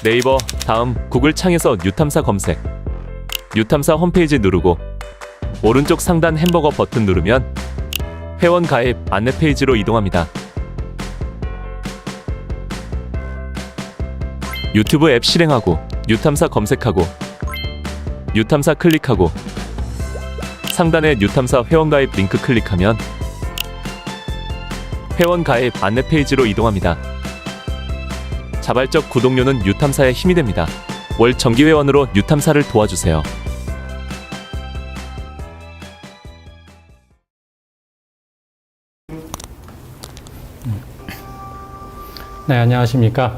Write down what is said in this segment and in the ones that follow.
네이버 다음 구글 창에서 뉴탐사 검색, 뉴탐사 홈페이지 누르고 오른쪽 상단 햄버거 버튼 누르면 회원 가입 안내 페이지로 이동합니다. 유튜브 앱 실행하고 뉴탐사 검색하고 뉴탐사 클릭하고 상단에 뉴탐사 회원 가입 링크 클릭하면 회원 가입 안내 페이지로 이동합니다. 자발적 구독료는 뉴탐사의 힘이 됩니다. 월 정기회원으로 뉴탐사를 도와주세요. 네, 안녕하십니까.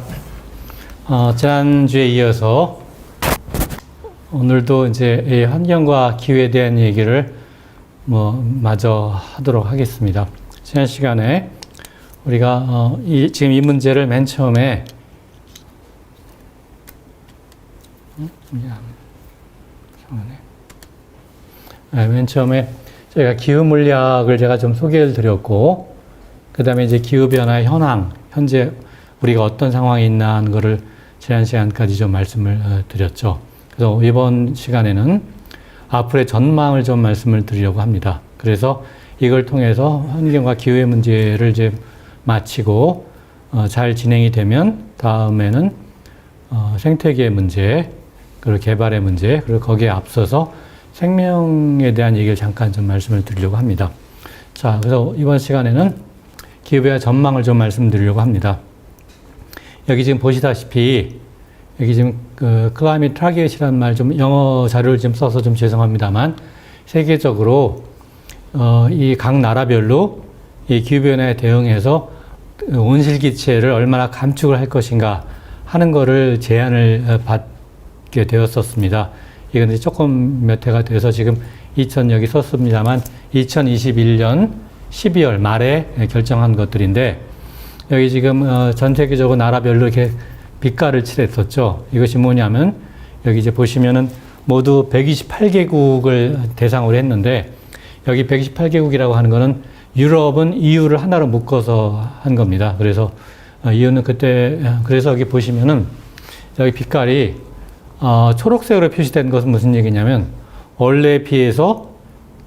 지난주에 이어서 오늘도 이제 이 환경과 기후에 대한 얘기를 마저 하도록 하겠습니다. 지난 시간에 우리가 지금 이 문제를 맨 처음에 맨 처음에 저희가 기후 물리학을 제가 좀 소개를 드렸고, 그 다음에 이제 기후 변화의 현황, 현재 우리가 어떤 상황에 있나 하는 거를 지난 시간까지 좀 말씀을 드렸죠. 그래서 이번 시간에는 앞으로의 전망을 좀 말씀을 드리려고 합니다. 그래서 이걸 통해서 환경과 기후의 문제를 이제 마치고 잘 진행이 되면 다음에는 생태계의 문제, 그리고 개발의 문제, 그리고 거기에 앞서서 생명에 대한 얘기를 잠깐 좀 말씀을 드리려고 합니다. 자, 그래서 이번 시간에는 기후변화 전망을 좀 말씀드리려고 합니다. 여기 지금 보시다시피 여기 지금 climate target이라는 말 좀 영어 자료를 좀 써서 좀 죄송합니다만, 세계적으로 이 각 나라별로 이 기후변화에 대응해서 온실기체를 얼마나 감축을 할 것인가 하는 거를 제안을 받게 되었었습니다. 이건 이제 조금 몇 해가 돼서 지금 여기 썼습니다만 2021년 12월 말에 결정한 것들인데, 여기 지금 전 세계적으로 나라별로 이렇게 빛깔을 칠했었죠. 이것이 뭐냐면 여기 이제 보시면은 모두 128개국을 대상으로 했는데, 여기 128개국이라고 하는 거는 유럽은 EU를 하나로 묶어서 한 겁니다. 그래서 이유는 그래서 여기 보시면은 여기 빛깔이 초록색으로 표시된 것은 무슨 얘기냐면, 원래에 비해서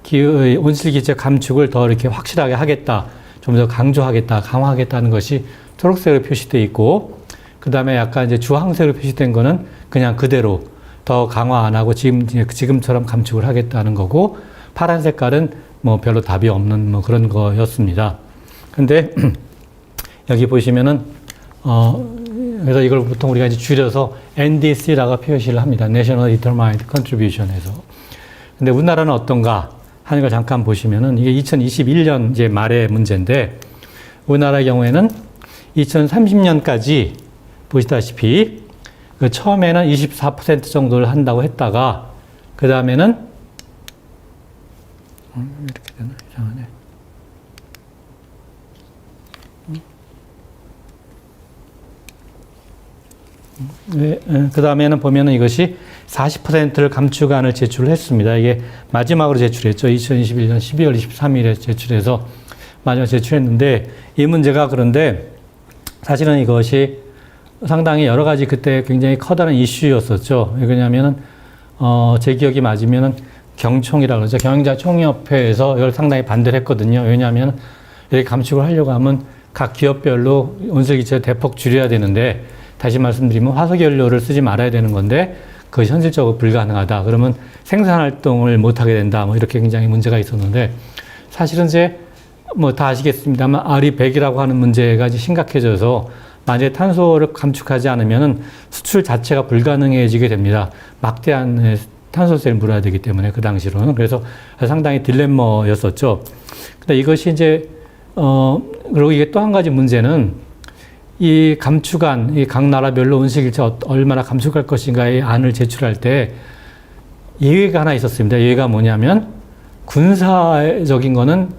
온실기체 감축을 더 이렇게 확실하게 하겠다, 좀 더 강조하겠다, 강화하겠다는 것이 초록색으로 표시되어 있고, 그 다음에 약간 이제 주황색으로 표시된 거는 그냥 그대로 더 강화 안 하고 지금처럼 감축을 하겠다는 거고, 파란 색깔은 별로 답이 없는 그런 거였습니다. 근데 여기 보시면은 그래서 이걸 보통 우리가 이제 줄여서 NDC라고 표시를 합니다. National Determined Contribution에서. 근데 우리나라는 어떤가 하는 걸 잠깐 보시면은 이게 2021년 이제 말의 문제인데, 우리나라의 경우에는 2030년까지 보시다시피 처음에는 24% 정도를 한다고 했다가, 그 다음에는 이렇게 되나? 이상하네. 그 다음에는 보면은 이것이 40%를 감축안을 제출했습니다. 이게 마지막으로 제출했죠. 2021년 12월 23일에 제출해서 마지막으로 제출했는데, 이 문제가 그런데 사실은 이것이 상당히 여러 가지 그때 굉장히 커다란 이슈였었죠. 왜냐면은 제 기억이 맞으면은 경총이라고 그러죠. 경영자 총협회에서 이걸 상당히 반대를 했거든요. 왜냐하면 이렇게 감축을 하려고 하면 각 기업별로 온실기체를 대폭 줄여야 되는데, 다시 말씀드리면 화석연료를 쓰지 말아야 되는 건데 그것이 현실적으로 불가능하다. 그러면 생산활동을 못하게 된다. 이렇게 굉장히 문제가 있었는데, 사실은 이제 다 아시겠습니다만 RE100이라고 하는 문제가 이제 심각해져서 만약에 탄소를 감축하지 않으면은 수출 자체가 불가능해지게 됩니다. 막대한 탄소세를 물어야 되기 때문에 그 당시로는. 그래서 상당히 딜레마였었죠. 근데 이것이 이제 그리고 이게 또 한 가지 문제는 이 감축안, 이 각 나라별로 온실기체 얼마나 감축할 것인가의 안을 제출할 때 예외가 하나 있었습니다. 예외가 뭐냐면 군사적인 거는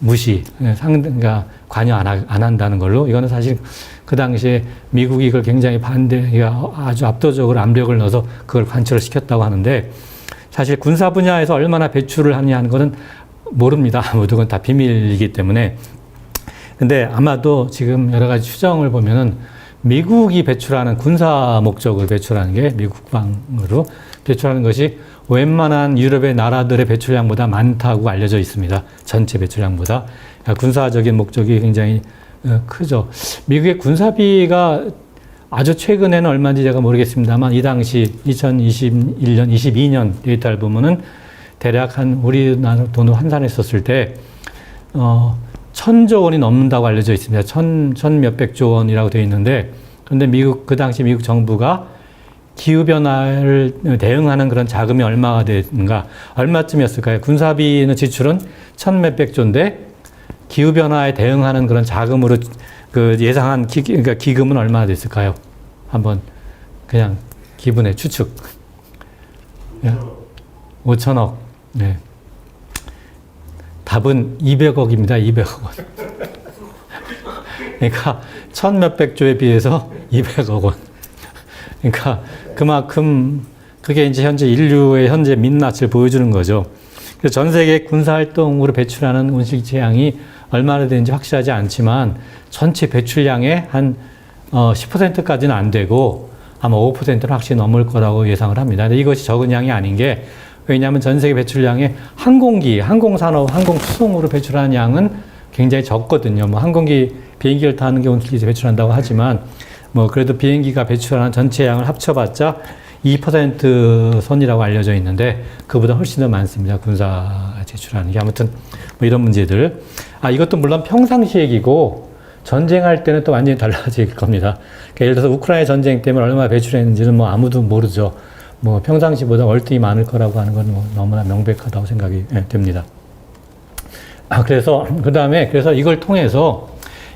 무시, 그러니까 관여 안 한다는 걸로. 이거는 사실 그 당시에 미국이 이걸 굉장히 아주 압도적으로 압력을 넣어서 그걸 관철을 시켰다고 하는데, 사실 군사 분야에서 얼마나 배출을 하느냐 하는 거는 모릅니다. 모든 건 다 비밀이기 때문에. 근데 아마도 지금 여러 가지 추정을 보면은 미국이 배출하는 군사 목적을 배출하는 게 미국 국방으로 배출하는 것이 웬만한 유럽의 나라들의 배출량보다 많다고 알려져 있습니다. 전체 배출량보다. 군사적인 목적이 굉장히 크죠. 미국의 군사비가 아주 최근에는 얼마인지 제가 모르겠습니다만 이 당시 2021년, 22년 데이터를 보면은 대략 한 우리나라 돈으로 환산했었을 때 1,000조 원이 넘는다고 알려져 있습니다. 1,000 몇백조 원이라고 되어 있는데, 그런데 그 당시 미국 정부가 기후변화를 대응하는 그런 자금이 얼마가 되는가, 얼마쯤이었을까요? 군사비는 지출은 1,000 몇백조인데, 기후변화에 대응하는 그런 자금으로 그 예상한 그러니까 기금은 얼마나 됐을까요? 한번 그냥 기분의 추측. 5천억. 네. 답은 200억입니다. 200억 원. 그러니까 1,000 몇백조에 비해서 200억 원. 그러니까 그만큼 그게 이제 현재 인류의 현재 민낯을 보여주는 거죠. 그래서 전 세계 군사활동으로 배출하는 온실기체 양이 얼마나 되는지 확실하지 않지만 전체 배출량의 한 10%까지는 안 되고 아마 5%는 확실히 넘을 거라고 예상을 합니다. 근데 이것이 적은 양이 아닌 게, 왜냐하면 전 세계 배출량의 항공기, 항공산업, 항공수송으로 배출하는 양은 굉장히 적거든요. 뭐 항공기, 비행기를 타는 게 온실기체 배출한다고 하지만 뭐 그래도 비행기가 배출하는 전체 양을 합쳐봤자 2% 선이라고 알려져 있는데 그보다 훨씬 더 많습니다. 군사 제출하는 게. 아무튼 뭐 이런 문제들. 이것도 물론 평상시 얘기고 전쟁할 때는 또 완전히 달라질 겁니다. 그러니까 예를 들어서 우크라이나 전쟁 때문에 얼마나 배출했는지는 뭐 아무도 모르죠. 뭐 평상시보다 월등히 많을 거라고 하는 건 뭐 너무나 명백하다고 생각이 됩니다. 그래서 이걸 통해서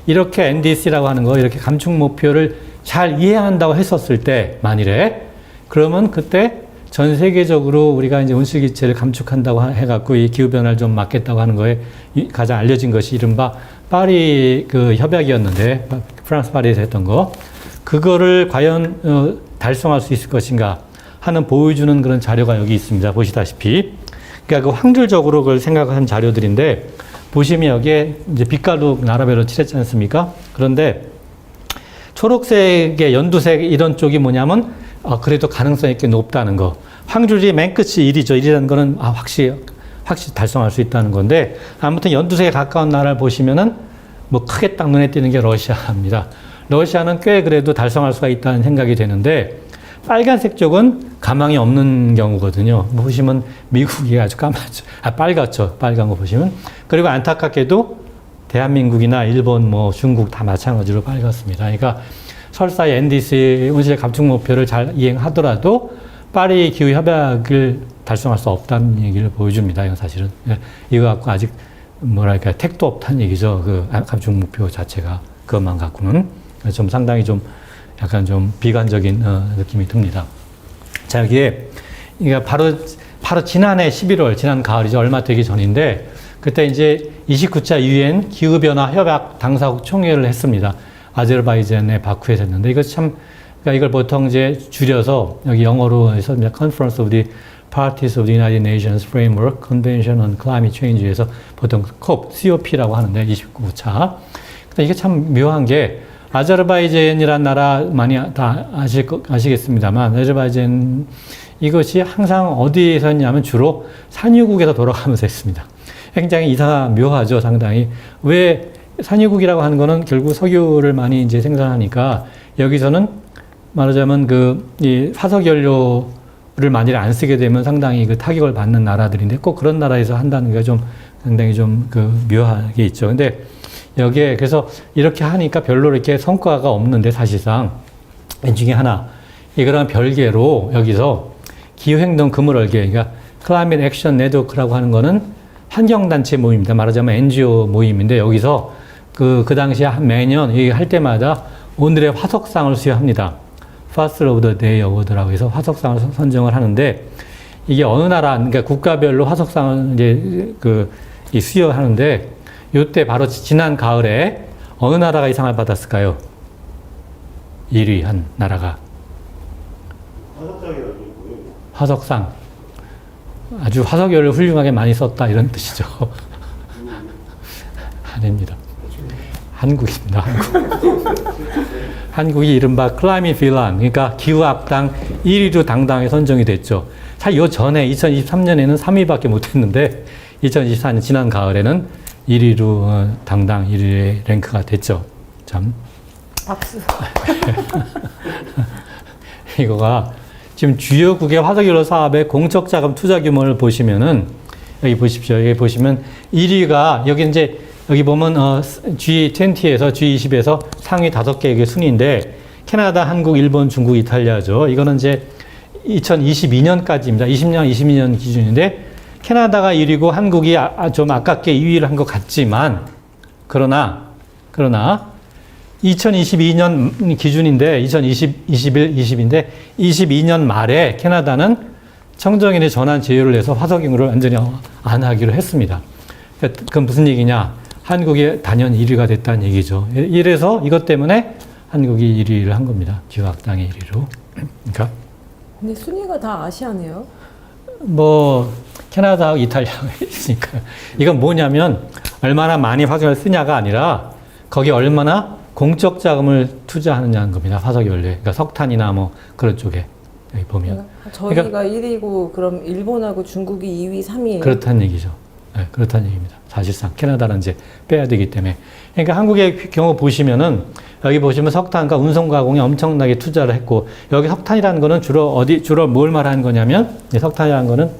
이렇게 NDC라고 하는 거, 이렇게 감축 목표를 잘 이해한다고 했었을 때, 만일에, 그러면 그때 전 세계적으로 우리가 이제 온실기체를 감축한다고 해갖고 이 기후변화를 좀 막겠다고 하는 거에 가장 알려진 것이 이른바 파리 그 협약이었는데, 프랑스 파리에서 했던 거, 그거를 과연 달성할 수 있을 것인가 하는 보여주는 그런 자료가 여기 있습니다. 보시다시피. 그러니까 그 확률적으로 그걸 생각한 자료들인데, 보시면 여기에 이제 빛깔로 나라별로 칠했지 않습니까? 그런데 초록색의 연두색 이런 쪽이 뭐냐면 그래도 가능성이 꽤 높다는 거. 확률이 맨 끝이 1이죠. 1이라는 거는 확실히 달성할 수 있다는 건데, 아무튼 연두색에 가까운 나라를 보시면은 뭐 크게 딱 눈에 띄는 게 러시아입니다. 러시아는 꽤 그래도 달성할 수가 있다는 생각이 되는데, 빨간색 쪽은 가망이 없는 경우거든요. 보시면 미국이 아주 까맣죠. 빨갛죠. 빨간 거 보시면. 그리고 안타깝게도 대한민국이나 일본, 뭐 중국 다 마찬가지로 빨갛습니다. 그러니까 설사 NDC 온실 감축 목표를 잘 이행하더라도 파리 기후 협약을 달성할 수 없다는 얘기를 보여줍니다. 이건 사실은 이거 갖고 아직 뭐랄까 택도 없다는 얘기죠. 그 감축 목표 자체가 그것만 갖고는 좀 상당히 좀 약간 좀 비관적인 느낌이 듭니다. 자, 여기에 그러니까 바로 지난해 11월, 지난 가을이죠. 얼마 되기 전인데, 그때 이제 29차 유엔 기후변화 협약 당사국 총회를 했습니다. 아제르바이잔의 바쿠에서 했는데, 이거 참, 그러니까 이걸 보통 이제 줄여서 여기 영어로 해서 Conference of the Parties of the United Nations Framework Convention on Climate Change에서 보통 COP라고 하는데 29차. 근데 이게 참 묘한 게, 아제르바이잔이라는 나라 많이 다 아시겠습니다만, 아제르바이잔 이것이 항상 어디에서 했냐면 주로 산유국에서 돌아가면서 했습니다. 굉장히 묘하죠, 상당히. 왜 산유국이라고 하는 거는 결국 석유를 많이 이제 생산하니까 여기서는 말하자면 이 화석연료를 만일에 안 쓰게 되면 상당히 그 타격을 받는 나라들인데 꼭 그런 나라에서 한다는 게 좀 상당히 좀 묘하게 있죠. 근데 여기에 그래서 이렇게 하니까 별로 이렇게 성과가 없는데 사실상 이 중에 하나 이거랑 별개로 여기서 기후행동 그물얼개, 그러니까 Climate Action Network라고 하는 거는 환경단체 모임입니다. 말하자면 NGO 모임인데 여기서 그 당시에 매년 할 때마다 오늘의 화석상을 수여합니다. Fossil of the Day Award라고 해서 화석상을 선정을 하는데 이게 어느 나라, 그러니까 국가별로 화석상을 이제 수여하는데 요때 바로 지난 가을에 어느 나라가 이 상을 받았을까요? 1위 한 나라가. 화석상. 아주 화석연료를 훌륭하게 많이 썼다 이런 뜻이죠. 아닙니다. 한국입니다. 한국이 이른바 클라이밋 빌런, 그러니까 기후악당 1위로 당당하게 선정이 됐죠. 사실 요 전에 2023년에는 3위밖에 못했는데 2024년 지난 가을에는 1위로 당당 1위에 랭크가 됐죠. 참. 박수. 이거가 지금 주요국의 화석연료 사업의 공적 자금 투자 규모를 보시면은 여기 보십시오. 여기 보시면 1위가 여기 이제 여기 보면 G20에서 G20에서 상위 5개의 순위인데 캐나다, 한국, 일본, 중국, 이탈리아죠. 이거는 이제 2022년까지입니다. 20년, 22년 기준인데 캐나다가 1위고 한국이 좀 아깝게 2위를 한 것 같지만 그러나 2022년 기준인데 2020, 21, 20인데 22년 말에 캐나다는 청정인의 전환 제휴를 해서 화석연료를 완전히 안 하기로 했습니다. 그건 무슨 얘기냐? 한국이 단연 1위가 됐다는 얘기죠. 이래서 이것 때문에 한국이 1위를 한 겁니다. 기후악당의 1위로. 그러니까 근데 순위가 다 아시아네요. 뭐 캐나다하고 이탈리아가 있으니까요. 이건 뭐냐면 얼마나 많이 화석연료를 쓰냐가 아니라 거기 얼마나 공적 자금을 투자하느냐는 겁니다. 화석연료에. 그러니까 석탄이나 뭐 그런 쪽에 여기 보면. 저희가 1위고 그럼 일본하고 중국이 2위, 3위예요. 그렇다는 얘기죠. 네, 그렇다는 얘기입니다. 사실상 캐나다는 이제 빼야 되기 때문에. 그러니까 한국의 경우 보시면은 여기 보시면 석탄과 운송 가공에 엄청나게 투자를 했고 여기 석탄이라는 거는 주로 뭘 말하는 거냐면 석탄이라는 거는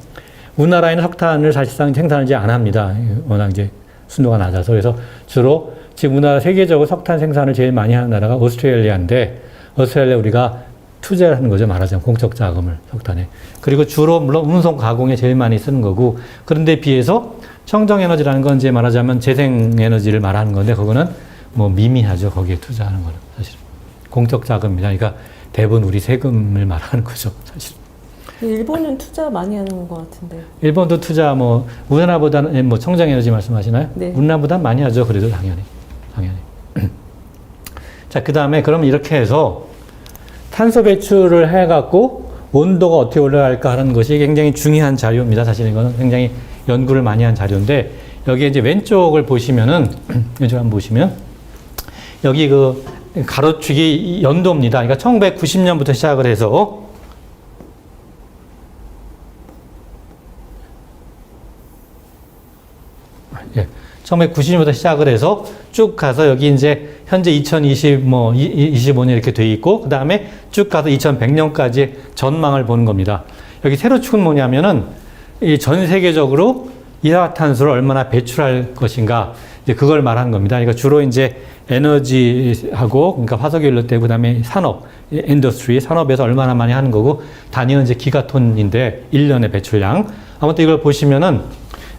우리나라에는 석탄을 사실상 생산하지 안 합니다. 워낙 이제 순도가 낮아서. 그래서 주로 지금 우리나라 세계적으로 석탄 생산을 제일 많이 하는 나라가 오스트레일리아인데 오스트레일리아 우리가 투자를 하는 거죠. 말하자면 공적 자금을 석탄에. 그리고 주로 물론 운송 가공에 제일 많이 쓰는 거고 그런데 비해서 청정에너지라는 건 이제 말하자면 재생에너지를 말하는 건데 그거는 뭐 미미하죠. 거기에 투자하는 거는 사실 공적 자금입니다. 그러니까 대부분 우리 세금을 말하는 거죠. 사실. 일본은 투자 많이 하는 것 같은데. 일본도 투자 뭐 우리나라보다는 뭐 청정에너지 말씀하시나요? 네. 우리나라보다 많이 하죠. 그래도 당연히. 자, 그 다음에 그럼 이렇게 해서 탄소 배출을 해갖고 온도가 어떻게 올라갈까 하는 것이 굉장히 중요한 자료입니다. 사실 이거는 굉장히 연구를 많이 한 자료인데 여기 이제 왼쪽을 보시면은 왼쪽 한번 보시면 여기 그 가로축이 연도입니다. 그러니까 1990년부터 시작을 해서 예, 1990년부터 시작을 해서 쭉 가서 여기 이제 현재 25년 이렇게 돼 있고 그 다음에 쭉 가서 2100년까지 전망을 보는 겁니다. 여기 세로축은 뭐냐면은 이 전 세계적으로 이산화탄소를 얼마나 배출할 것인가 이제 그걸 말하는 겁니다. 그러니까 주로 이제 에너지하고 그러니까 화석연료 때 그다음에 산업, 인더스트리 산업에서 얼마나 많이 하는 거고 단위는 이제 기가톤인데 1년의 배출량. 아무튼 이걸 보시면은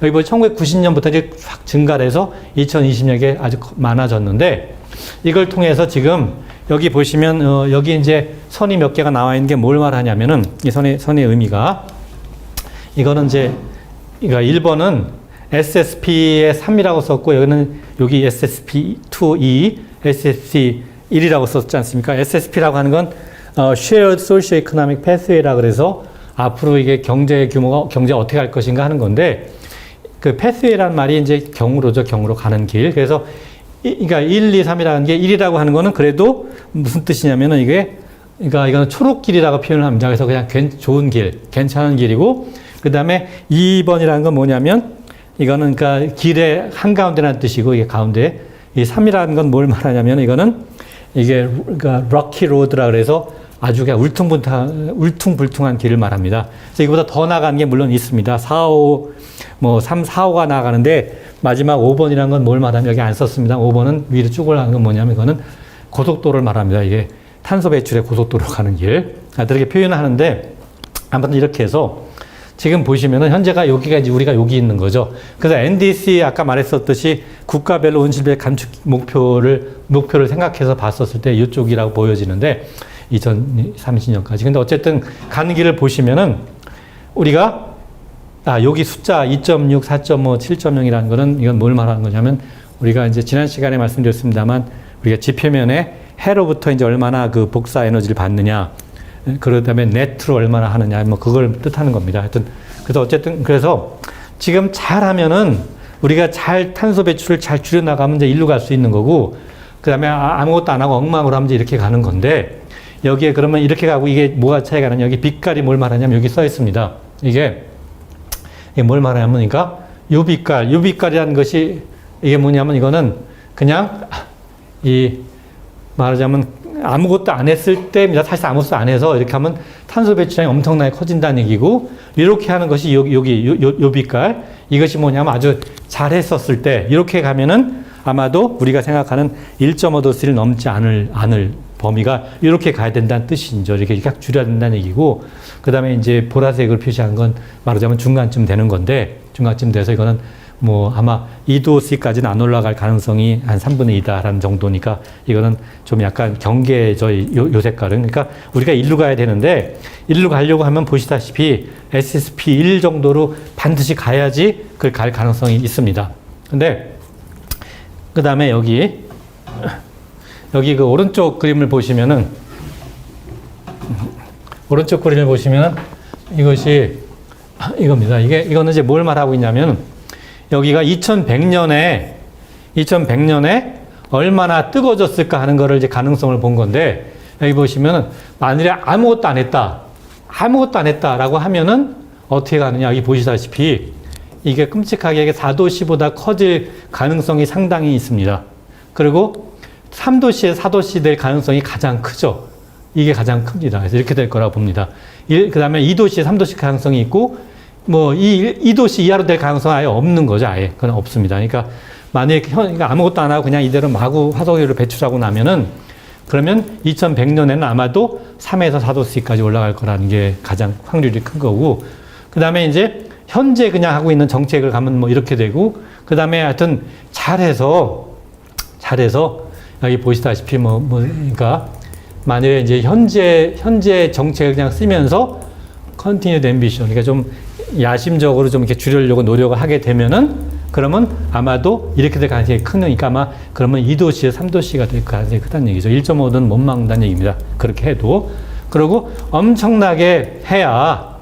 여기 뭐 1990년부터 이제 확 증가를 해서 2020년에 아주 많아졌는데 이걸 통해서 지금 여기 보시면 여기 이제 선이 몇 개가 나와 있는 게 뭘 말하냐면은 이 선의 의미가 이거는 이제 그러니까 1번은 SSP의 3이라고 썼고 여기 SSP2E, SSP1이라고 썼지 않습니까? SSP라고 하는 건 Shared Socio-Economic Pathway라 그래서 앞으로 이게 경제 어떻게 할 것인가 하는 건데 그 pathway라는 말이 이제 경으로 가는 길. 그래서 그러니까 1, 2, 3이라는 게 1이라고 하는 거는 그래도 무슨 뜻이냐면은 그러니까 이거는 초록길이라고 표현을 합니다. 그래서 그냥 좋은 길, 괜찮은 길이고 그 다음에 2번이라는 건 뭐냐면 이거는 그러니까 길의 한가운데라는 뜻이고 이게 가운데 이 3이라는 건 뭘 말하냐면 이거는 이게 그러니까 럭키 로드라 그래서 아주 그냥 울퉁불퉁한 길을 말합니다. 그래서 이거보다 더 나가는 게 물론 있습니다. 4, 5, 뭐 3, 4, 5가 나가는데 마지막 5번이라는 건 뭘 말하면 여기 안 썼습니다. 5번은 위로 쭉 올라가는 건 뭐냐면 이거는 고속도로를 말합니다. 이게 탄소 배출의 고속도로 가는 길. 이렇게 표현을 하는데 아무튼 이렇게 해서 지금 보시면은 현재가 여기가 이제 우리가 여기 있는 거죠. 그래서 NDC 아까 말했었듯이 국가별로 온실배 감축 목표를 생각해서 봤었을 때 이쪽이라고 보여지는데 2030년까지. 근데 어쨌든 가는 길을 보시면은 우리가 여기 숫자 2.6, 4.5, 7.0이라는 거는 이건 뭘 말하는 거냐면 우리가 이제 지난 시간에 말씀드렸습니다만 우리가 지표면에 해로부터 이제 얼마나 그 복사 에너지를 받느냐 그다음에 네트로 얼마나 하느냐 뭐 그걸 뜻하는 겁니다. 하여튼 그래서 어쨌든 그래서 지금 잘하면은 우리가 잘 탄소 배출을 잘 줄여나가면 이제 일로 갈 수 있는 거고, 그 다음에 아무것도 안 하고 엉망으로 하면 이제 이렇게 가는 건데, 여기에 그러면 이렇게 가고 이게 뭐가 차이가 나냐? 여기 빛깔이 뭘 말하냐면 여기 써 있습니다. 이게 뭘 말하냐면, 그러니까 요 빛깔이라는 것이 이게 뭐냐면 이거는 그냥 말하자면 아무것도 안 했을 때입니다. 사실 아무것도 안 해서 이렇게 하면 탄소 배출량이 엄청나게 커진다는 얘기고, 이렇게 하는 것이 여기 요 빛깔, 이것이 뭐냐면 아주 잘 했었을 때 이렇게 가면은 아마도 우리가 생각하는 1.5도씨를 넘지 않을 범위가 이렇게 가야 된다는 뜻이죠. 이렇게 딱 줄여야 된다는 얘기고, 그 다음에 이제 보라색을 표시한 건 말하자면 중간쯤 되는 건데, 중간쯤 돼서 이거는 뭐 아마 2도씨까지는 안 올라갈 가능성이 한 3분의 2다라는 정도니까 이거는 좀 약간 경계죠. 요 색깔은. 그러니까 우리가 일로 가야 되는데, 일로 가려고 하면 보시다시피 SSP 1 정도로 반드시 가야지 그걸 갈 가능성이 있습니다. 근데 그 다음에 여기 그 오른쪽 그림을 보시면은, 오른쪽 그림을 보시면은 이것이 이겁니다. 이거는 이제 뭘 말하고 있냐면, 여기가 2100년에 얼마나 뜨거워졌을까 하는 거를 이제 가능성을 본 건데, 여기 보시면은 만일에 아무것도 안 했다라고 하면은 어떻게 가느냐? 여기 보시다시피 이게 끔찍하게 4도씨보다 커질 가능성이 상당히 있습니다. 그리고 3도씨에 4도씨 될 가능성이 가장 크죠. 이게 가장 큽니다. 그래서 이렇게 될 거라고 봅니다. 그 다음에 2도씨에 3도씨 가능성이 있고, 뭐, 2도씨 이하로 될 가능성은 아예 없는 거죠. 아예. 그건 없습니다. 그러니까 만약에 그러니까 아무것도 안 하고 그냥 이대로 마구 화석연료를 배출하고 나면은, 그러면 2100년에는 아마도 3에서 4도씨까지 올라갈 거라는 게 가장 확률이 큰 거고, 그 다음에 이제 현재 그냥 하고 있는 정책을 가면 뭐 이렇게 되고, 그 다음에 하여튼 잘해서 여기 보시다시피 그러니까 만약에 이제 현재 정책을 그냥 쓰면서 continued ambition, 그러니까 좀 야심적으로 좀 이렇게 줄이려고 노력을 하게 되면은, 그러면 아마도 이렇게 될 가능성이 크니까 아마 그러면 2도씨에 3도씨가 될 가능성이 크다는 얘기죠. 1.5도는 못 막는다는 얘기입니다. 그렇게 해도. 그리고 엄청나게 해야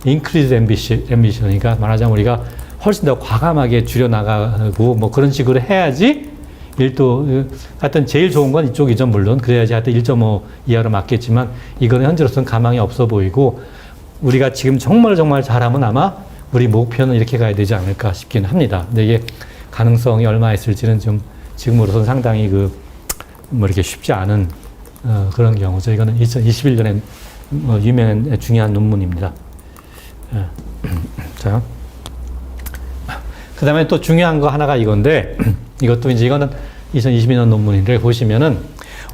increase ambition, 그러니까 말하자면 우리가 훨씬 더 과감하게 줄여나가고 뭐 그런 식으로 해야지 1도, 하여튼 제일 좋은 건 이쪽이죠, 물론. 그래야지 하여튼 1.5 이하로 맞겠지만, 이거는 현재로서는 가망이 없어 보이고, 우리가 지금 정말 잘하면 아마 우리 목표는 이렇게 가야 되지 않을까 싶기는 합니다. 근데 이게 가능성이 얼마나 있을지는 좀 지금으로서는 상당히 뭐 이렇게 쉽지 않은 그런 경우죠. 이거는 2021년에 유명한 중요한 논문입니다. 자. 그 다음에 또 중요한 거 하나가 이건데, 이거는 2022년 논문인데, 보시면은,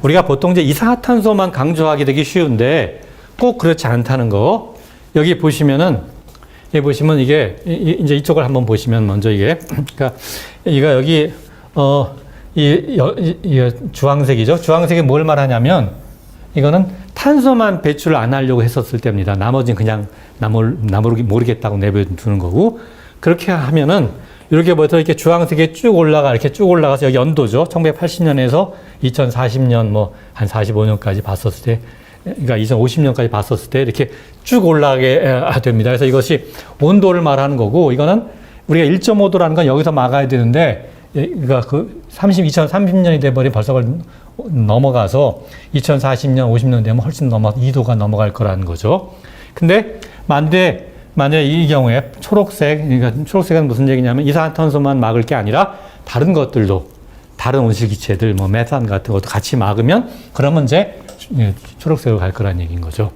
우리가 보통 이제 이산화탄소만 강조하게 되기 쉬운데, 꼭 그렇지 않다는 거. 여기 보시면 이게, 이제 이쪽을 한번 보시면 먼저 그러니까, 여기, 주황색이죠. 주황색이 뭘 말하냐면, 이거는 탄소만 배출을 안 하려고 했었을 때입니다. 나머지는 그냥 모르겠다고 내버려두는 거고, 그렇게 하면은, 이렇게 보통 이렇게 주황색이 이렇게 쭉 올라가서 여기 연도죠. 1980년에서 2040년 뭐 한 45년까지 봤었을 때, 그러니까 2050년까지 봤었을 때 이렇게 쭉 올라가게 됩니다. 그래서 이것이 온도를 말하는 거고, 이거는 우리가 1.5도라는 건 여기서 막아야 되는데, 그러니까 2030년이 돼버린 벌써 넘어가서 2040년, 50년 되면 훨씬 2도가 넘어갈 거라는 거죠. 근데 만약에 이 경우에 그러니까 초록색은 무슨 얘기냐면 이산화탄소만 막을 게 아니라 다른 것들도, 다른 온실기체들, 뭐 메탄 같은 것도 같이 막으면, 그러면 이제 초록색으로 갈 거라는 얘기인 거죠.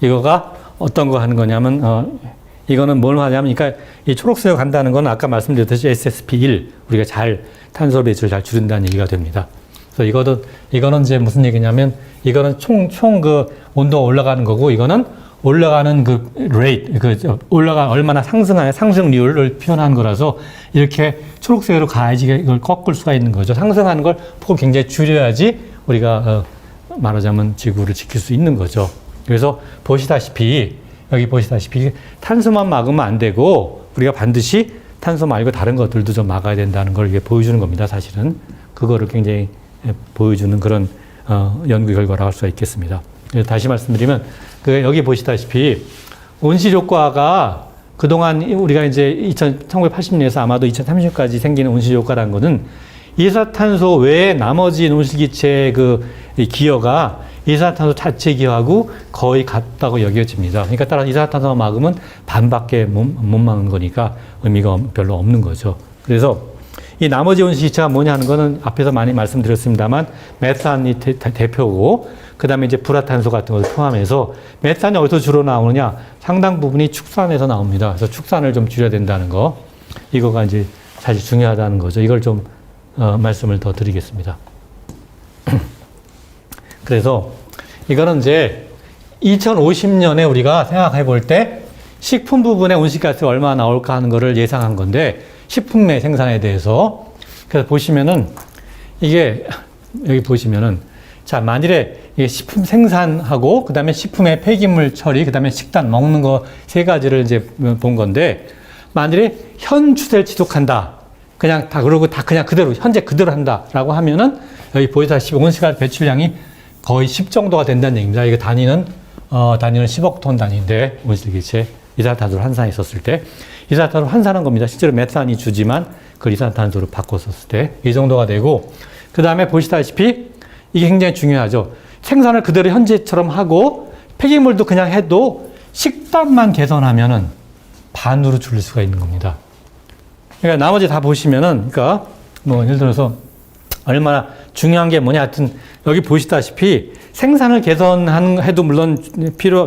이거가 어떤 거 하는 거냐면, 이거는 뭘 하냐면, 그러니까 이 초록색으로 간다는 건 아까 말씀드렸듯이 SSP1, 우리가 탄소 배출을 잘 줄인다는 얘기가 됩니다. 그래서 이거는 이제 무슨 얘기냐면, 이거는 총 온도가 올라가는 거고, 이거는 올라가는 얼마나 상승률을 표현한 거라서, 이렇게 초록색으로 가야지 이걸 꺾을 수가 있는 거죠. 상승하는 걸 폭을 굉장히 줄여야지 우리가 말하자면 지구를 지킬 수 있는 거죠. 그래서 여기 보시다시피 탄소만 막으면 안 되고, 우리가 반드시 탄소 말고 다른 것들도 좀 막아야 된다는 걸 이게 보여주는 겁니다. 사실은 그거를 굉장히 보여주는 그런 연구 결과라고 할 수가 있겠습니다. 다시 말씀드리면, 여기 보시다시피 온실 효과가 그동안 우리가 이제 1980년에서 아마도 2030년까지 생기는 온실 효과라는 거는 이산화탄소 외에 나머지 온실기체 이 기여가 이산화탄소 자체 기여하고 거의 같다고 여겨집니다. 그러니까 따라서 이산화탄소 막으면 반밖에 못 막는 거니까 의미가 별로 없는 거죠. 그래서 이 나머지 온실기체가 뭐냐 하는 거는 앞에서 많이 말씀드렸습니다만 메탄이 대표고 그 다음에 이제 불화탄소 같은 것을 포함해서 메탄이 어디서 주로 나오느냐 상당 부분이 축산에서 나옵니다. 그래서 축산을 좀 줄여야 된다는 거 이거가 이제 사실 중요하다는 거죠. 이걸 좀 말씀을 더 드리겠습니다. 그래서 이거는 이제 2050년에 우리가 생각해 볼 때 식품 부분의 온실가스가 얼마나 나올까 하는 거를 예상한 건데 식품의 생산에 대해서 그래서 보시면은 이게 여기 보시면은 자 만일에 이게 식품 생산하고 그 다음에 식품의 폐기물 처리 그 다음에 식단 먹는 거 세 가지를 이제 본 건데 만일에 현 추세를 지속한다 그냥 다 그러고 다 그냥 그대로 현재 그대로 한다라고 하면은 여기 보시다시피 온실가스 배출량이 거의 10 정도가 된다는 얘기입니다. 이게 단위는 10억 톤 단위인데 온실기체 이산화탄소를 환산했었을 때 이산화탄소를 환산한 겁니다. 실제로 메탄이 주지만 그걸 이산화탄소로 바꿨었을 때 이 정도가 되고 그 다음에 보시다시피 이게 굉장히 중요하죠. 생산을 그대로 현재처럼 하고 폐기물도 그냥 해도 식단만 개선하면은 반으로 줄일 수가 있는 겁니다. 그러니까 나머지 다 보시면은 그러니까 뭐 예를 들어서 얼마나 중요한 게 뭐냐 하여튼 여기 보시다시피 생산을 개선해도 물론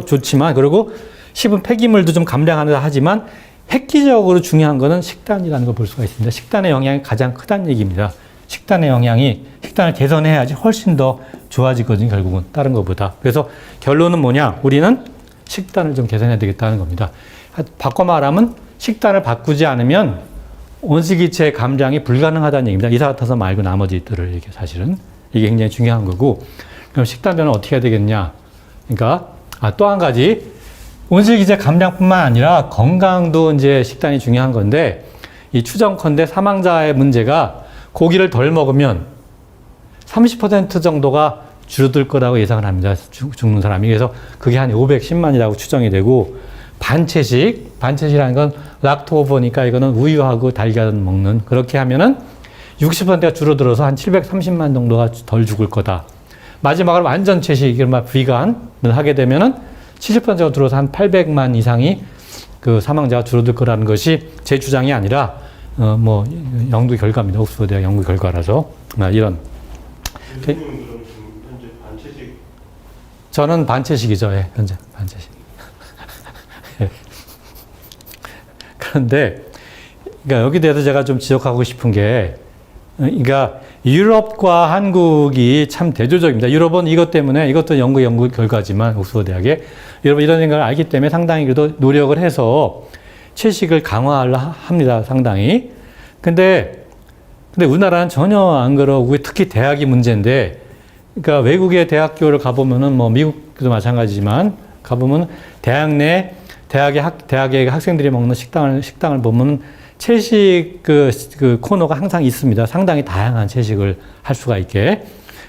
좋지만 그리고 식품 폐기물도 좀 감량하다 하지만 획기적으로 중요한 거는 식단이라는 걸 볼 수가 있습니다. 식단의 영향이 가장 크다는 얘기입니다. 식단의 영향이 식단을 개선해야지 훨씬 더 좋아지거든요. 결국은 다른 것보다. 그래서 결론은 뭐냐? 우리는 식단을 좀 개선해야 되겠다는 겁니다. 바꿔 말하면 식단을 바꾸지 않으면 온실기체 감량이 불가능하다는 얘기입니다. 이산화탄소 말고 나머지들을 이게 사실은 이게 굉장히 중요한 거고 그럼 식단 변화 어떻게 해야 되겠냐? 그러니까 또 한 가지 온실기체 감량뿐만 아니라 건강도 이제 식단이 중요한 건데 이 추정컨대 사망자의 문제가 고기를 덜 먹으면 30% 정도가 줄어들 거라고 예상을 합니다. 죽는 사람이. 그래서 그게 한 510만이라고 추정이 되고 반체식이라는 건 락토버니까 이거는 우유하고 달걀 먹는 그렇게 하면은 60%가 줄어들어서 한 730만 정도가 덜 죽을 거다. 마지막으로 완전 채식, 이른바 비간을 하게 되면은 70%가 줄어서 한 800만 이상이 그 사망자가 줄어들 거라는 것이 제 주장이 아니라 뭐 연구 결과입니다. 옥스퍼드 대학 연구 결과라서 이런. 그럼 지금 현재 반체식? 저는 반체식이죠. 예, 현재 반체식. 그런데 그러니까 여기 대해서 제가 좀 지적하고 싶은 게 그러니까 유럽과 한국이 참 대조적입니다. 유럽은 이것 때문에 이것도 연구 결과지만 옥스퍼드 대학에 유럽은 이런 생각을 알기 때문에 상당히 그래도 노력을 해서 채식을 강화를 합니다. 상당히. 근데 우리나라는 전혀 안 그러고 특히 대학이 문제인데 그러니까 외국의 대학교를 가보면은 뭐 미국도 마찬가지지만 가보면 대학의 학생들이 먹는 식당을 보면 채식 그 코너가 항상 있습니다. 상당히 다양한 채식을 할 수가 있게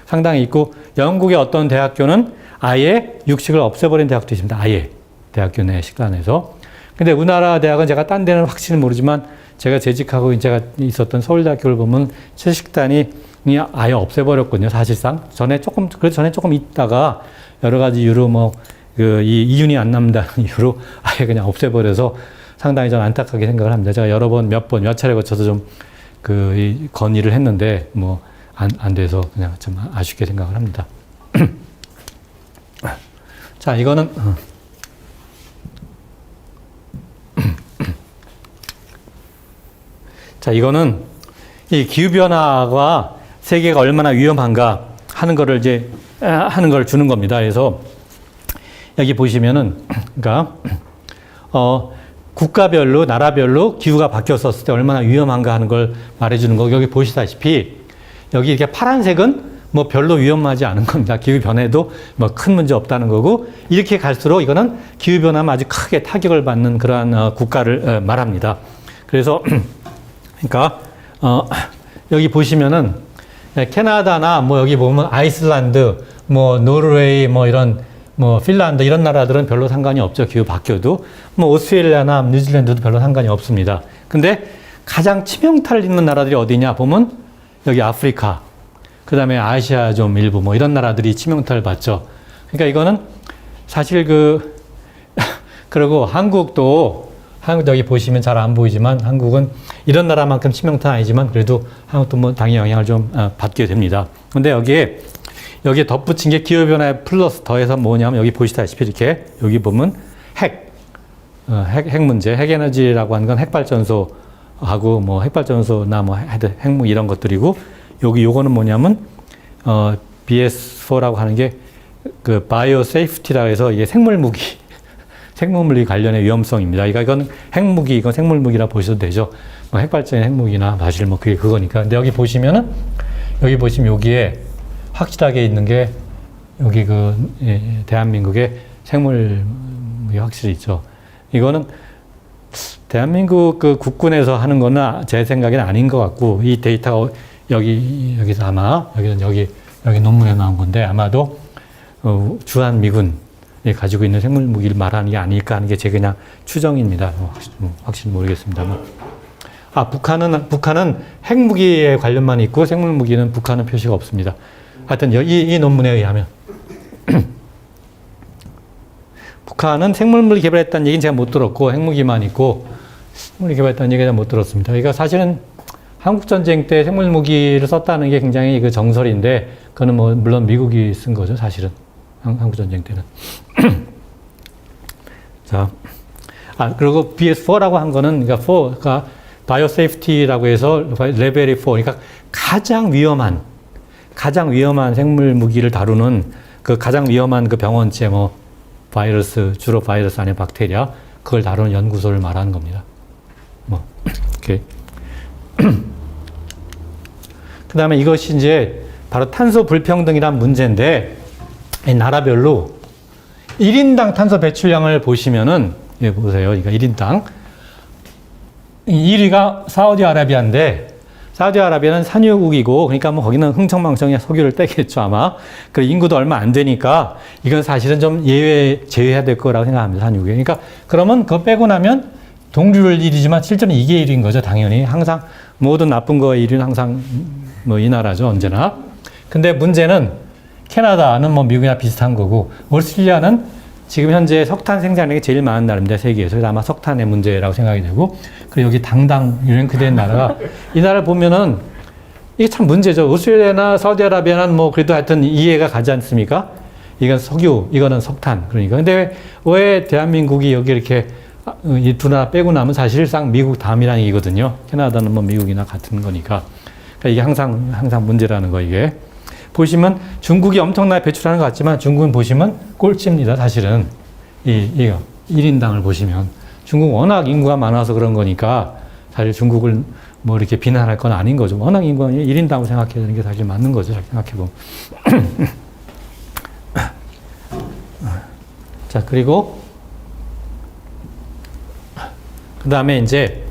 상당히 있고 영국의 어떤 대학교는 아예 육식을 없애버린 대학도 있습니다. 아예 대학교 내 식단에서. 근데 우리나라 대학은 제가 딴 데는 확실히 모르지만 제가 재직하고 제가 있었던 서울대학교를 보면 채식단이 아예 없애버렸거든요. 사실상 그래서 전에 조금 있다가 여러 가지 이유로 이 이윤이 안 남다는 이유로 아예 그냥 없애버려서 상당히 좀 안타깝게 생각을 합니다. 제가 몇 차례 거쳐서 좀 이 건의를 했는데 안 돼서 그냥 좀 아쉽게 생각을 합니다. 자, 이거는 자, 이거는 이 기후변화가 세계가 얼마나 위험한가 하는 거를 하는 걸 주는 겁니다. 그래서 여기 보시면은, 그러니까, 국가별로, 나라별로 기후가 바뀌었을 때 얼마나 위험한가 하는 걸 말해주는 거. 여기 보시다시피, 여기 이렇게 파란색은 별로 위험하지 않은 겁니다. 기후변화에도 큰 문제 없다는 거고, 이렇게 갈수록 이거는 기후변화만 아주 크게 타격을 받는 그러한 국가를 말합니다. 그래서, 그러니까, 여기 보시면은, 캐나다나 여기 보면 아이슬란드, 노르웨이, 이런 뭐 핀란드 이런 나라들은 별로 상관이 없죠. 기후 바뀌어도. 뭐 오스트레일리아나 뉴질랜드도 별로 상관이 없습니다. 근데 가장 치명타를 입는 나라들이 어디냐 보면 여기 아프리카, 그 다음에 아시아 좀 일부 뭐 이런 나라들이 치명타를 받죠. 그러니까 이거는 사실 그리고 한국도 여기 보시면 잘 안 보이지만 한국은 이런 나라만큼 치명타는 아니지만 그래도 한국도 뭐 당연히 영향을 좀 받게 됩니다. 근데 여기에 덧붙인 게 기후변화에 플러스 더해서 뭐냐면 여기 보시다시피 이렇게 여기 보면 핵 문제, 핵에너지라고 하는 건 핵발전소하고 뭐 핵발전소나 뭐 핵무 이런 것들이고 요거는 뭐냐면 BS4라고 하는 게 그 바이오 세이프티라 해서 이게 생물무기 관련의 위험성입니다. 그러니까 이건 핵무기, 이건 생물무기라 보셔도 되죠. 뭐 핵발전의 핵무기나 사실 뭐 그게 그거니까. 근데 여기 보시면 여기에 확실하게 있는 게 여기 대한민국의 생물무기 확실히 있죠. 이거는 대한민국 국군에서 하는 거는 제 생각에는 아닌 것 같고 이 데이터가 여기서 아마 여기 논문에 나온 건데 아마도 주한미군이 가지고 있는 생물무기를 말하는 게 아닐까 하는 게 제 그냥 추정입니다. 확실히 모르겠습니다만. 북한은 핵무기에 관련만 있고 생물무기는 북한은 표시가 없습니다. 하여튼 이 논문에 의하면 북한은 생물무기 개발했다는 얘기는 제가 못 들었고 핵무기만 있고 생물무기 개발했다는 얘기는 못 들었습니다. 그러니까 사실은 한국전쟁 때 생물무기를 썼다는 게 굉장히 정설인데 그거는 뭐 물론 미국이 쓴 거죠, 사실은. 한국전쟁 때는. 자, 그리고 BS4라고 한 거는, 그러니까 바이오 세이프티라고 해서 레벨이 4, 그러니까 가장 위험한 생물 무기를 다루는 가장 위험한 병원체, 뭐, 주로 바이러스 아니면 박테리아, 그걸 다루는 연구소를 말하는 겁니다. 뭐, 이렇게. 그 다음에 이것이 이제 바로 탄소 불평등이란 문제인데, 나라별로 1인당 탄소 배출량을 보시면은, 보세요. 그러니까 1인당. 1위가 사우디아라비아인데, 사우디아라비아는 산유국이고, 그러니까 뭐 거기는 흥청망청이 석유를 떼겠죠, 아마. 그리고 인구도 얼마 안 되니까, 이건 사실은 좀 제외해야 될 거라고 생각합니다, 산유국이. 그러니까, 그러면 그거 빼고 나면 동률 1위지만 실제는 이게 1위인 거죠, 당연히. 항상, 모든 나쁜 거의 1위는 항상 뭐 이 나라죠, 언제나. 근데 문제는 캐나다는 뭐 미국이나 비슷한 거고, 오스트레일리아는 지금 현재 석탄 생산량이 제일 많은 나라입니다, 세계에서. 그래서 아마 석탄의 문제라고 생각이 되고, 그리고 여기 당당 랭크된 나라가, 이 나라를 보면은, 이게 참 문제죠. 오스트레일리아나 사우디아라비아는 뭐 그래도 하여튼 이해가 가지 않습니까? 이건 석유, 이거는 석탄. 그러니까. 근데 왜 대한민국이 여기 이렇게 이 두 나라 빼고 나면 사실상 미국 다음이라는 얘기거든요. 캐나다는 뭐 미국이나 같은 거니까. 그러니까 이게 항상 문제라는 거, 이게. 보시면 중국이 엄청나게 배출하는 것 같지만 중국은 보시면 꼴찌입니다, 사실은. 이거 1인당을 보시면. 중국 워낙 인구가 많아서 그런 거니까 사실 중국을 뭐 이렇게 비난할 건 아닌 거죠. 워낙 인구가 1인당을 생각해야 되는 게 사실 맞는 거죠, 생각해보면. 자, 그리고 그 다음에 이제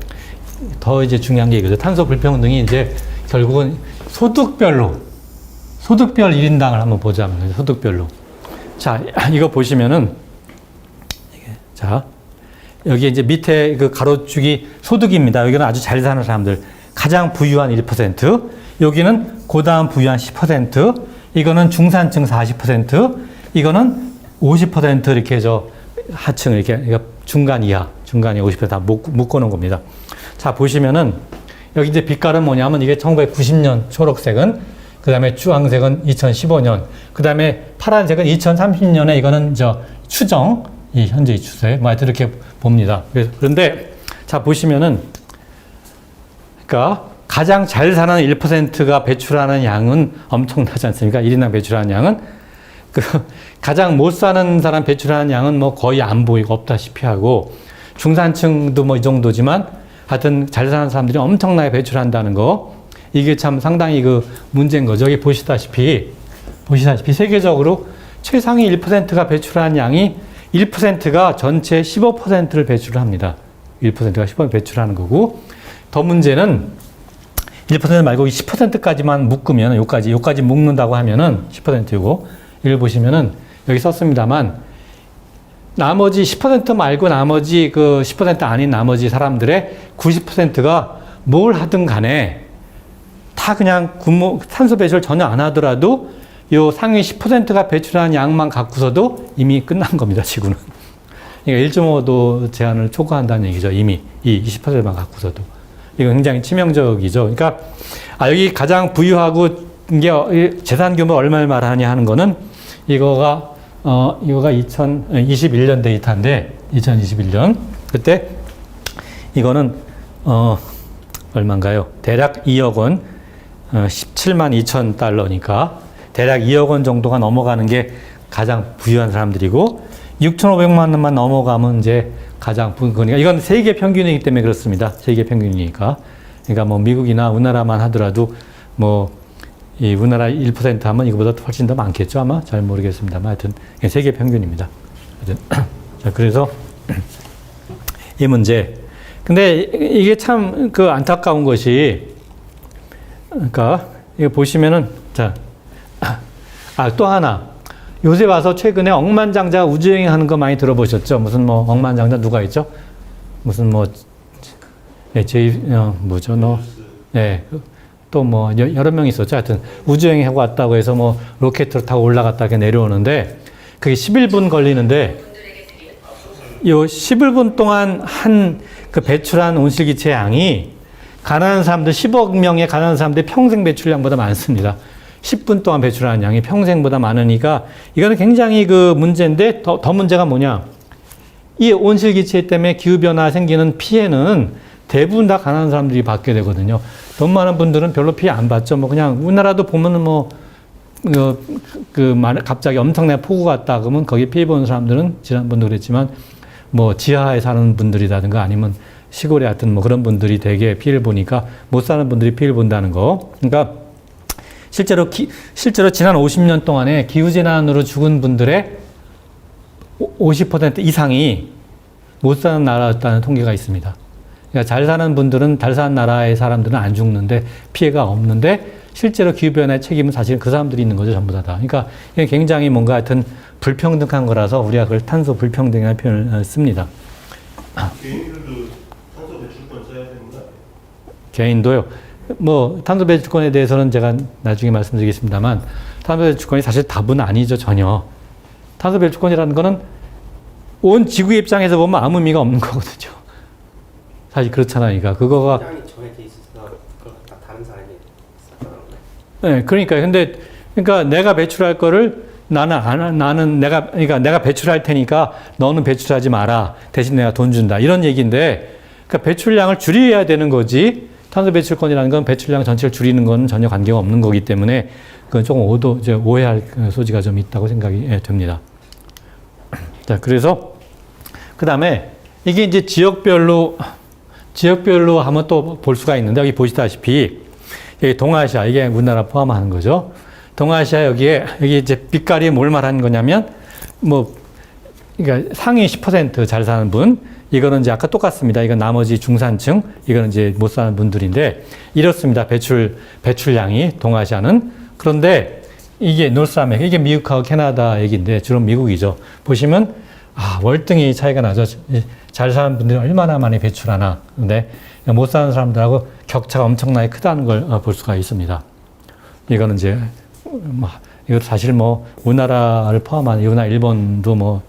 더 중요한 게 이거죠. 탄소 불평등이 이제 결국은 소득별 1인당을 한번 보자면, 소득별로. 자, 이거 보시면은, 자, 여기 이제 밑에 가로축이 소득입니다. 여기는 아주 잘 사는 사람들. 가장 부유한 1%, 여기는 그 다음 부유한 10%, 이거는 중산층 40%, 이거는 50% 이렇게 하층, 이렇게 중간 이하 50%다 묶어놓은 겁니다. 자, 보시면은, 여기 이제 빛깔은 뭐냐면 이게 1990년 초록색은, 그 다음에 주황색은 2015년, 그 다음에 파란색은 2030년에 이거는 추정, 현재 추세, 뭐 하여튼 이렇게 봅니다. 그런데, 자, 보시면은, 그러니까 가장 잘 사는 1%가 배출하는 양은 엄청나지 않습니까? 1인당 배출하는 양은. 가장 못 사는 사람 배출하는 양은 뭐 거의 안 보이고 없다시피 하고, 중산층도 뭐 이 정도지만, 하여튼 잘 사는 사람들이 엄청나게 배출한다는 거, 이게 참 상당히 문제인 거죠. 여기 보시다시피 세계적으로 최상위 1%가 배출하는 양이 1%가 전체 15%를 배출을 합니다. 1%가 15% 배출하는 거고, 더 문제는 1% 말고 10%까지만 묶으면, 요까지 묶는다고 하면은 10%고, 이걸 보시면은 여기 썼습니다만 나머지 10% 말고 나머지 그 10% 아닌 나머지 사람들의 90%가 뭘 하든 간에 다 그냥 탄소 배출 전혀 안 하더라도 요 상위 10%가 배출한 양만 갖고서도 이미 끝난 겁니다, 지구는. 그러니까 1.5도 제한을 초과한다는 얘기죠, 이미. 이 20%만 갖고서도. 이거 굉장히 치명적이죠. 그러니까, 여기 가장 부유하고 이게 재산 규모 얼마를 말하냐 하는 거는 이거가 2021년 데이터인데, 2021년. 그때 이거는, 얼마인가요? 대략 2억 원, 17만 2천 달러니까 대략 2억 원 정도가 넘어가는 게 가장 부유한 사람들이고 6,500만 원만 넘어가면 이제 가장 부유하니까 이건 세계 평균이기 때문에 그렇습니다. 세계 평균이니까. 그러니까 뭐 미국이나 우리나라만 하더라도 뭐 이 우리나라 1% 하면 이거보다 훨씬 더 많겠죠, 아마. 잘 모르겠습니다만 하여튼 세계 평균입니다. 하여튼 자, 그래서 이 문제. 근데 이게 참 그 안타까운 것이 그러니까 이거 보시면은 자, 또 하나 요새 와서 최근에 억만장자 우주여행 하는 거 많이 들어보셨죠? 무슨 뭐 억만장자 누가 있죠? 무슨 뭐 뭐죠 너? 네, 또 뭐 여러 명 있었죠. 하여튼 우주여행 하고 왔다고 해서 뭐 로켓을 타고 올라갔다가 내려오는데 그게 11분 걸리는데 요 11분 동안 한 그 배출한 온실기체 양이 가난한 사람들 10억 명의 가난한 사람들의 평생 배출량보다 많습니다. 10분 동안 배출하는 양이 평생보다 많으니까 이거는 굉장히 그 문제인데 더 문제가 뭐냐? 이 온실기체 때문에 기후변화 생기는 피해는 대부분 다 가난한 사람들이 받게 되거든요. 돈 많은 분들은 별로 피해 안 받죠. 뭐 그냥 우리나라도 보면은 뭐 갑자기 엄청나게 폭우가 왔다 그러면 거기 피해 보는 사람들은 지난번도 그랬지만 뭐 지하에 사는 분들이라든가 아니면 시골에 하여튼 뭐 그런 분들이 되게 피해를 보니까 못 사는 분들이 피해를 본다는 거. 그러니까 실제로 지난 50년 동안에 기후재난으로 죽은 분들의 50% 이상이 못 사는 나라였다는 통계가 있습니다. 그러니까 잘 사는 분들은 잘 사는 나라의 사람들은 안 죽는데 피해가 없는데 실제로 기후변화의 책임은 사실 그 사람들이 있는 거죠, 전부 다. 그러니까 이게 굉장히 뭔가 하여튼 불평등한 거라서 우리가 그걸 탄소 불평등이라는 표현을 씁니다. 개인들도 탄소 배출권 써야 되는 거 아니에요? 개인도요. 뭐 탄소 배출권에 대해서는 제가 나중에 말씀드리겠습니다만 탄소 배출권이 사실 답은 아니죠, 전혀. 탄소 배출권이라는 거는 온 지구의 입장에서 보면 아무 의미가 없는 거거든요. 사실 그렇잖아요. 그러니까 그거가 땅이 정해져 있어서 그걸 다 다른 사람이 썼다는 거예요. 네, 그러니까 내가 배출할 거를 내가 배출할 테니까 너는 배출하지 마라. 대신 내가 돈 준다. 이런 얘기인데, 그러니까 배출량을 줄여야 되는 거지. 탄소 배출권이라는 건 배출량 전체를 줄이는 건 전혀 관계가 없는 거기 때문에 그건 조금 오해할 소지가 좀 있다고 생각이 됩니다. 자, 그래서 그 다음에 이게 이제 지역별로 하면 또 볼 수가 있는데 여기 보시다시피 여기 동아시아 이게 우리나라 포함하는 거죠. 동아시아 여기 이제 빛깔이 뭘 말하는 거냐면 그러니까 상위 10% 잘 사는 분 이거는 이제 아까 똑같습니다. 이건 나머지 중산층 이거는 이제 못 사는 분들인데 이렇습니다. 배출량이 동아시아는 그런데 이게 노스아메리카 이게 미국하고 캐나다 얘기인데 주로 미국이죠. 보시면 월등히 차이가 나죠. 잘 사는 분들이 얼마나 많이 배출하나. 근데 못 사는 사람들하고 격차가 엄청나게 크다는 걸 볼 수가 있습니다. 이거는 이제 이거 사실 우리나라를 포함한 우리나라 일본도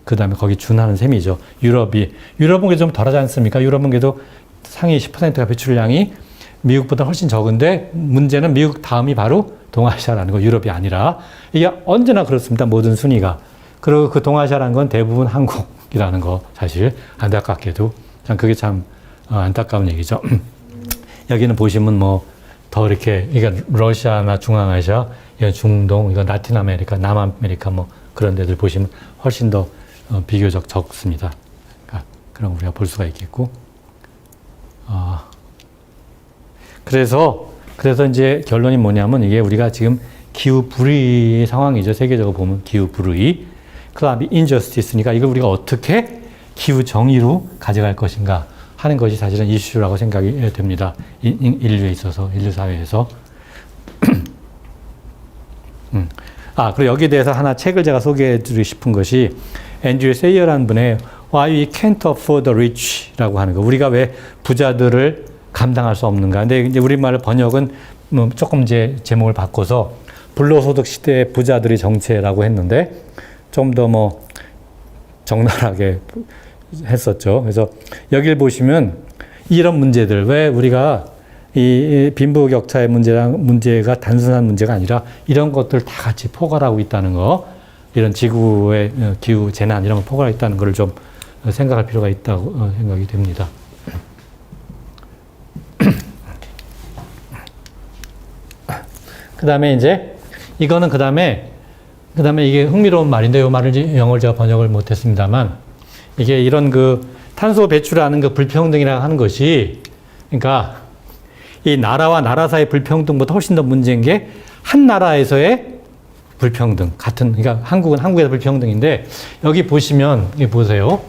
그 다음에 거기 준하는 셈이죠. 유럽은 좀 덜하지 않습니까? 유럽은 그래도 상위 10%가 배출량이 미국보다 훨씬 적은데 문제는 미국 다음이 바로 동아시아라는 거, 유럽이 아니라. 이게 언제나 그렇습니다. 모든 순위가. 그리고 그 동아시아라는 건 대부분 한국이라는 거 사실 안타깝게도 참 그게 참 안타까운 얘기죠. 여기는 보시면 더 이렇게 그러니까 러시아나 중앙아시아, 중동, 이거 라틴 아메리카, 남아메리카 그런 데들 보시면 훨씬 더 비교적 적습니다. 그러니까 그런 우리가 볼 수가 있겠고. 그래서 이제 결론이 뭐냐면 이게 우리가 지금 기후 불의 상황이죠. 세계적으로 보면 기후 불의. 그 다음에 injustice니까 이걸 우리가 어떻게 기후 정의로 가져갈 것인가 하는 것이 사실은 이슈라고 생각이 됩니다. 인류에 있어서, 인류 사회에서. 그리고 여기에 대해서 하나 책을 제가 소개해 드리고 싶은 것이 앤드류 세이어라는 분의 Why We Can't Afford the Rich라고 하는 거. 우리가 왜 부자들을 감당할 수 없는가. 근데 이제 우리말 번역은 뭐 조금 이제 제목을 바꿔서 불로소득 시대의 부자들의 정체라고 했는데 좀 더 뭐 적나라하게 했었죠. 그래서 여기를 보시면 이런 문제들, 왜 우리가 이 빈부격차의 문제가 단순한 문제가 아니라 이런 것들 다 같이 포괄하고 있다는 거, 이런 지구의 기후 재난 이런 거 포괄하고 있다는 것을 좀 생각할 필요가 있다고 생각이 됩니다. 그 다음에 이제 이거는 그 다음에 이게 흥미로운 말인데 이 말을 영어를 제가 번역을 못했습니다만 이게 이런 그 탄소 배출하는 그 불평등이라고 하는 것이 그러니까 이 나라와 나라 사이 불평등보다 훨씬 더 문제인 게 한 나라에서의 불평등 같은 그러니까 한국은 한국에서 불평등인데 여기 보시면 이게 보세요.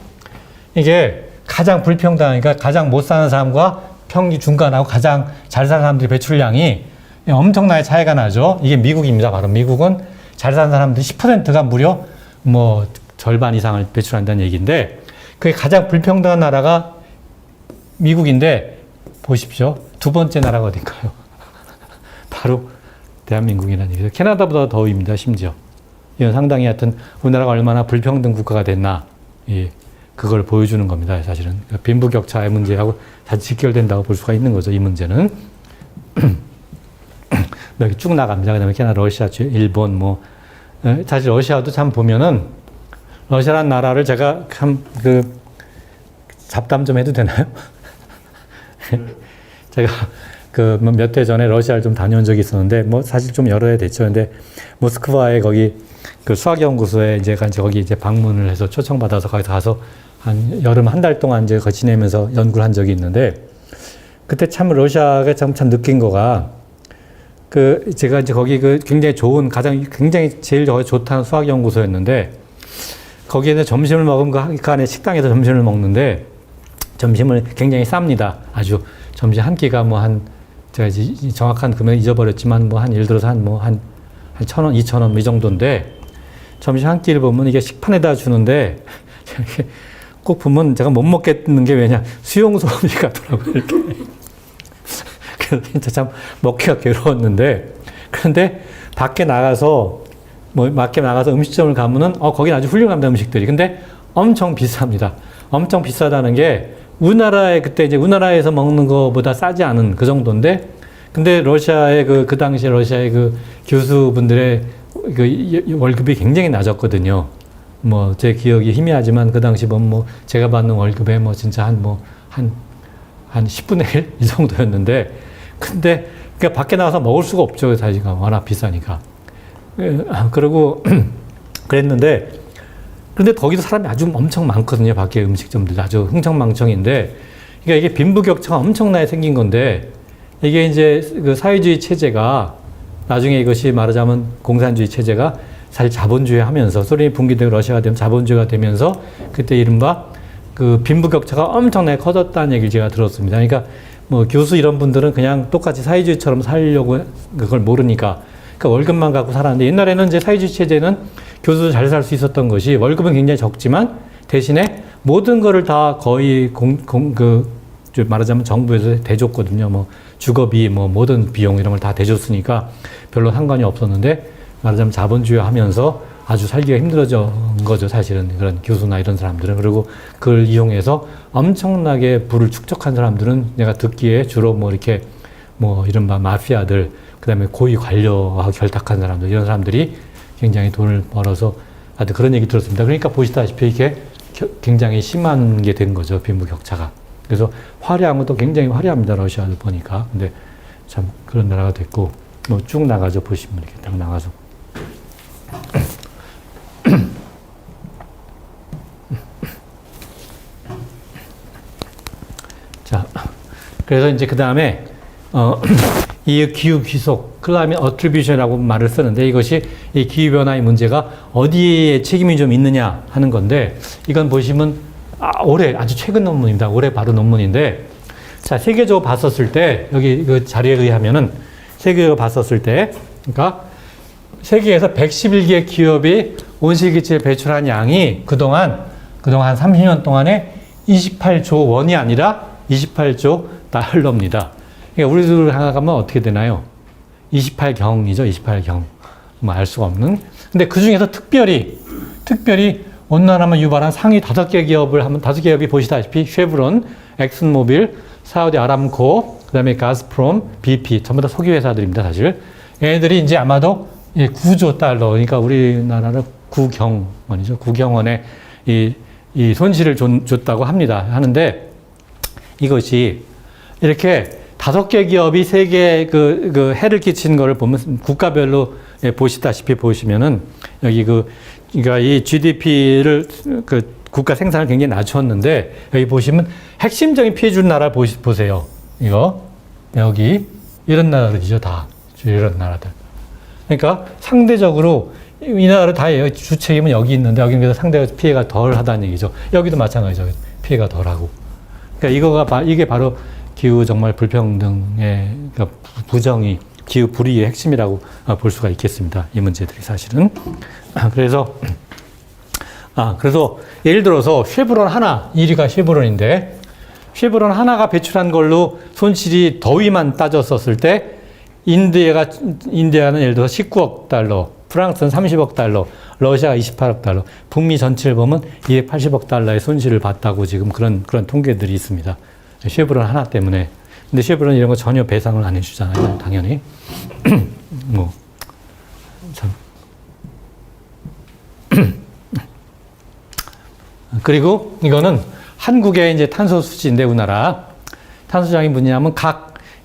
이게 가장 불평등하니까 그러니까 가장 못 사는 사람과 평균 중간하고 가장 잘 사는 사람들의 배출량이 엄청나게 차이가 나죠. 이게 미국입니다. 바로 미국은 잘 사는 사람들 10%가 무려 뭐 절반 이상을 배출한다는 얘기인데 그게 가장 불평등한 나라가 미국인데 보십시오. 두 번째 나라가 어딜까요? 바로 대한민국이라는 얘기죠. 캐나다보다 더입니다. 심지어. 이건 상당히 하여튼 우리나라가 얼마나 불평등 국가가 됐나 그걸 보여주는 겁니다. 사실은. 그러니까 빈부격차의 문제하고 다 직결된다고 볼 수가 있는 거죠. 이 문제는. 이렇게 쭉 나갑니다. 그 다음에 캐나다, 러시아, 일본, 뭐. 사실 러시아도 참 보면은, 러시아라는 나라를 제가 참, 잡담 좀 해도 되나요? 제가 몇 해 전에 러시아를 좀 다녀온 적이 있었는데, 뭐 사실 좀 여러 해 됐죠. 근데 모스크바에 거기 수학연구소에 이제 거기 이제 방문을 해서 초청받아서 거기 가서 여름 한 달 동안 이제 거기 지내면서 연구를 한 적이 있는데, 그때 참 러시아가 참 느낀 거가, 제가 이제 거기 굉장히 좋은, 굉장히 제일 좋다는 수학연구소였는데, 거기에서 점심을 먹으면 그 안에 식당에서 점심을 먹는데, 점심을 굉장히 쌉니다. 아주 점심 한 끼가 제가 정확한 금액 잊어버렸지만 예를 들어서 한 1,000원, 2,000원 이 정도인데, 점심 한 끼를 보면 이게 식판에다 주는데, 꼭 보면 제가 못 먹겠는 게 왜냐, 수용소음이 가더라고요, 이렇게. 그래서 진짜 참 먹기가 괴로웠는데, 그런데 밖에 나가서 음식점을 가면은, 거긴 아주 훌륭합니다, 음식들이. 근데 엄청 비쌉니다. 엄청 비싸다는 게, 우리나라에서 먹는 것보다 싸지 않은 그 정도인데, 근데 러시아의 그 당시에 러시아의 교수분들의 월급이 굉장히 낮았거든요. 제 기억이 희미하지만 그 당시 제가 받는 월급에 진짜 한 10분의 1? 이 정도였는데, 근데 그러니까 밖에 나가서 먹을 수가 없죠. 사실 워낙 비싸니까. 그리고 그랬는데, 그런데 거기도 사람이 아주 엄청 많거든요. 밖에 음식점들 아주 흥청망청인데, 그러니까 이게 빈부격차가 엄청나게 생긴 건데, 이게 이제 사회주의 체제가 나중에 이것이 말하자면 공산주의 체제가 사실 자본주의 하면서 소련이 붕괴되고 러시아가 되면 자본주의가 되면서 그때 이른바 빈부격차가 엄청나게 커졌다는 얘기를 제가 들었습니다. 그러니까 교수 이런 분들은 그냥 똑같이 사회주의처럼 살려고 그걸 모르니까 월급만 갖고 살았는데, 옛날에는 이제 사회주의 체제는 교수도 잘 살 수 있었던 것이 월급은 굉장히 적지만 대신에 모든 거를 다 거의 말하자면 정부에서 대줬거든요. 주거비, 모든 비용 이런 걸 다 대줬으니까 별로 상관이 없었는데, 말하자면 자본주의 하면서 아주 살기가 힘들어진 거죠. 사실은 그런 교수나 이런 사람들은. 그리고 그걸 이용해서 엄청나게 부를 축적한 사람들은 내가 듣기에 주로 이른바 마피아들, 그 다음에 고위 관료하고 결탁한 사람들, 이런 사람들이 굉장히 돈을 벌어서, 하여튼 그런 얘기 들었습니다. 그러니까 보시다시피 이게 굉장히 심한 게 된 거죠. 빈부격차가. 그래서 화려한 것도 굉장히 화려합니다. 러시아를 보니까. 근데 참 그런 나라가 됐고, 쭉 나가죠. 보시면 이렇게 딱 나가서. 자, 그래서 이제 그 다음에, 이 기후 귀속, 클라이밋 어트리뷰션이라고 말을 쓰는데, 이것이 이 기후변화의 문제가 어디에 책임이 좀 있느냐 하는 건데, 이건 보시면, 올해, 아주 최근 논문입니다. 올해 바로 논문인데, 자, 세계적으로 봤었을 때, 여기 그 자료에 의하면은, 세계적으로 봤었을 때, 그러니까, 세계에서 111개 기업이 온실기체 배출한 양이 그동안 한 30년 동안에 28조 원이 아니라 28조 달러입니다. 그러니까 우리들 생각하면 어떻게 되나요? 28경이죠, 28경. 뭐 알 수가 없는. 근데 그 중에서 특별히 온난화만 유발한 상위 5개 기업을 한번 5개 기업이 보시다시피 쉐브론, 엑슨모빌, 사우디 아람코, 그다음에 가스프롬, BP 전부 다 석유 회사들입니다, 사실. 얘네들이 이제 아마도 9조 달러, 그러니까 우리나라는 9경원이죠. 9경원의 이 손실을 줬다고 하는데 이것이 이렇게 5개 기업이 세계에 그 해를 끼치는 거를 보면 국가별로 보시다시피 보시면은 여기 그러니까 이 GDP를 국가 생산을 굉장히 낮췄는데 여기 보시면 핵심적인 피해 준 나라 보세요. 이거 여기 이런 나라들이죠, 다 이런 나라들. 그러니까 상대적으로 이 나라를 다 주책임은 여기 있는데 여기는 그래서 상대가 피해가 덜 하다는 얘기죠. 여기도 마찬가지죠. 피해가 덜하고. 그러니까 이게 바로 기후 정말 불평등의 그러니까 부정의, 기후 불의의 핵심이라고 볼 수가 있겠습니다. 이 문제들이 사실은. 그래서 예를 들어서 쉐브론 하나, 1위가 쉐브론인데 쉐브론 하나가 배출한 걸로 손실이 더위만 따졌었을 때 인디아는 예를 들어서 19억 달러, 프랑스는 30억 달러, 러시아가 28억 달러, 북미 전체를 보면 280억 달러의 손실을 봤다고 지금 그런 통계들이 있습니다. 쉐브론 하나 때문에. 근데 쉐브론 이런 거 전혀 배상을 안 해주잖아요, 당연히. 뭐, 참. 그리고 이거는 한국의 이제 탄소 수치인데, 우리나라. 탄소장이 뭐냐면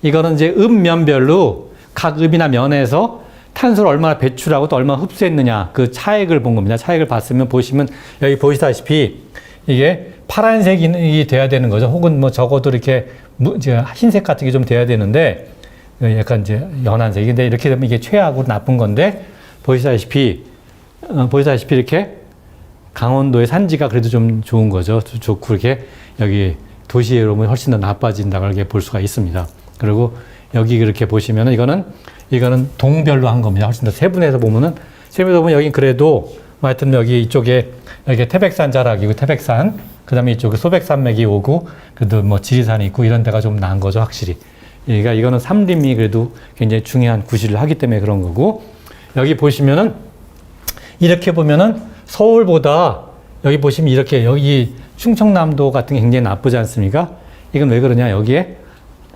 이거는 이제 읍면별로 각 읍이나 면에서 탄소를 얼마나 배출하고 또 얼마나 흡수했느냐 그 차액을 본 겁니다. 차액을 봤으면 보시면 여기 보시다시피 이게 파란색이 돼야 되는 거죠. 혹은 뭐 적어도 이렇게 흰색 같은 게 좀 돼야 되는데 약간 이제 연한색인데 이렇게 되면 이게 최악으로 나쁜 건데 보시다시피 이렇게 강원도의 산지가 그래도 좀 좋은 거죠. 좋고 이렇게 여기 도시로 오면 훨씬 더 나빠진다고 이렇게 볼 수가 있습니다. 그리고 여기 그렇게 보시면은 이거는 동별로 한 겁니다. 훨씬 더 세분해서 보면 여기 그래도 하여튼 여기 이쪽에 태백산 자락이고 태백산, 그다음에 이쪽에 소백산맥이 오고 그래도 뭐 지리산이 있고 이런 데가 좀 나은 거죠, 확실히. 그러니까 이거는 삼림이 그래도 굉장히 중요한 구실을 하기 때문에 그런 거고 여기 보시면은 이렇게 보면은 서울보다 여기 보시면 이렇게 여기 충청남도 같은 게 굉장히 나쁘지 않습니까? 이건 왜 그러냐, 여기에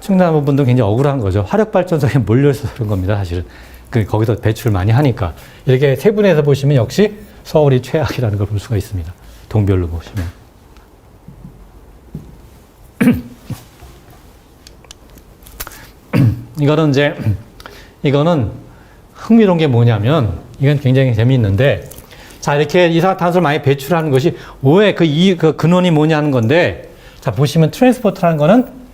충남도 분들은 굉장히 억울한 거죠. 화력발전소에 몰려있어서 그런 겁니다, 사실은. 거기서 배출 많이 하니까. 이렇게 세분해서 보시면 역시 서울이 최악이라는 걸 볼 수가 있습니다. 동별로 보시면. 이거는 흥미로운 게 뭐냐면, 이건 굉장히 재미있는데, 자, 이렇게 이산화탄소를 많이 배출하는 것이 왜 그 근원이 뭐냐 하는 건데, 자, 보시면 트랜스포트라는 거는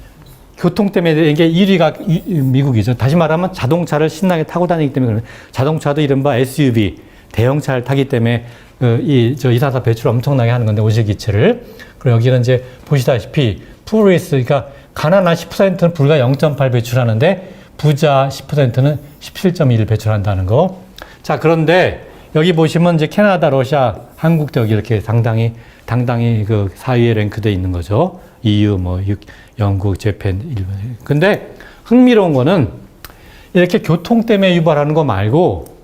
교통 때문에 이게 1위가 미국이죠. 다시 말하면 자동차를 신나게 타고 다니기 때문에 그러면 자동차도 이른바 SUV, 대형차를 타기 때문에 이산화탄소 배출을 엄청나게 하는 건데, 온실기체를. 그리고 여기는 이제 보시다시피 푸어리스트, 그러니까 가난한 10%는 불과 0.8 배출하는데 부자 10%는 17.1 배출한다는 거. 자, 그런데 여기 보시면 이제 캐나다, 러시아, 한국도 여기 이렇게 당당히 그 4위에 랭크되어 있는 거죠. EU, 영국, 재팬, 일본. 근데 흥미로운 거는 이렇게 교통 때문에 유발하는 거 말고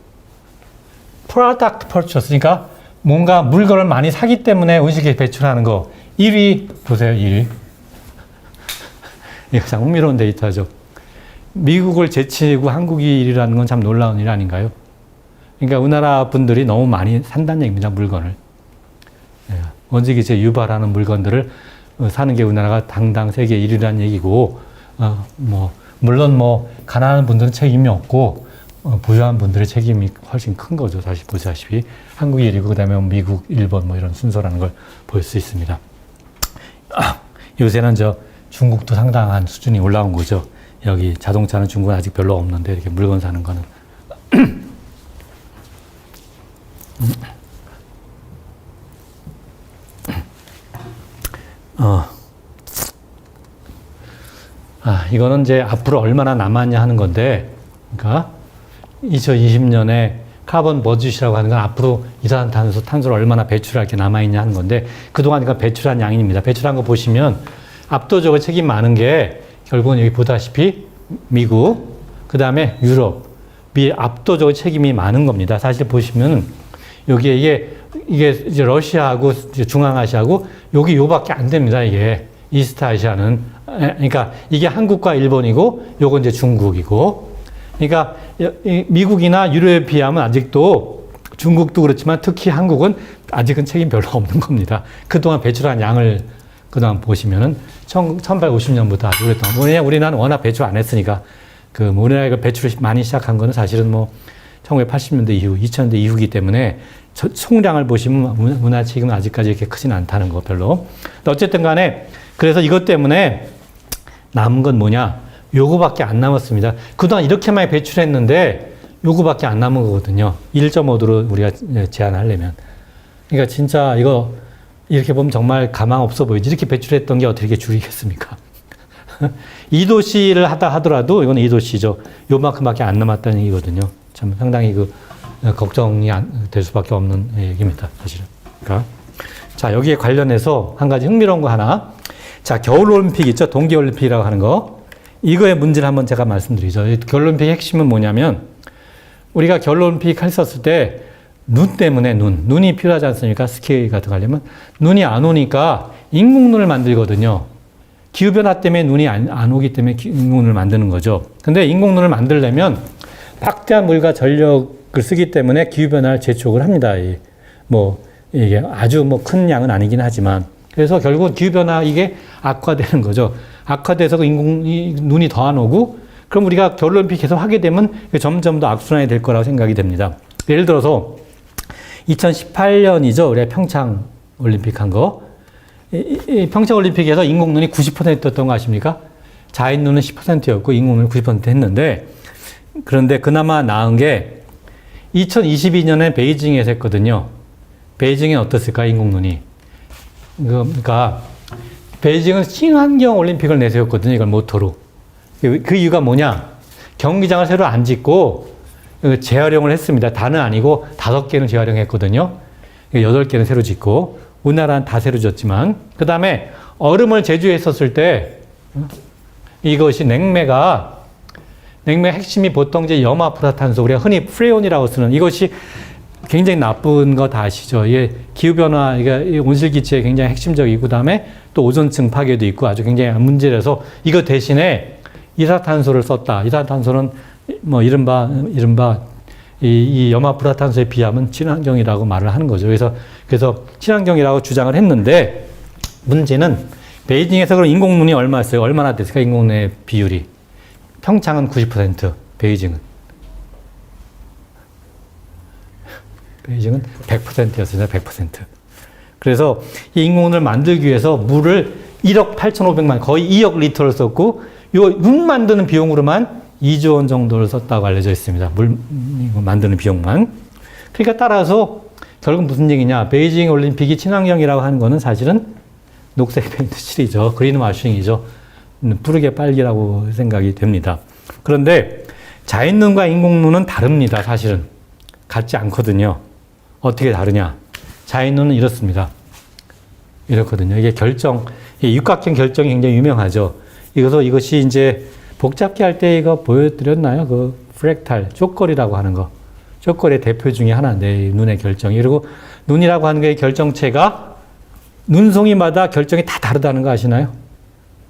product purchase, 그러니까 뭔가 물건을 많이 사기 때문에 온실가스 배출하는 거 1위 보세요, 1위. 이거 참 흥미로운 데이터죠. 미국을 제치고 한국이 1위라는 건 참 놀라운 일 아닌가요? 그러니까 우리나라 분들이 너무 많이 산다는 얘기입니다, 물건을. 온실가스 유발하는 물건들을 사는 게 우리나라가 당당 세계 1위라는 얘기고, 물론 가난한 분들은 책임이 없고, 부유한 분들의 책임이 훨씬 큰 거죠. 사실 보시다시피. 한국이 1위고, 그 다음에 미국, 일본 이런 순서라는 걸 볼 수 있습니다. 요새는 중국도 상당한 수준이 올라온 거죠. 여기 자동차는 중국은 아직 별로 없는데, 이렇게 물건 사는 거는. 이거는 이제 앞으로 얼마나 남았냐 하는 건데, 그러니까 2020년에 카본 버짓이라고 하는 건 앞으로 이산화탄소, 탄소를 얼마나 배출할 게 남아있냐 하는 건데 그동안 그러니까 배출한 양입니다. 배출한 거 보시면 압도적으로 책임 많은 게 결국은 여기 보다시피 미국, 그 다음에 유럽이 압도적으로 책임이 많은 겁니다. 사실 보시면 여기에 이게 이제 러시아하고 이제 중앙아시아하고 여기 요밖에 안 됩니다. 이게 이스트 아시아는 그러니까 이게 한국과 일본이고 요건 이제 중국이고 그러니까 미국이나 유럽에 비하면 아직도 중국도 그렇지만 특히 한국은 아직은 책임 별로 없는 겁니다. 그동안 배출한 양을 그동안 보시면은 1850년부터 아주 오랫동안 왜냐면 우리나라는 워낙 배출 안 했으니까 우리나라가 배출을 많이 시작한 거는 사실은 뭐 1980년대 이후, 2000년대 이후이기 때문에 총량을 보시면 문화 책임은 아직까지 이렇게 크진 않다는 거 별로. 어쨌든 간에 그래서 이것 때문에 남은 건 뭐냐? 요거밖에 안 남았습니다. 그동안 이렇게 많이 배출했는데 요거밖에 안 남은 거거든요. 1.5도로 우리가 제한하려면. 그러니까 진짜 이거 이렇게 보면 정말 가망 없어 보이지. 이렇게 배출했던 게 어떻게 줄이겠습니까? 2도씨를 하더라도 이건 2도씨죠. 요만큼밖에 안 남았다는 얘기거든요. 참 상당히 걱정이 될 수밖에 없는 얘기입니다. 사실은. 그러니까. 자, 여기에 관련해서 한 가지 흥미로운 거 하나. 자, 겨울올림픽 있죠? 동계올림픽이라고 하는 거. 이거의 문제를 한번 제가 말씀드리죠. 겨울올림픽의 핵심은 뭐냐면 우리가 겨울올림픽 했었을 때 눈 때문에 눈이 필요하지 않습니까? 스키 같은 거 하려면 눈이 안 오니까 인공눈을 만들거든요. 기후변화 때문에 눈이 안 오기 때문에 인공눈을 만드는 거죠. 근데 인공눈을 만들려면 막대한 물과 전력을 쓰기 때문에 기후변화를 재촉을 합니다. 이게 아주 큰 양은 아니긴 하지만. 그래서 결국 기후변화 이게 악화되는 거죠. 악화돼서 눈이 더 안 오고, 그럼 우리가 겨울올림픽 계속 하게 되면 점점 더 악순환이 될 거라고 생각이 됩니다. 예를 들어서 2018년이죠. 우리가 평창 올림픽 한 거. 이 평창 올림픽에서 인공눈이 90%였던 거 아십니까? 자연눈은 10%였고 인공눈은 90% 했는데, 그런데 그나마 나은 게 2022년에 베이징에서 했거든요. 베이징은 어떻을까, 인공눈이? 그러니까 베이징은 친환경 올림픽을 내세웠거든요. 이걸 모토로. 그 이유가 뭐냐? 경기장을 새로 안 짓고 재활용을 했습니다. 다는 아니고 5개는 재활용했거든요. 8개는 새로 짓고, 우리나라는 다 새로 짓지만, 그 다음에 얼음을 제조했었을 때 이것이 냉매가 핵심이 보통 이제 염화불화탄소, 우리가 흔히 프레온이라고 쓰는 이것이 굉장히 나쁜 거 다 아시죠? 이게 기후변화, 이게 온실기체의 굉장히 핵심적이고, 그 다음에 또 오존층 파괴도 있고 아주 굉장히 문제라서 이거 대신에 이산화탄소를 썼다. 이산화탄소는 이른바 이 염화불화탄소에 비하면 친환경이라고 말을 하는 거죠. 그래서 친환경이라고 주장을 했는데, 문제는 베이징에서 그럼 인공눈이 얼마였어요? 얼마나 됐을까? 인공눈의 비율이. 평창은 90%, 베이징은 100%였습니다. 100%. 그래서 이 인공눈을 만들기 위해서 물을 1억 8,500만, 거의 2억 리터를 썼고, 눈 만드는 비용으로만 2조 원 정도를 썼다고 알려져 있습니다. 물 만드는 비용만. 그러니까 따라서 결국 무슨 얘기냐. 베이징 올림픽이 친환경이라고 하는 거는 사실은 녹색 페인트 칠이죠. 그린 와싱이죠. 푸르게 빨기라고 생각이 됩니다. 그런데 자연눈과 인공눈은 다릅니다. 사실은. 같지 않거든요. 어떻게 다르냐. 자연눈은 이렇습니다. 이렇거든요. 이게 육각형 결정이 굉장히 유명하죠. 이것이 이제 복잡게 할 때 이거 보여드렸나요? 프랙탈, 쪽거리라고 하는 거. 쪽거리의 대표 중에 하나인데, 눈의 결정이. 그리고 눈이라고 하는 게 결정체가 눈송이마다 결정이 다 다르다는 거 아시나요?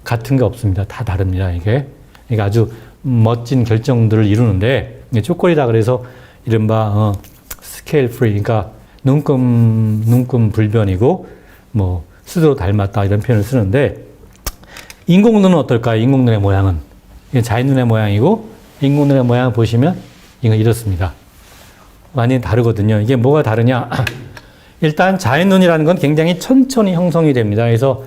같은 게 없습니다. 다 다릅니다, 이게. 그러니까 아주 멋진 결정들을 이루는데, 쪽거리다 그래서 이른바, 스케일 프리, 그러니까 눈금 불변이고, 스스로 닮았다, 이런 표현을 쓰는데, 인공눈은 어떨까요? 인공눈의 모양은. 이게 자연눈의 모양이고, 인공눈의 모양을 보시면, 이건 이렇습니다. 완전히 다르거든요. 이게 뭐가 다르냐? 일단 자연눈이라는 건 굉장히 천천히 형성이 됩니다. 그래서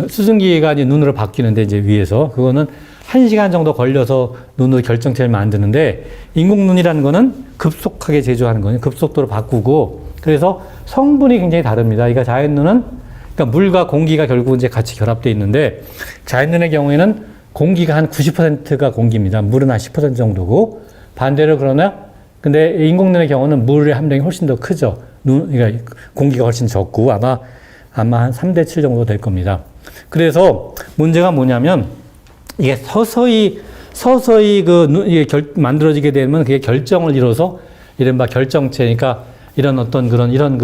수증기가 이제 눈으로 바뀌는데, 이제 위에서. 그거는 1시간 정도 걸려서 눈으로 결정체를 만드는데, 인공눈이라는 거는 급속하게 제조하는 거예요. 급속도로 바꾸고, 그래서 성분이 굉장히 다릅니다. 그러니까 자연눈은, 그러니까 물과 공기가 결국 이제 같이 결합되어 있는데, 자연눈의 경우에는 공기가 한 90%가 공기입니다. 물은 한 10% 정도고, 반대로 그러나 근데 인공눈의 경우는 물의 함량이 훨씬 더 크죠. 그러니까 공기가 훨씬 적고 아마 한 3대 7 정도 될 겁니다. 그래서 문제가 뭐냐면 이게 서서히 이게 만들어지게 되면 그게 결정을 이뤄서 이른바 결정체, 그러니까 이런 어떤 이런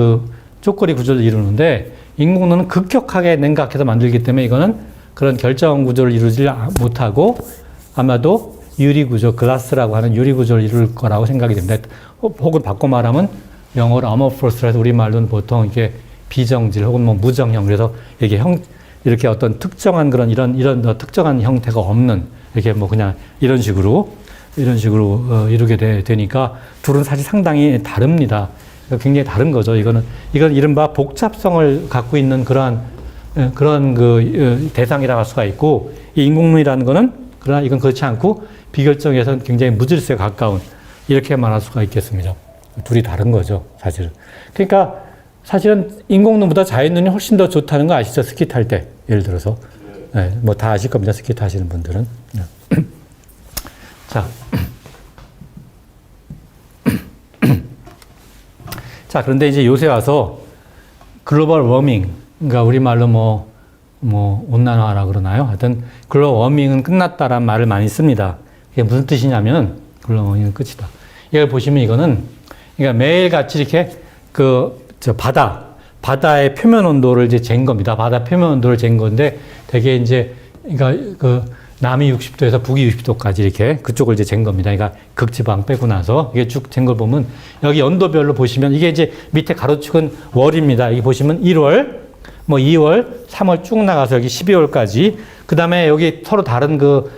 쪼꼬리 구조를 이루는데 인공눈은 급격하게 냉각해서 만들기 때문에 이거는 그런 결정 구조를 이루지 못하고 아마도 유리 구조, 글라스라고 하는 유리 구조를 이룰 거라고 생각이 됩니다. 혹은 바꿔 말하면 영어로 amorphous 해서 우리말로는 보통 이렇게 비정질 혹은 뭐 무정형, 그래서 이렇게 어떤 특정한 이런 특정한 형태가 없는 이렇게 뭐 그냥 이런 식으로 이루게 되니까 둘은 사실 상당히 다릅니다. 굉장히 다른 거죠. 이건 이른바 복잡성을 갖고 있는 그런 대상이라고 할 수가 있고, 이 인공눈이라는 거는 그러나 이건 그렇지 않고 비결정에서는 굉장히 무질서에 가까운, 이렇게 말할 수가 있겠습니다. 둘이 다른 거죠, 사실은. 그러니까 사실은 인공눈보다 자연눈이 훨씬 더 좋다는 거 아시죠? 스키 탈 때, 예를 들어서. 네, 뭐 다 아실 겁니다, 스키 타시는 분들은. 자. 자, 그런데 이제 요새 와서 글로벌 워밍, 그러니까 우리말로 뭐 온난화라 그러나요? 하여튼 글로벌 워밍은 끝났다라는 말을 많이 씁니다. 이게 무슨 뜻이냐면 글로벌 워밍은 끝이다. 이걸 보시면 이거는 그러니까 매일같이 이렇게 바다의 표면 온도를 이제 잰 겁니다. 바다 표면 온도를 잰 건데 되게 이제 그러니까 남이 60도에서 북이 60도까지 이렇게 그쪽을 이제 잰 겁니다. 그러니까 극지방 빼고 나서 이게 쭉 잰 걸 보면 여기 연도별로 보시면 이게 이제 밑에 가로축은 월입니다. 여기 보시면 1월, 뭐 2월, 3월 쭉 나가서 여기 12월까지. 그 다음에 여기 서로 다른 그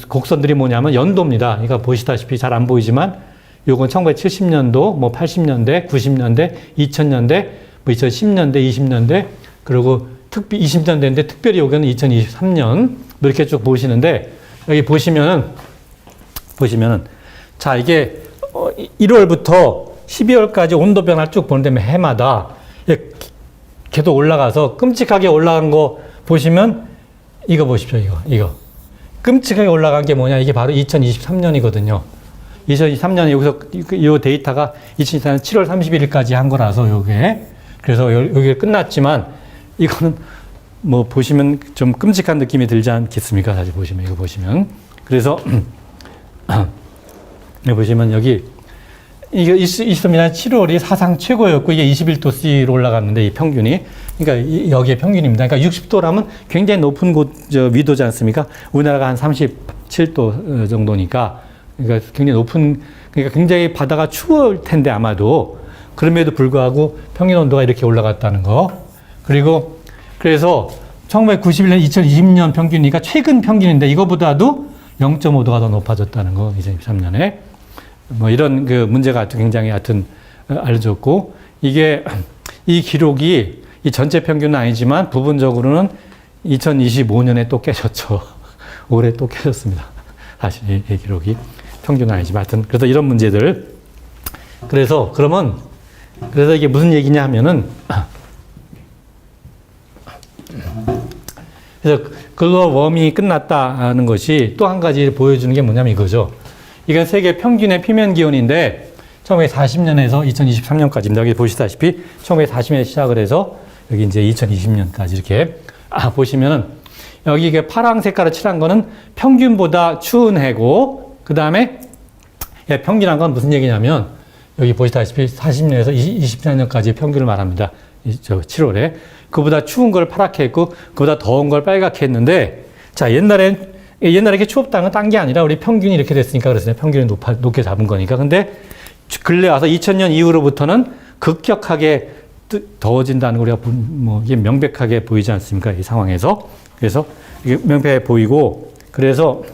곡선들이 뭐냐면 연도입니다. 그러니까 보시다시피 잘 안 보이지만 요건 1970년도, 뭐 80년대, 90년대, 2000년대, 뭐 2010년대, 20년대, 그리고 20년대인데 특별히 여기는 2023년 뭐 이렇게 쭉 보시는데 여기 보시면은 자 이게 1월부터 12월까지 온도 변화를 쭉 보는 다음에 해마다 계속 올라가서 끔찍하게 올라간 거 보시면 이거 보십시오. 이거 끔찍하게 올라간 게 뭐냐, 이게 바로 2023년이거든요. 2023년에 여기서 이 데이터가 2024년 7월 31일까지 한 거라서 요게, 그래서 여기 끝났지만 이거는 뭐 보시면 좀 끔찍한 느낌이 들지 않겠습니까? 사실 보시면 이거 보시면. 그래서 여기 보시면 여기 이게 2023년 7월이 사상 최고였고 이게 21도씨로 올라갔는데 이 평균이, 그러니까 여기에 평균입니다. 그러니까 60도라면 굉장히 높은 위도지 않습니까? 우리나라가 한 37도 정도니까, 그러니까 굉장히 높은, 그러니까 굉장히 바다가 추울 텐데 아마도 그럼에도 불구하고 평균 온도가 이렇게 올라갔다는 거. 그래서 1991년, 2020년 평균이니까 최근 평균인데 이거보다도 0.5도가 더 높아졌다는 거, 2023년에. 뭐 이런 문제가 굉장히 하여튼 알려졌고, 이 기록이 이 전체 평균은 아니지만 부분적으로는 2025년에 또 깨졌죠. 올해 또 깨졌습니다. 사실 이 기록이 평균은 아니지만 하여튼 그래서 이런 문제들. 그래서 이게 무슨 얘기냐 하면은, 그래서 글로벌 워밍이 끝났다는 것이 또 한 가지 보여주는 게 뭐냐면 이거죠. 이건 세계 평균의 표면 기온인데 1940년에서 2023년까지입니다. 여기 보시다시피 1940년에 시작을 해서 여기 이제 2020년까지 이렇게 보시면은 여기 이게 파랑 색깔을 칠한 거는 평균보다 추운 해고, 그 다음에 평균한 건 무슨 얘기냐면 여기 보시다시피 40년에서 24년까지의 평균을 말합니다. 7월에. 그보다 추운 걸 파랗게 했고, 그보다 더운 걸 빨갛게 했는데, 자, 옛날에 이렇게 추웠다는 건 딴 게 아니라 우리 평균이 이렇게 됐으니까 그랬어요. 평균이 높게 잡은 거니까. 근데 근래 와서 2000년 이후로부터는 급격하게 더워진다는 거 우리가 이게 명백하게 보이지 않습니까? 이 상황에서. 그래서 이게 명백하게 보이고, 그래서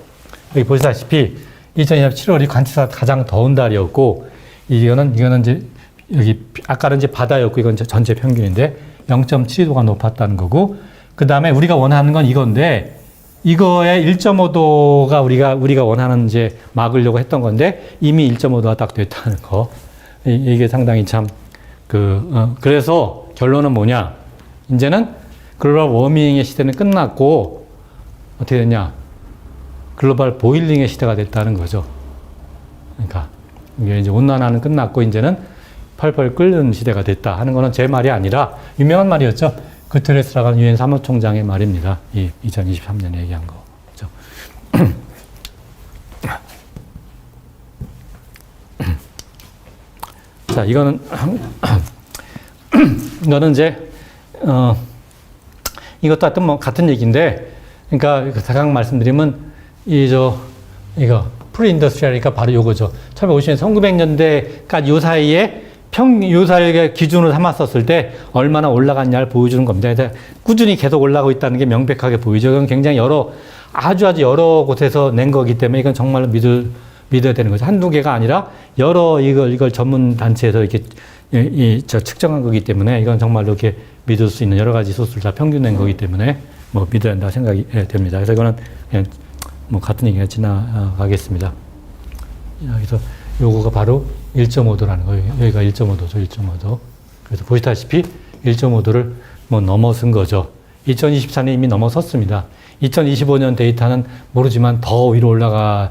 여기 보시다시피 2020년 7월이 관측사 가장 더운 달이었고, 이거는 이제 여기 아까는 이제 바다였고 이건 전체 평균인데 0.72도가 높았다는 거고, 그 다음에 우리가 원하는 건 이건데 이거에 1.5도가 우리가 원하는 이제 막으려고 했던 건데 이미 1.5도가 딱 됐다는 거. 이게 상당히 참 그래서 결론은 뭐냐? 이제는 글로벌 워밍의 시대는 끝났고 어떻게 됐냐? 글로벌 보일링의 시대가 됐다는 거죠. 그러니까 이게 이제 온난화는 끝났고 이제는 펄펄 끓는 시대가 됐다 하는 거는 제 말이 아니라 유명한 말이었죠. 구테레스라고 하는 유엔 사무총장의 말입니다. 이 2023년에 얘기한 거. 그렇죠? 자, 이거는 이제 이것도 하여튼 뭐 같은 얘기인데, 그러니까 다강 말씀드리면 이거 프리인더스트리얼이니까 바로 요거죠. 1950년 1900년대까지 요 사이에 요 사이에 기준으로 삼았었을 때 얼마나 올라갔냐를 보여주는 겁니다. 그래서 꾸준히 계속 올라가고 있다는 게 명백하게 보이죠. 이건 굉장히 아주 여러 곳에서 낸 거기 때문에 이건 정말로 믿어야 되는 거죠. 한두 개가 아니라 여러 이걸 전문 단체에서 이렇게 측정한 거기 때문에 이건 정말로 이렇게 믿을 수 있는 여러 가지 소스를 다 평균 낸 거기 때문에 뭐 믿어야 한다 생각이 됩니다. 그래서 이거는 그냥 뭐 같은 얘기가 지나가겠습니다. 여기서 요거가 바로 1.5도라는 거예요. 여기가 1.5도죠. 1.5도. 그래서 보시다시피 1.5도를 뭐 넘어선 거죠. 2024년 이미 넘어섰습니다. 2025년 데이터는 모르지만 더 위로 올라갈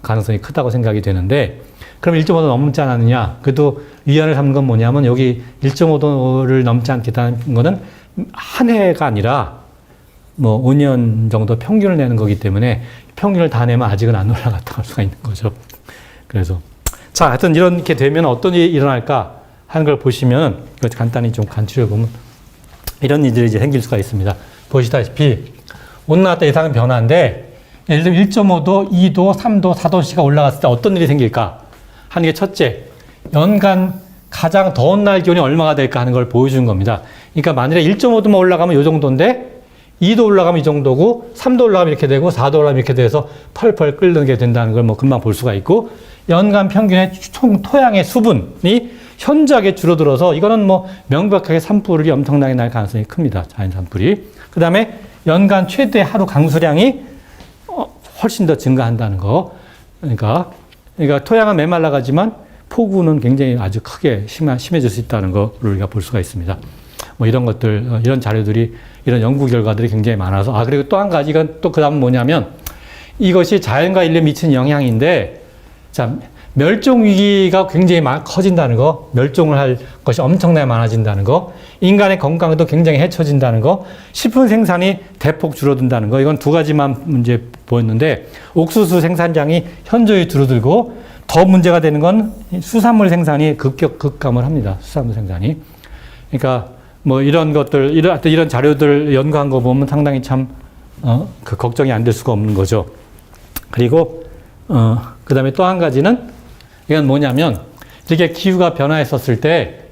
가능성이 크다고 생각이 되는데, 그럼 1.5도 넘지 않았느냐? 그래도 위안을 삼는 건 뭐냐면 여기 1.5도를 넘지 않겠다는 거는 한 해가 아니라 뭐 5년 정도 평균을 내는 거기 때문에 평균을 다 내면 아직은 안 올라갔다 할 수가 있는 거죠. 그래서 자, 하여튼 이렇게 되면 어떤 일이 일어날까 하는 걸 보시면 이거 간단히 좀 간추려 보면 이런 일들이 이제 생길 수가 있습니다. 보시다시피 온난화 예상 변화인데 예를 들면 1.5도, 2도, 3도, 4도씨가 올라갔을 때 어떤 일이 생길까 하는 게 첫째, 연간 가장 더운 날 기온이 얼마가 될까 하는 걸 보여주는 겁니다. 그러니까 만일에 1.5도만 올라가면 이 정도인데 2도 올라가면 이 정도고 3도 올라가면 이렇게 되고 4도 올라가면 이렇게 돼서 펄펄 끓게 된다는 걸 뭐 금방 볼 수가 있고, 연간 평균의 총 토양의 수분이 현저하게 줄어들어서 이거는 뭐 명백하게 산불이 엄청나게 날 가능성이 큽니다. 자연 산불이. 그 다음에 연간 최대 하루 강수량이 훨씬 더 증가한다는 거. 그러니까 토양은 메말라가지만 폭우는 굉장히 아주 크게 심해질 수 있다는 거를 우리가 볼 수가 있습니다. 뭐 이런 것들, 이런 자료들이, 이런 연구 결과들이 굉장히 많아서. 그리고 또 한 가지, 이건 또 그 다음 뭐냐면 이것이 자연과 인류에 미치는 영향인데, 자, 멸종 위기가 굉장히 커진다는 거, 멸종을 할 것이 엄청나게 많아진다는 거, 인간의 건강도 굉장히 해쳐진다는 거, 식품 생산이 대폭 줄어든다는 거, 이건 두 가지만 문제 보였는데, 옥수수 생산량이 현저히 줄어들고, 더 문제가 되는 건 수산물 생산이 급감을 합니다. 수산물 생산이. 그러니까 뭐 이런 것들, 이런 자료들 연구한 거 보면 상당히 참, 걱정이 안 될 수가 없는 거죠. 그리고, 그 다음에 또 한 가지는, 이건 뭐냐면, 이렇게 기후가 변화했었을 때,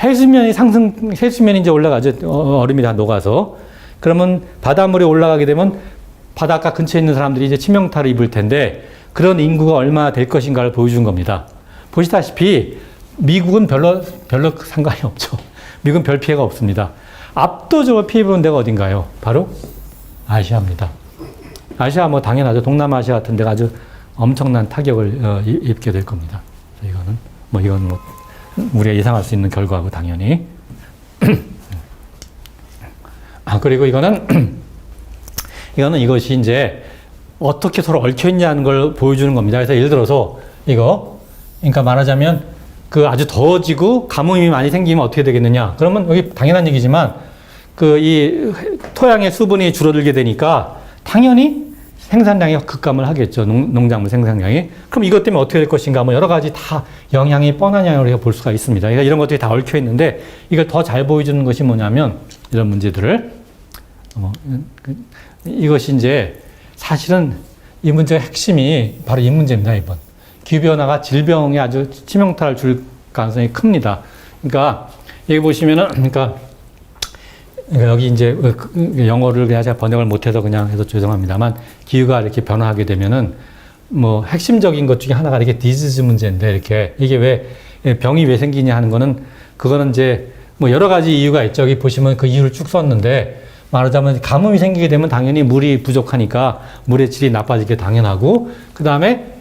해수면이 이제 올라가죠. 얼음이 다 녹아서. 그러면 바닷물이 올라가게 되면 바닷가 근처에 있는 사람들이 이제 치명타를 입을 텐데, 그런 인구가 얼마나 될 것인가를 보여준 겁니다. 보시다시피, 미국은 별로 상관이 없죠. 미국은 별 피해가 없습니다. 압도적으로 피해 보는 데가 어딘가요? 바로 아시아입니다. 아시아 뭐 당연하죠. 동남아시아 같은 데가 아주 엄청난 타격을 입게 될 겁니다. 이건 뭐 우리가 예상할 수 있는 결과고 당연히. 그리고 이것이 이제 어떻게 서로 얽혀 있냐는 걸 보여주는 겁니다. 그래서 예를 들어서 그러니까 말하자면 아주 더워지고 가뭄이 많이 생기면 어떻게 되겠느냐? 그러면 여기 당연한 얘기지만 이 토양의 수분이 줄어들게 되니까 당연히 생산량이 급감을 하겠죠. 농작물 생산량이. 그럼 이것 때문에 어떻게 될 것인가? 뭐 여러 가지 다 영향이 뻔한 영향을 볼 수가 있습니다. 그러니까 이런 것들이 다 얽혀 있는데 이걸 더 잘 보여주는 것이 뭐냐면 이런 문제들을 이것이 이제 사실은 이 문제의 핵심이 바로 이 문제입니다. 이번 기후변화가 질병에 아주 치명타를 줄 가능성이 큽니다. 그러니까 여기 보시면은 여기 이제 영어를 그냥 제가 번역을 못해서 그냥 해서 죄송합니다만 기후가 이렇게 변화하게 되면은 뭐 핵심적인 것 중에 하나가 이렇게 디지즈 문제인데 이게 왜 병이 왜 생기냐 하는 거는 그거는 이제 뭐 여러 가지 이유가 있죠. 여기 보시면 그 이유를 쭉 썼는데 말하자면 가뭄이 생기게 되면 당연히 물이 부족하니까 물의 질이 나빠지게 당연하고 그 다음에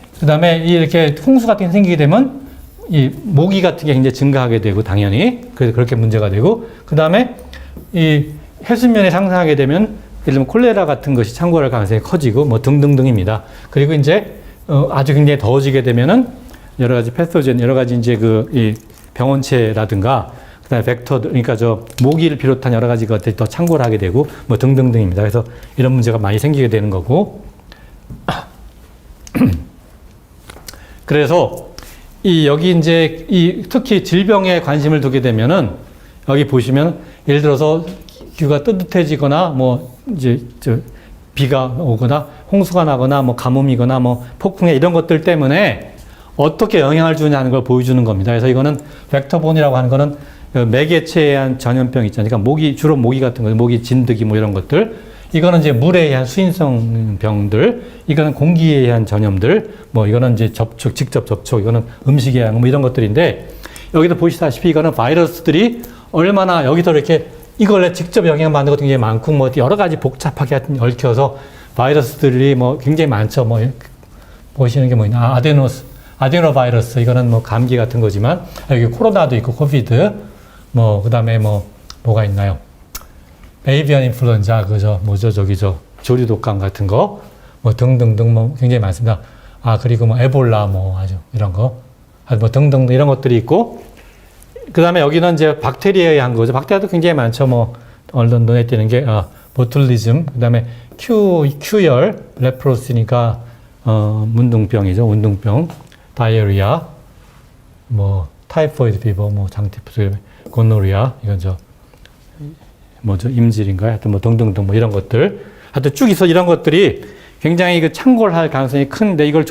이렇게 홍수 같은 게 생기게 되면 이 모기 같은 게 굉장히 증가하게 되고 당연히 그래서 그렇게 문제가 되고 그 다음에 이 해수면이 상승하게 되면 예를 들면 콜레라 같은 것이 창궐할 가능성이 커지고 뭐 등등등입니다. 그리고 이제 아주 굉장히 더워지게 되면은 여러 가지 패소젠, 여러 가지 이제 이 병원체라든가 그다음에 벡터들, 그러니까 모기를 비롯한 여러 가지 것들이 더 창궐 하게 되고 뭐 등등등입니다. 그래서 이런 문제가 많이 생기게 되는 거고. 그래서 여기 이제 특히 질병에 관심을 두게 되면은 여기 보시면 예를 들어서 기후가 뜨뜻해지거나 뭐 이제 비가 오거나 홍수가 나거나 뭐 가뭄이거나 뭐 폭풍해 이런 것들 때문에 어떻게 영향을 주느냐는 걸 보여주는 겁니다. 그래서 이거는 벡터본이라고 하는 거는 매개체에 의한 전염병 있잖아요. 그러니까 주로 모기 같은 거, 모기 진드기 뭐 이런 것들. 이거는 이제 물에 의한 수인성 병들, 이거는 공기에 의한 전염들, 뭐 이거는 이제 직접 접촉, 이거는 음식에 의한 뭐 이런 것들인데 여기도 보시다시피 이거는 바이러스들이 얼마나 여기서 이렇게 이걸 직접 영향받는 것도 굉장히 많고 뭐 여러 가지 복잡하게 얽혀서 바이러스들이 뭐 굉장히 많죠. 뭐 보시는 게 뭐냐, 아데노 바이러스, 이거는 뭐 감기 같은 거지만 여기 코로나도 있고 코비드, 뭐 그다음에 뭐가 있나요? 에이비언 인플루엔자, 조류 독감 같은 거, 뭐 등등등 뭐 굉장히 많습니다. 그리고 뭐 에볼라 뭐 아주 이런 거, 뭐 등등 이런 것들이 있고, 그 다음에 여기는 이제 박테리아에 의한 거죠. 박테리아도 굉장히 많죠. 뭐 얼른 눈에 띄는 게 보툴리즘, 그 다음에 큐열, 레프로시니까 문둥병이죠. 운둥병, 다이어리아, 뭐 타이포이드 피버, 뭐 장티푸스, 고노리아, 이건 임질인가요? 하여튼 뭐 등등등 뭐 이런 것들. 하여튼 쭉 있어. 이런 것들이 굉장히 창궐할 가능성이 큰데 이걸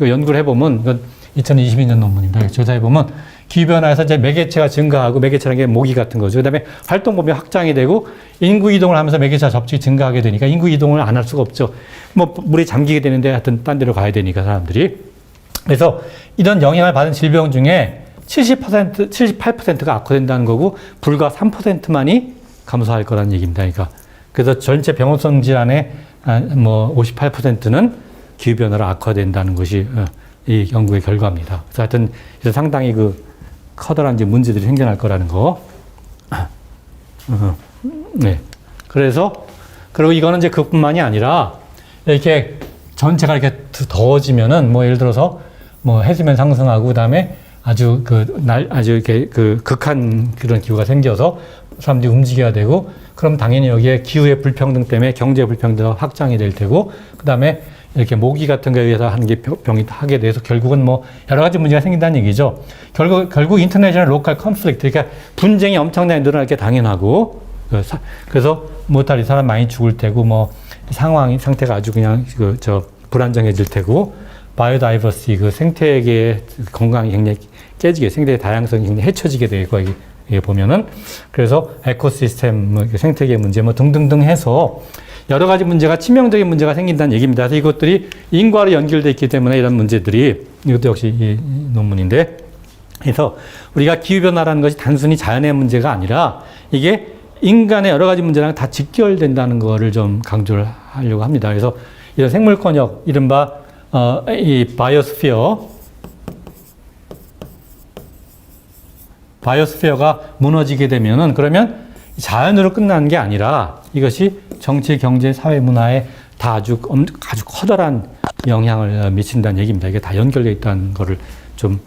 연구를 해보면, 이건 2022년 논문입니다. 조사해보면 기후변화에서 이제 매개체가 증가하고, 매개체라는 게 모기 같은 거죠. 그 다음에 활동범위 확장이 되고, 인구 이동을 하면서 매개체 접촉이 증가하게 되니까 인구 이동을 안 할 수가 없죠. 뭐 물에 잠기게 되는데 하여튼 딴 데로 가야 되니까 사람들이. 그래서 이런 영향을 받은 질병 중에 78%가 악화된다는 거고, 불과 3%만이 감소할 거라는 얘기입니다. 그러니까 그래서 전체 병원성 질환의 뭐 58%는 기후변화로 악화된다는 것이 이 연구의 결과입니다. 그래서 하여튼 상당히 커다란 이제 문제들이 생겨날 거라는 거. 네. 그리고 이거는 이제 그뿐만이 아니라 이렇게 전체가 이렇게 더워지면은 뭐 예를 들어서 뭐 해수면 상승하고 그다음에 아주 이렇게 극한 그런 기후가 생겨서 사람들이 움직여야 되고, 그럼 당연히 여기에 기후의 불평등 때문에 경제 불평등이 확장이 될 테고, 그 다음에 이렇게 모기 같은 거에 의해서 하는 게 병이 하게 돼서 결국은 뭐 여러 가지 문제가 생긴다는 얘기죠. 결국 인터내셔널 로컬 컨플릭트, 그러니까 분쟁이 엄청나게 늘어날 게 당연하고, 그래서 못할 사람 많이 죽을 테고, 뭐 상태가 아주 그냥 불안정해질 테고, 바이오다이버시티, 생태계의 건강이 굉장히 깨지게, 생태계 다양성이 굉장히 해쳐지게 되고, 이게 보면은. 그래서 에코시스템, 생태계 문제 등등등 해서 여러 가지 문제가, 치명적인 문제가 생긴다는 얘기입니다. 그래서 이것들이 인과로 연결되어 있기 때문에 이런 문제들이, 이것도 역시 이 논문인데, 그래서 우리가 기후변화라는 것이 단순히 자연의 문제가 아니라 이게 인간의 여러 가지 문제랑 다 직결된다는 거를 좀 강조를 하려고 합니다. 그래서 이런 생물권역, 이른바 이 바이오스피어가 무너지게 되면은, 그러면 자연으로 끝나는 게 아니라 이것이 정치, 경제, 사회, 문화에 다 아주 커다란 영향을 미친다는 얘기입니다. 이게 다 연결되어 있다는 거를 좀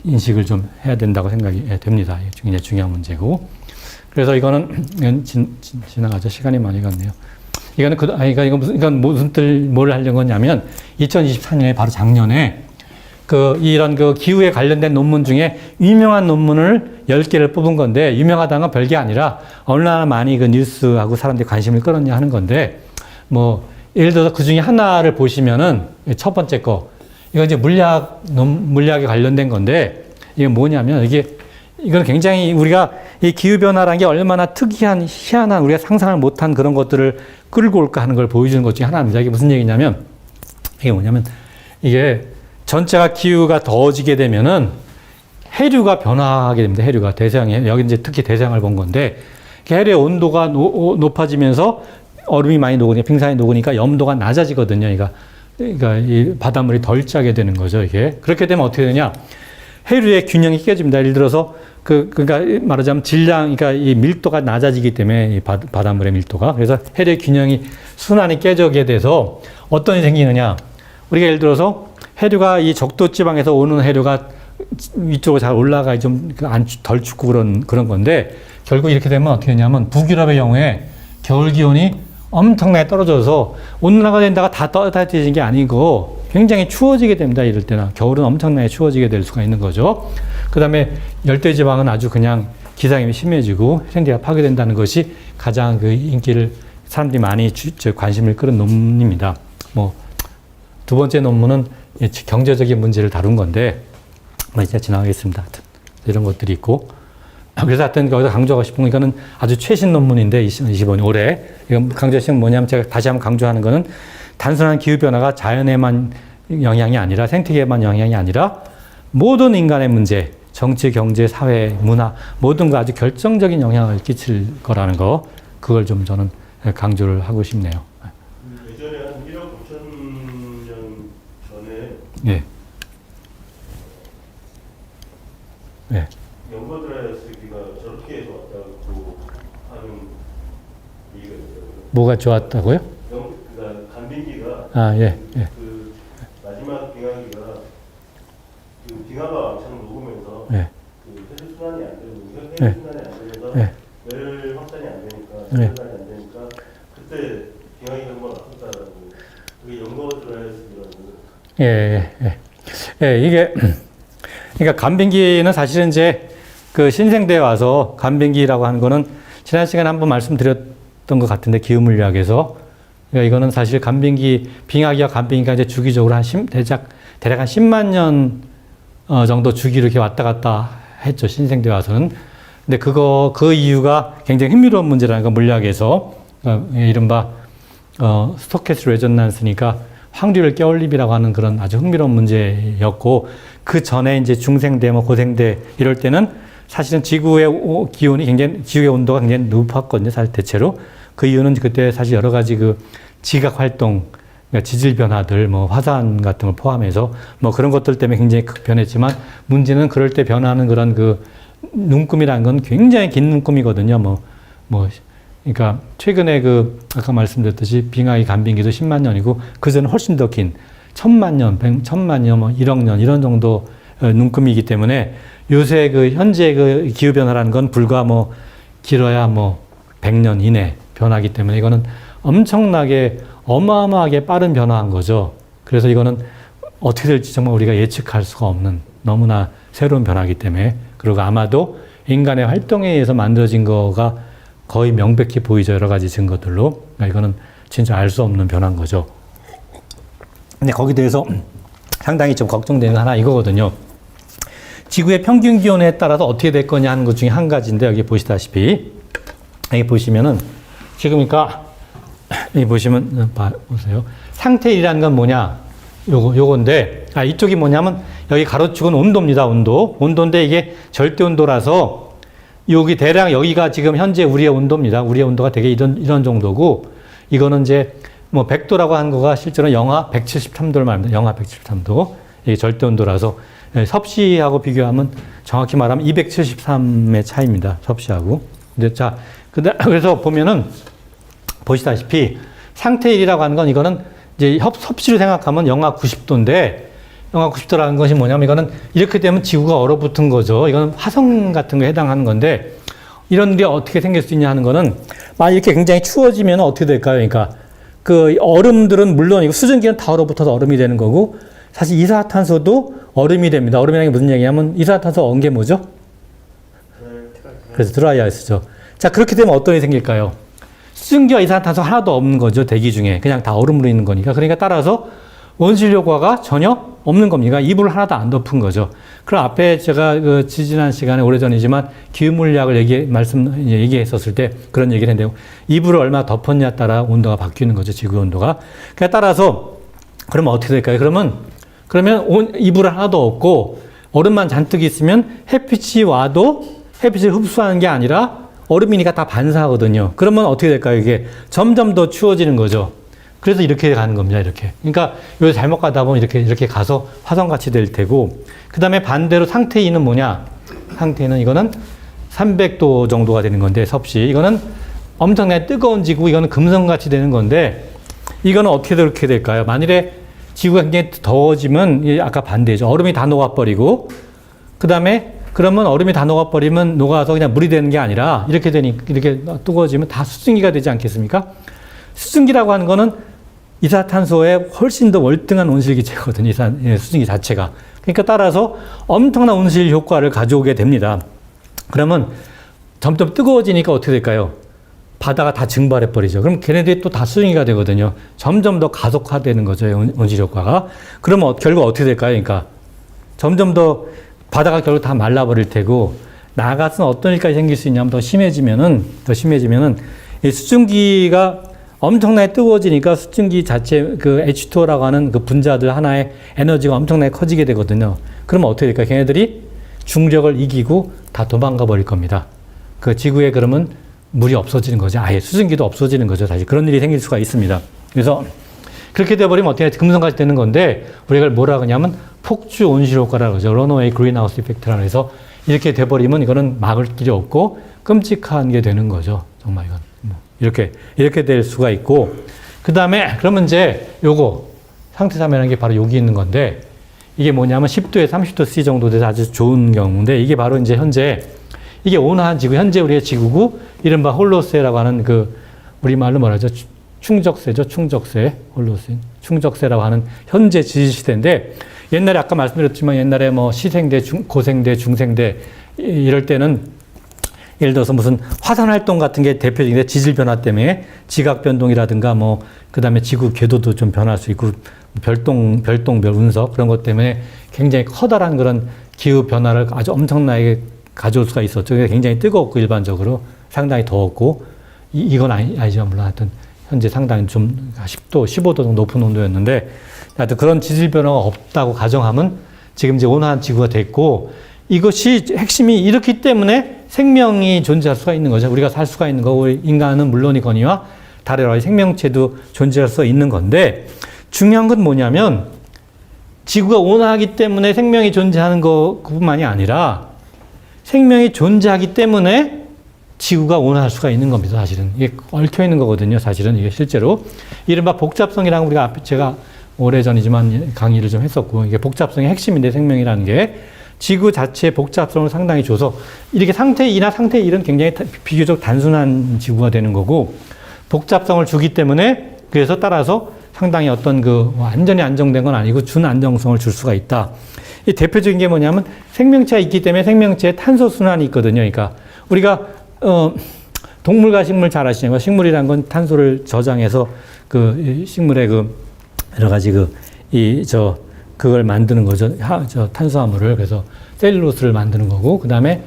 인식을 좀 해야 된다고 생각이 됩니다. 이게 굉장히 중요한 문제고. 그래서 이거는 지나가죠. 시간이 많이 갔네요. 이건 뭘 하려고 하냐면 2024년에 바로 작년에 이런 기후에 관련된 논문 중에 유명한 논문을 10개를 뽑은 건데, 유명하다는 건 별게 아니라 얼마나 많이 뉴스하고 사람들이 관심을 끌었냐 하는 건데, 뭐 예를 들어서 그 중에 하나를 보시면은 첫 번째 거, 이건 이제 물리학에 관련된 건데, 이게 뭐냐면 이건 굉장히 우리가 이 기후변화라는 게 얼마나 특이한, 희한한, 우리가 상상을 못한 그런 것들을 끌고 올까 하는 걸 보여주는 것 중에 하나입니다. 이게 무슨 얘기냐면, 이게 전체가 기후가 더워지게 되면은 해류가 변화하게 됩니다. 해류가 여기 이제 특히 대서양을 본 건데, 해류의 온도가 높아지면서 얼음이 많이 녹으니까, 빙산이 녹으니까 염도가 낮아지거든요. 그러니까 이 바닷물이 덜 짜게 되는 거죠. 이게 그렇게 되면 어떻게 되냐? 해류의 균형이 깨집니다. 예를 들어서 그러니까 말하자면 그러니까 이 밀도가 낮아지기 때문에 이 바닷물의 밀도가, 그래서 해류의 균형이 순환이 깨지게 돼서 어떤 일이 생기느냐? 우리가 예를 들어서 해류가 이 적도 지방에서 오는 해류가 위쪽으로 잘 올라가 좀 덜 춥고 그런 건데 결국 이렇게 되면 어떻게 되냐면 북유럽의 경우에 겨울 기온이 엄청나게 떨어져서 온난화가 된다가 다 따뜻해지는 게 아니고 굉장히 추워지게 됩니다. 이럴 때는 겨울은 엄청나게 추워지게 될 수가 있는 거죠. 그 다음에 열대 지방은 아주 그냥 기상이 심해지고 생태가 파괴된다는 것이 가장 그 인기를 사람들이 많이 관심을 끌은 논문입니다. 뭐 두 번째 논문은 경제적인 문제를 다룬 건데 이제 지나가겠습니다. 하여튼 이런 것들이 있고 그래서 하여튼 거기서 강조하고 싶은 건 이거는 아주 최신 논문인데 2025년 올해 이건 강조하신 뭐냐면 제가 다시 한번 강조하는 거는 단순한 기후 변화가 자연에만 영향이 아니라 생태계에만 영향이 아니라 모든 인간의 문제, 정치, 경제, 사회, 문화 모든 거 아주 결정적인 영향을 끼칠 거라는 거 그걸 좀 저는 강조를 하고 싶네요. 예전에 한 1억 5천 년 전에 예. 예. 연거드라이스기가 저렇게 해서 왔다고 하는 얘기가 있어요. 뭐가 좋았다고요? 그러니까 간빙기가 아, 예. 예. 그 마지막 빙하기가 그 빙하가 왕창 녹으면서 예. 그 해수 순환이 안 되고 예. 해수 순환이 안 되면서 예. 열 확산이 안 되니까 예. 열 확산이 안 되니까 그때 빙하기가 한번 왔었다라고 그게 연거드라이스기라고. 예, 예, 예. 예, 이게, 그러니까 간빙기는 사실은 이제 그 신생대에 와서 간빙기라고 하는 거는 지난 시간에 한번 말씀드렸던 것 같은데 기후물리학에서 그러니까 이거는 사실 간빙기, 빙하기와 간빙기가 이제 주기적으로 대략 한 10만 년 정도 주기로 이렇게 왔다 갔다 했죠. 신생대에 와서는. 근데 그 이유가 굉장히 흥미로운 문제라는 거 물리학에서 이른바 스토캐스 레저넌스니까 확률을 깨올림이라고 하는 그런 아주 흥미로운 문제였고 그 전에 이제 중생대, 뭐 고생대 이럴 때는 사실은 지구의 기온이 굉장히 지구의 온도가 굉장히 높았거든요. 사실 대체로 그 이유는 그때 사실 여러 가지 그 지각 활동, 그러니까 지질 변화들, 뭐 화산 같은 걸 포함해서 뭐 그런 것들 때문에 굉장히 변했지만 문제는 그럴 때 변하는 그런 그 눈금이라는 건 굉장히 긴 눈금이거든요. 그러니까 최근에 그 아까 말씀드렸듯이 빙하기 간빙기도 10만 년이고 그전은 훨씬 더 긴 1000만 년, 1000만 년, 뭐 1억 년 이런 정도 눈금이기 때문에 요새 그 현재 그 기후 변화라는 건 불과 뭐 길어야 뭐 100년 이내 변하기 때문에 이거는 엄청나게 어마어마하게 빠른 변화한 거죠. 그래서 이거는 어떻게 될지 정말 우리가 예측할 수가 없는 너무나 새로운 변화이기 때문에 그리고 아마도 인간의 활동에 의해서 만들어진 거가 거의 명백히 보이죠. 여러 가지 증거들로. 그러니까 이거는 진짜 알 수 없는 변화인 거죠. 근데 거기에 대해서 상당히 좀 걱정되는 거 하나 이거거든요. 지구의 평균 기온에 따라서 어떻게 될 거냐 하는 것 중에 한 가지인데 여기 보시다시피 여기 보시면은 지금 그러니까 여기 보시면 보세요. 상태일이라는 건 뭐냐? 요건데 이쪽이 뭐냐면 여기 가로축은 온도입니다. 온도인데 이게 절대 온도라서 여기 대략 여기가 지금 현재 우리의 온도입니다. 우리의 온도가 되게 이런 정도고 이거는 이제 뭐 100도라고 하는 거가 실제로 영하 173도를 말합니다. 영하 173도. 이게 절대 온도라서 섭씨하고 비교하면 정확히 말하면 273의 차이입니다. 섭씨하고. 근데 자, 그래서 보면은 보시다시피 상태일이라고 하는 건 이거는 이제 섭씨로 생각하면 영하 90도인데 영하 90도라는 것이 뭐냐면 이거는 이렇게 되면 지구가 얼어붙은 거죠. 이거는 화성 같은 거에 해당하는 건데 이런 일이 어떻게 생길 수 있냐 하는 거는 만약 이렇게 굉장히 추워지면 어떻게 될까요? 그러니까 그 얼음들은 물론이고 수증기는 다 얼어붙어서 얼음이 되는 거고 사실 이산화탄소도 얼음이 됩니다. 얼음이라는 게 무슨 얘기냐면 이산화탄소 언 게 뭐죠? 그래서 드라이 아이스죠. 자, 그렇게 되면 어떤 일이 생길까요? 수증기와 이산화탄소 하나도 없는 거죠. 대기 중에. 그냥 다 얼음으로 있는 거니까. 그러니까 따라서 원실효과가 전혀 없는 겁니다. 이불을 하나도 안 덮은 거죠. 그럼 앞에 제가 그 지난 시간에 오래전이지만 기후물리학을 얘기했었을 때 그런 얘기를 했는데요. 이불을 얼마 덮었냐에 따라 온도가 바뀌는 거죠. 지구 온도가. 그러니까 따라서 그러면 어떻게 될까요? 그러면 이불을 하나도 없고 얼음만 잔뜩 있으면 햇빛이 와도 햇빛을 흡수하는 게 아니라 얼음이니까 다 반사하거든요. 그러면 어떻게 될까요? 이게 점점 더 추워지는 거죠. 그래서 이렇게 가는 겁니다. 이렇게. 그러니까 여기 잘못 가다 보면 이렇게 가서 화성같이 될 테고 그 다음에 반대로 상태이는 뭐냐? 상태이는 이거는 300도 정도가 되는 건데 섭씨. 이거는 엄청나게 뜨거운 지구 이거는 금성같이 되는 건데 이거는 어떻게 그렇게 될까요? 만일에 지구가 굉장히 더워지면 이게 아까 반대죠. 얼음이 다 녹아버리고 그 다음에 그러면 얼음이 다 녹아버리면 녹아서 그냥 물이 되는 게 아니라 이렇게 이렇게 뜨거워지면 다 수증기가 되지 않겠습니까? 수증기라고 하는 거는 이산화탄소에 훨씬 더 월등한 온실기체거든요. 수증기 자체가. 그러니까 따라서 엄청난 온실 효과를 가져오게 됩니다. 그러면 점점 뜨거워지니까 어떻게 될까요? 바다가 다 증발해 버리죠. 그럼 걔네들이 또 다 수증기가 되거든요. 점점 더 가속화되는 거죠. 온실 효과가. 그러면 결국 어떻게 될까요? 그러니까 점점 더 바다가 결국 다 말라버릴 테고 나아가서는 어떤 일까지 생길 수 있냐면 더 심해지면은 이 수증기가 엄청나게 뜨거워지니까 수증기 자체 그 H2O라고 하는 그 분자들 하나의 에너지가 엄청나게 커지게 되거든요. 그러면 어떻게 될까요? 걔네들이 중력을 이기고 다 도망가 버릴 겁니다. 그 지구에 그러면 물이 없어지는 거죠. 아예 수증기도 없어지는 거죠. 사실 그런 일이 생길 수가 있습니다. 그래서 그렇게 돼버리면 어떻게 금성까지 되는 건데 우리가 뭐라고 하냐면 폭주 온실 효과라고 하죠. 런어웨이 그린하우스 이펙트라고 해서 이렇게 돼버리면 이거는 막을 길이 없고 끔찍한 게 되는 거죠. 정말 이건 이렇게 될 수가 있고 그 다음에 그러면 이제 요거 상태사면이라는 게 바로 여기 있는 건데 이게 뭐냐면 10도에 30도 C 정도 돼서 아주 좋은 경우인데 이게 바로 이제 현재 이게 온화한 지구 현재 우리의 지구고 이른바 홀로세라고 하는 그 우리말로 뭐라죠? 충적세죠. 충적세 홀로세 충적세라고 하는 현재 지질시대인데 옛날에 아까 말씀드렸지만 옛날에 뭐 시생대, 고생대, 중생대 이럴 때는 예를 들어서 무슨 화산 활동 같은 게 대표적인데 지질 변화 때문에 지각 변동이라든가 뭐 그다음에 지구 궤도도 좀 변할 수 있고 별똥별 운석 그런 것 때문에 굉장히 커다란 그런 기후 변화를 아주 엄청나게 가져올 수가 있었죠. 굉장히 뜨겁고 일반적으로 상당히 더웠고 이건 아니죠. 물론 하여튼 현재 상당히 좀 10도, 15도 정도 높은 온도였는데 하여튼 그런 지질 변화가 없다고 가정하면 지금 이제 온화한 지구가 됐고 이것이 핵심이 이렇기 때문에 생명이 존재할 수가 있는 거죠. 우리가 살 수가 있는 거고 인간은 물론이거니와 다른 여러 생명체도 존재할 수 있는 건데 중요한 건 뭐냐면 지구가 온화하기 때문에 생명이 존재하는 것뿐만이 아니라 생명이 존재하기 때문에 지구가 온화할 수가 있는 겁니다. 사실은 이게 얽혀 있는 거거든요. 사실은 이게 실제로 이른바 복잡성이라는 우리가 앞에 제가 오래전이지만 강의를 좀 했었고 이게 복잡성의 핵심인데 생명이라는 게 지구 자체의 복잡성을 상당히 줘서 이렇게 상태 2나 상태 1은 굉장히 비교적 단순한 지구가 되는 거고 복잡성을 주기 때문에 그래서 따라서 상당히 어떤 그 완전히 안정된 건 아니고 준안정성을 줄 수가 있다. 이 대표적인 게 뭐냐면 생명체가 있기 때문에 생명체에 탄소 순환이 있거든요. 그러니까 우리가 동물과 식물 잘 아시죠? 식물이란 건 탄소를 저장해서 그 식물의 그 여러 가지 그걸 만드는 거죠. 탄수화물을. 그래서 셀룰로스를 만드는 거고, 그 다음에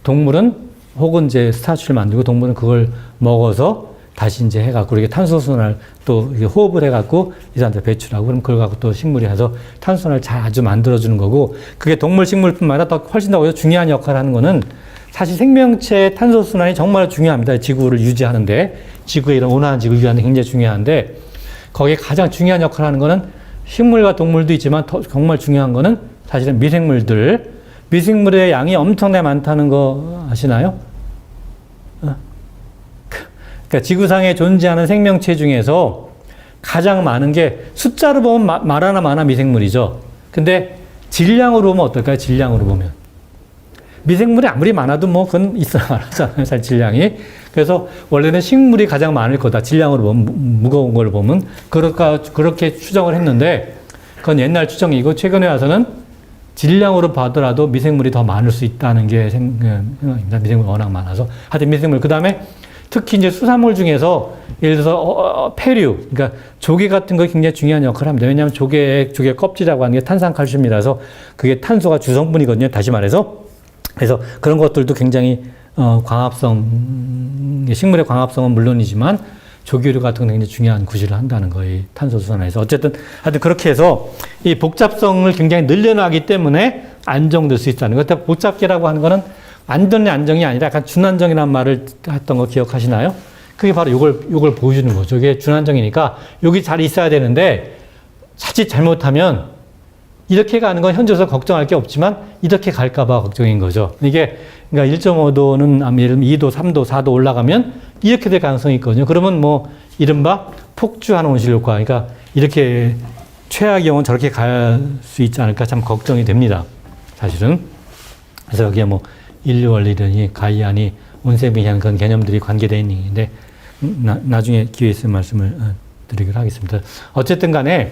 동물은 혹은 이제 스타치를 만들고 동물은 그걸 먹어서 다시 이제 해갖고 이렇게 탄소순환을 또 호흡을 해갖고 이산화탄소 배출하고 그럼 그걸 갖고 또 식물이 해서 탄소순환을 아주 만들어주는 거고 그게 동물, 식물뿐만 아니라 더 훨씬 더 중요한 역할을 하는 거는 사실 생명체의 탄소순환이 정말 중요합니다. 지구를 유지하는데 지구의 이런 온화한 지구를 유지하는 데 굉장히 중요한데 거기에 가장 중요한 역할을 하는 거는 식물과 동물도 있지만 더 정말 중요한 거는 사실은 미생물의 양이 엄청나게 많다는 거 아시나요? 그러니까 지구상에 존재하는 생명체 중에서 가장 많은 게 숫자로 보면 말하나 마나 미생물이죠. 근데 질량으로 보면 어떨까요? 질량으로 보면. 미생물이 아무리 많아도 뭐 그건 있어야 말하잖아요. 사실 질량이. 그래서 원래는 식물이 가장 많을 거다. 질량으로 보면 무거운 걸 보면 그렇게 추정을 했는데 그건 옛날 추정이고 최근에 와서는 질량으로 봐더라도 미생물이 더 많을 수 있다는 게 생각입니다. 미생물이 워낙 많아서. 하여튼 미생물. 그 다음에 특히 이제 수산물 중에서 예를 들어서 폐류, 그러니까 조개 같은 거 굉장히 중요한 역할을 합니다. 왜냐하면 조개 껍질이라고 하는 게 탄산칼슘이라서 그게 탄소가 주성분이거든요. 다시 말해서. 그래서 그런 것들도 굉장히 광합성, 식물의 광합성은 물론이지만 조개류 같은 건 굉장히 중요한 구실을 한다는 거예요. 탄소 수산에서. 어쨌든 하여튼 그렇게 해서 이 복잡성을 굉장히 늘려나기 때문에 안정될 수 있다는 거. 복잡계라고 하는 거는 완전히 안정이 아니라 약간 준안정이라는 말을 했던 거 기억하시나요? 그게 바로 요걸 보여주는 거죠. 이게 준안정이니까 여기 잘 있어야 되는데 자칫 잘못하면 이렇게 가는 건 현재로서 걱정할 게 없지만 이렇게 갈까봐 걱정인 거죠. 이게 그러니까 1.5도는 예를 들면 2도, 3도, 4도 올라가면 이렇게 될 가능성이 있거든요. 그러면 뭐 이른바 폭주하는 온실 효과. 그러니까 이렇게 최악의 경우는 저렇게 갈 수 있지 않을까 참 걱정이 됩니다. 사실은. 그래서 여기에 뭐 인류 원리든지 가이아니 온생명이라는 그런 개념들이 관계되어 있는 얘기인데 나중에 기회 있으면 말씀을 드리기로 하겠습니다. 어쨌든 간에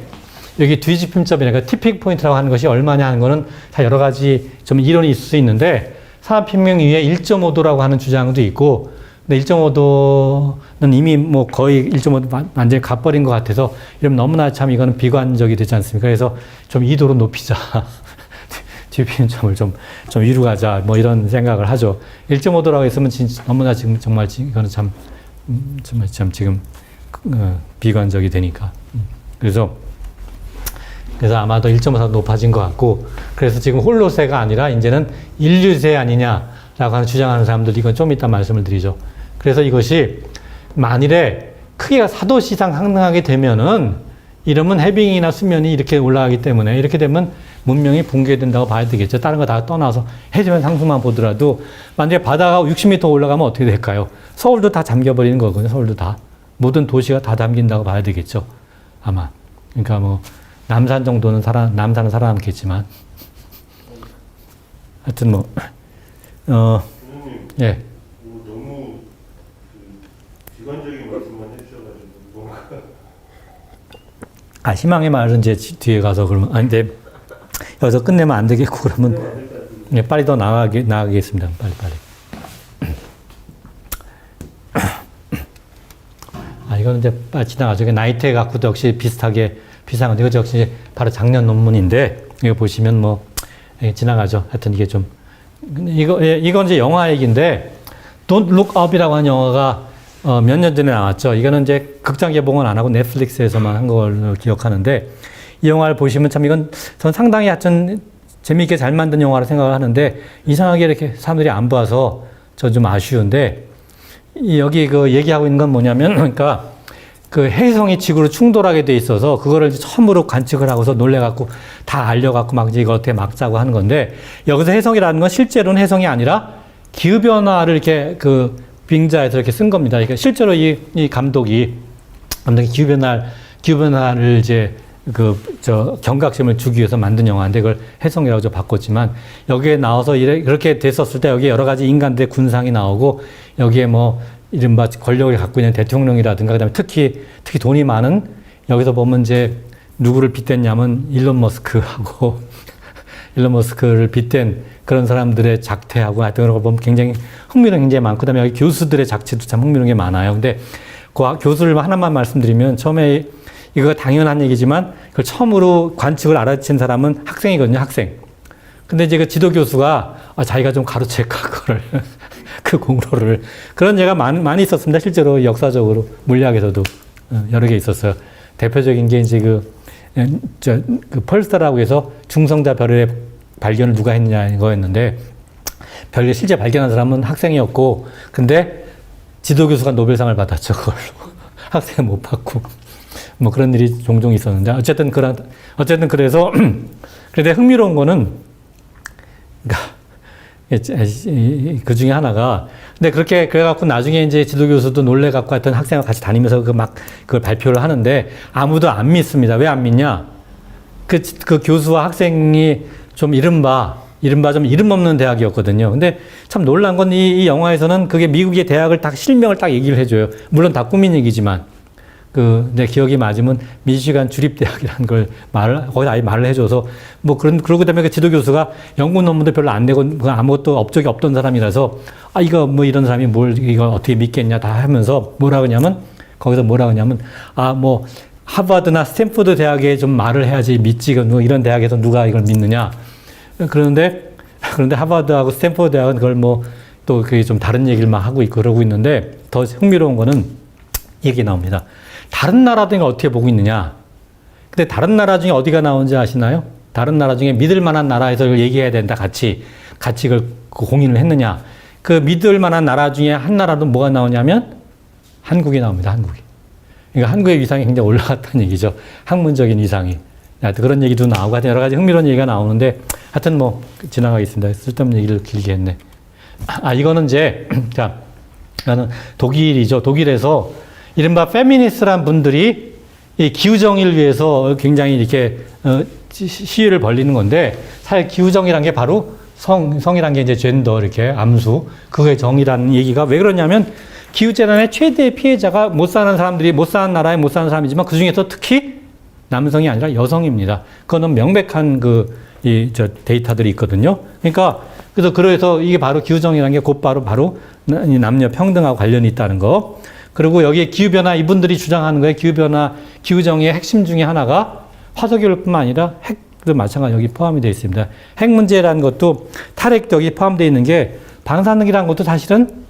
여기 뒤집힘점이니까 티핑 포인트라고 하는 것이 얼마냐 하는 거는 다 여러 가지 좀 이론이 있을 수 있는데 산업혁명 이후에 1.5도라고 하는 주장도 있고 근데 1.5도는 이미 뭐 거의 1.5도 완전히 가버린 것 같아서 이러면 너무나 참 이거는 비관적이 되지 않습니까? 그래서 좀 2도로 높이자. 뒤집힘점을 좀 위로 가자. 뭐 이런 생각을 하죠. 1.5도라고 했으면 진짜 너무나 지금 정말 이거는 참 지금 비관적이 되니까. 그래서 아마도 1.5도 높아진 것 같고, 그래서 지금 홀로세가 아니라 이제는 인류세 아니냐라고 하는 주장하는 사람들, 이건 좀 이따 말씀을 드리죠. 그래서 이것이 만일에 크기가 4도 이상 상승하게 되면은 이러면 해빙이나 수면이 이렇게 올라가기 때문에 이렇게 되면 문명이 붕괴된다고 봐야 되겠죠. 다른 거 다 떠나서 해수면 상승만 보더라도 만약에 바다가 60m 올라가면 어떻게 될까요? 서울도 다 잠겨버리는 거거든요. 서울도 다. 모든 도시가 다 잠긴다고 봐야 되겠죠. 아마. 그러니까 뭐 남산 정도는 남산은 살아남겠지만 하여튼 뭐 교수님, 예. 너무 비관적인 말씀만 해주셔가지고 뭔가 희망의 말은 이제 뒤에 가서 그러면 근데 여기서 끝내면 안 되겠고 그러면 예, 빨리 더 나가겠습니다. 빨리. 이거는 이제 빨리 지나가죠. 나이테 갖고도 역시 비슷한 건데, 이거 역시 바로 작년 논문인데, 이거 보시면 뭐, 지나가죠. 하여튼 이게 좀, 이건 이제 영화 얘기인데, Don't Look Up이라고 하는 영화가 몇 년 전에 나왔죠. 이거는 이제 극장 개봉은 안 하고 넷플릭스에서만 한 걸 기억하는데, 이 영화를 보시면 참 이건 전 상당히 하여튼 재미있게 잘 만든 영화라 생각을 하는데, 이상하게 이렇게 사람들이 안 봐서 저 좀 아쉬운데, 여기 얘기하고 있는 건 뭐냐면, 그러니까 그 해성이 지구로 충돌하게 돼 있어서 그거를 처음으로 관측을 하고서 놀래갖고 다 알려갖고 막 이제 이거 어떻게 막자고 하는 건데, 여기서 해성이라는 건 실제로는 해성이 아니라 기후변화를 이렇게 빙자해서 이렇게 쓴 겁니다. 그러니까 실제로 이 감독이 기후변화를 이제 경각심을 주기 위해서 만든 영화인데 그걸 해성이라고 좀 바꿨지만, 여기에 나와서 그렇게 됐었을 때 여기에 여러 가지 인간들의 군상이 나오고, 여기에 뭐 이른바 권력을 갖고 있는 대통령이라든가, 그다음에 특히 돈이 많은, 여기서 보면 이제 누구를 빗댔냐면 일론 머스크하고 일론 머스크를 빗댄 그런 사람들의 작태하고 하여튼 그런 걸 보면 굉장히 흥미로운 게 굉장히 많고, 그다음에 여기 교수들의 작체도 참 흥미로운 게 많아요. 근데 그 교수를 하나만 말씀드리면, 처음에 이거 당연한 얘기지만 그걸 처음으로 관측을 알아챈 사람은 학생이거든요, 학생. 근데 이제 그 지도 교수가 자기가 좀 가르칠까, 그거를. 그 공로를. 그런 예가 많이 있었습니다. 실제로 역사적으로. 물리학에서도 여러 개 있었어요. 대표적인 게 이제 그 펄스타라고 해서 중성자 별의 발견을 누가 했느냐 이거였는데, 별을 실제 발견한 사람은 학생이었고, 근데 지도 교수가 노벨상을 받았죠, 그걸로. 학생은 못 받고. 뭐 그런 일이 종종 있었는데, 어쨌든 그래서, 그런데 흥미로운 거는, 그러니까 그 중에 하나가, 근데 그래갖고 나중에 이제 지도교수도 놀래갖고 하여튼 학생과 같이 다니면서 그걸 발표를 하는데 아무도 안 믿습니다. 왜 안 믿냐? 그 교수와 학생이 좀 이른바 좀 이름 없는 대학이었거든요. 근데 참 놀란 건 이 영화에서는 그게 미국의 대학을 딱 실명을 딱 얘기를 해줘요. 물론 다 꾸민 얘기지만. 내 기억이 맞으면 미시간 주립대학이라는 걸 거기다 아예 말을 해줘서, 뭐 그러고 그다음에 그 지도교수가 연구 논문도 별로 안 내고 아무것도 업적이 없던 사람이라서, 이거 뭐 이런 사람이 이거 어떻게 믿겠냐 다 하면서 거기서 뭐라 그러냐면, 뭐 하버드나 스탠포드 대학에 좀 말을 해야지 믿지, 이런 대학에서 누가 이걸 믿느냐. 그런데 하버드하고 스탠포드 대학은 그걸 뭐 또 그게 좀 다른 얘기를 막 하고 있고 그러고 있는데, 더 흥미로운 거는 얘기 나옵니다. 다른 나라들이 어떻게 보고 있느냐. 근데 다른 나라 중에 어디가 나오는지 아시나요? 다른 나라 중에 믿을 만한 나라에서 이걸 얘기해야 된다. 같이 이걸 공인을 했느냐. 그 믿을 만한 나라 중에 한 나라도 뭐가 나오냐면 한국이 나옵니다. 한국이. 그러니까 한국의 위상이 굉장히 올라갔다는 얘기죠. 학문적인 위상이. 하여튼 그런 얘기도 나오고 하여튼 여러 가지 흥미로운 얘기가 나오는데, 하여튼 뭐 지나가겠습니다. 쓸데없는 얘기를 길게 했네. 이거는 이제 이거는 독일이죠. 독일에서 이른바 페미니스트란 분들이 이 기후정의를 위해서 굉장히 이렇게 시위를 벌리는 건데 사실 기후정의란 게 바로 성이란 게 이제 젠더 이렇게 암수 그거의 정의라는 얘기가 왜 그러냐면 기후재난의 최대 피해자가 못 사는 사람들이 못 사는 나라에 못 사는 사람이지만 그 중에서 특히 남성이 아니라 여성입니다. 그거는 명백한 데이터들이 있거든요. 그러니까 그래서 이게 바로 기후정의라는 게 곧바로 바로 남녀 평등하고 관련이 있다는 거. 그리고 여기에 기후변화 이분들이 주장하는 거에 기후정의의 핵심 중에 하나가 화석연료뿐만 아니라 핵도 마찬가지 여기 포함이 되어 있습니다. 핵 문제라는 것도 탈핵 여기 포함되어 있는 게 방사능이라는 것도 사실은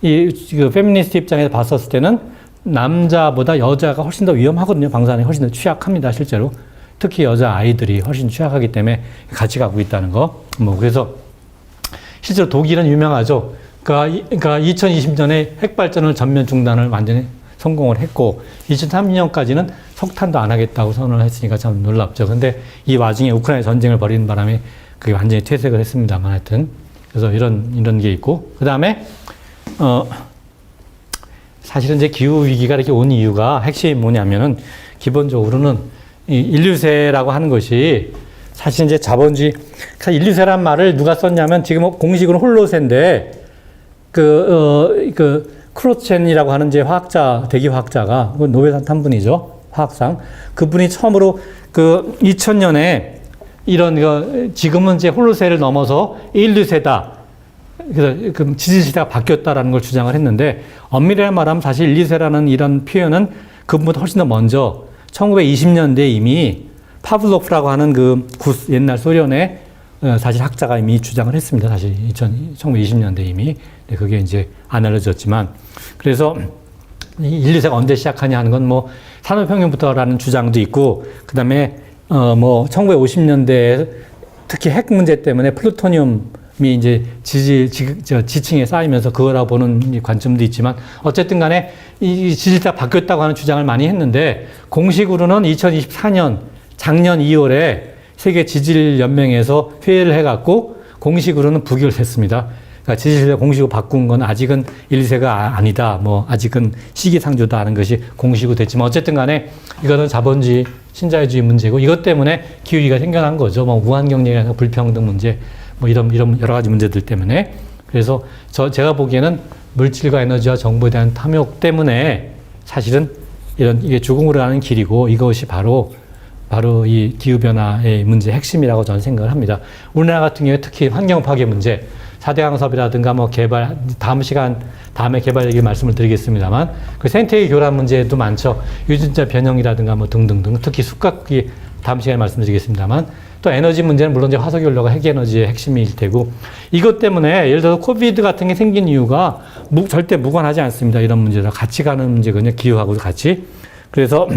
그 페미니스트 입장에서 봤었을 때는 남자보다 여자가 훨씬 더 위험하거든요. 방사능이 훨씬 더 취약합니다. 실제로. 특히 여자 아이들이 훨씬 취약하기 때문에 같이 가고 있다는 거. 그래서 실제로 독일은 유명하죠. 그러니까 2020년에 핵 발전을 전면 중단을 완전히 성공을 했고 2030년까지는 석탄도 안 하겠다고 선언을 했으니까 참 놀랍죠. 근데 이 와중에 우크라이나 전쟁을 벌이는 바람에 그게 완전히 퇴색을 했습니다만 하여튼 그래서 이런 게 있고 그다음에 사실은 이제 기후 위기가 이렇게 온 이유가 핵심이 뭐냐면은 기본적으로는 이 인류세라고 하는 것이 사실 이제 자본주의 인류세란 말을 누가 썼냐면 지금 공식으로 홀로세인데 크로첸이라고 하는 이제 대기 화학자가 노벨상 탄 분이죠. 화학상. 그분이 처음으로 2000년에 이런 지금은 이제 홀로세를 넘어서 인류세다. 그래서 지질시대가 바뀌었다라는 걸 주장을 했는데 엄밀히 말하면 사실 인류세라는 이런 표현은 그분보다 훨씬 더 먼저 1920년대에 이미 파블로프라고 하는 옛날 소련의 사실 학자가 이미 주장을 했습니다. 사실 1920년대 이미. 네, 그게 이제 안 알려졌지만. 그래서 인류세가 언제 시작하냐 하는 건 산업혁명부터라는 주장도 있고, 그 다음에 1950년대에 특히 핵 문제 때문에 플루토늄이 이제 지층에 쌓이면서 그거라고 보는 관점도 있지만, 어쨌든 간에 이 지질대가 바뀌었다고 하는 주장을 많이 했는데, 공식으로는 2024년 작년 2월에 세계 지질연맹에서 회의를 해갖고 공식으로는 부결했습니다. 그러니까 지질세 공식으로 바꾼 건 아직은 인류세가 아니다. 아직은 시기상조다 하는 것이 공식으로 됐지만 어쨌든 간에 이거는 자본주의, 신자유주의 문제고 이것 때문에 기후위기가 생겨난 거죠. 무한경쟁이나 불평등 문제, 이런 여러 가지 문제들 때문에. 그래서 제가 보기에는 물질과 에너지와 정보에 대한 탐욕 때문에 사실은 이게 죽음으로 가는 길이고 이것이 바로 이 기후변화의 문제의 핵심이라고 저는 생각을 합니다. 우리나라 같은 경우에 특히 환경 파괴 문제, 4대 강섭이라든가 개발, 다음에 개발 얘기 말씀을 드리겠습니다만, 그 생태계 교란 문제도 많죠. 유전자 변형이라든가 등등등, 특히 숲가꾸기 다음 시간에 말씀드리겠습니다만, 또 에너지 문제는 물론 이제 화석연료가 핵에너지의 핵심일 테고, 이것 때문에 예를 들어서 코비드 같은 게 생긴 이유가 절대 무관하지 않습니다. 이런 문제랑 같이 가는 문제거든요. 기후하고도 같이. 그래서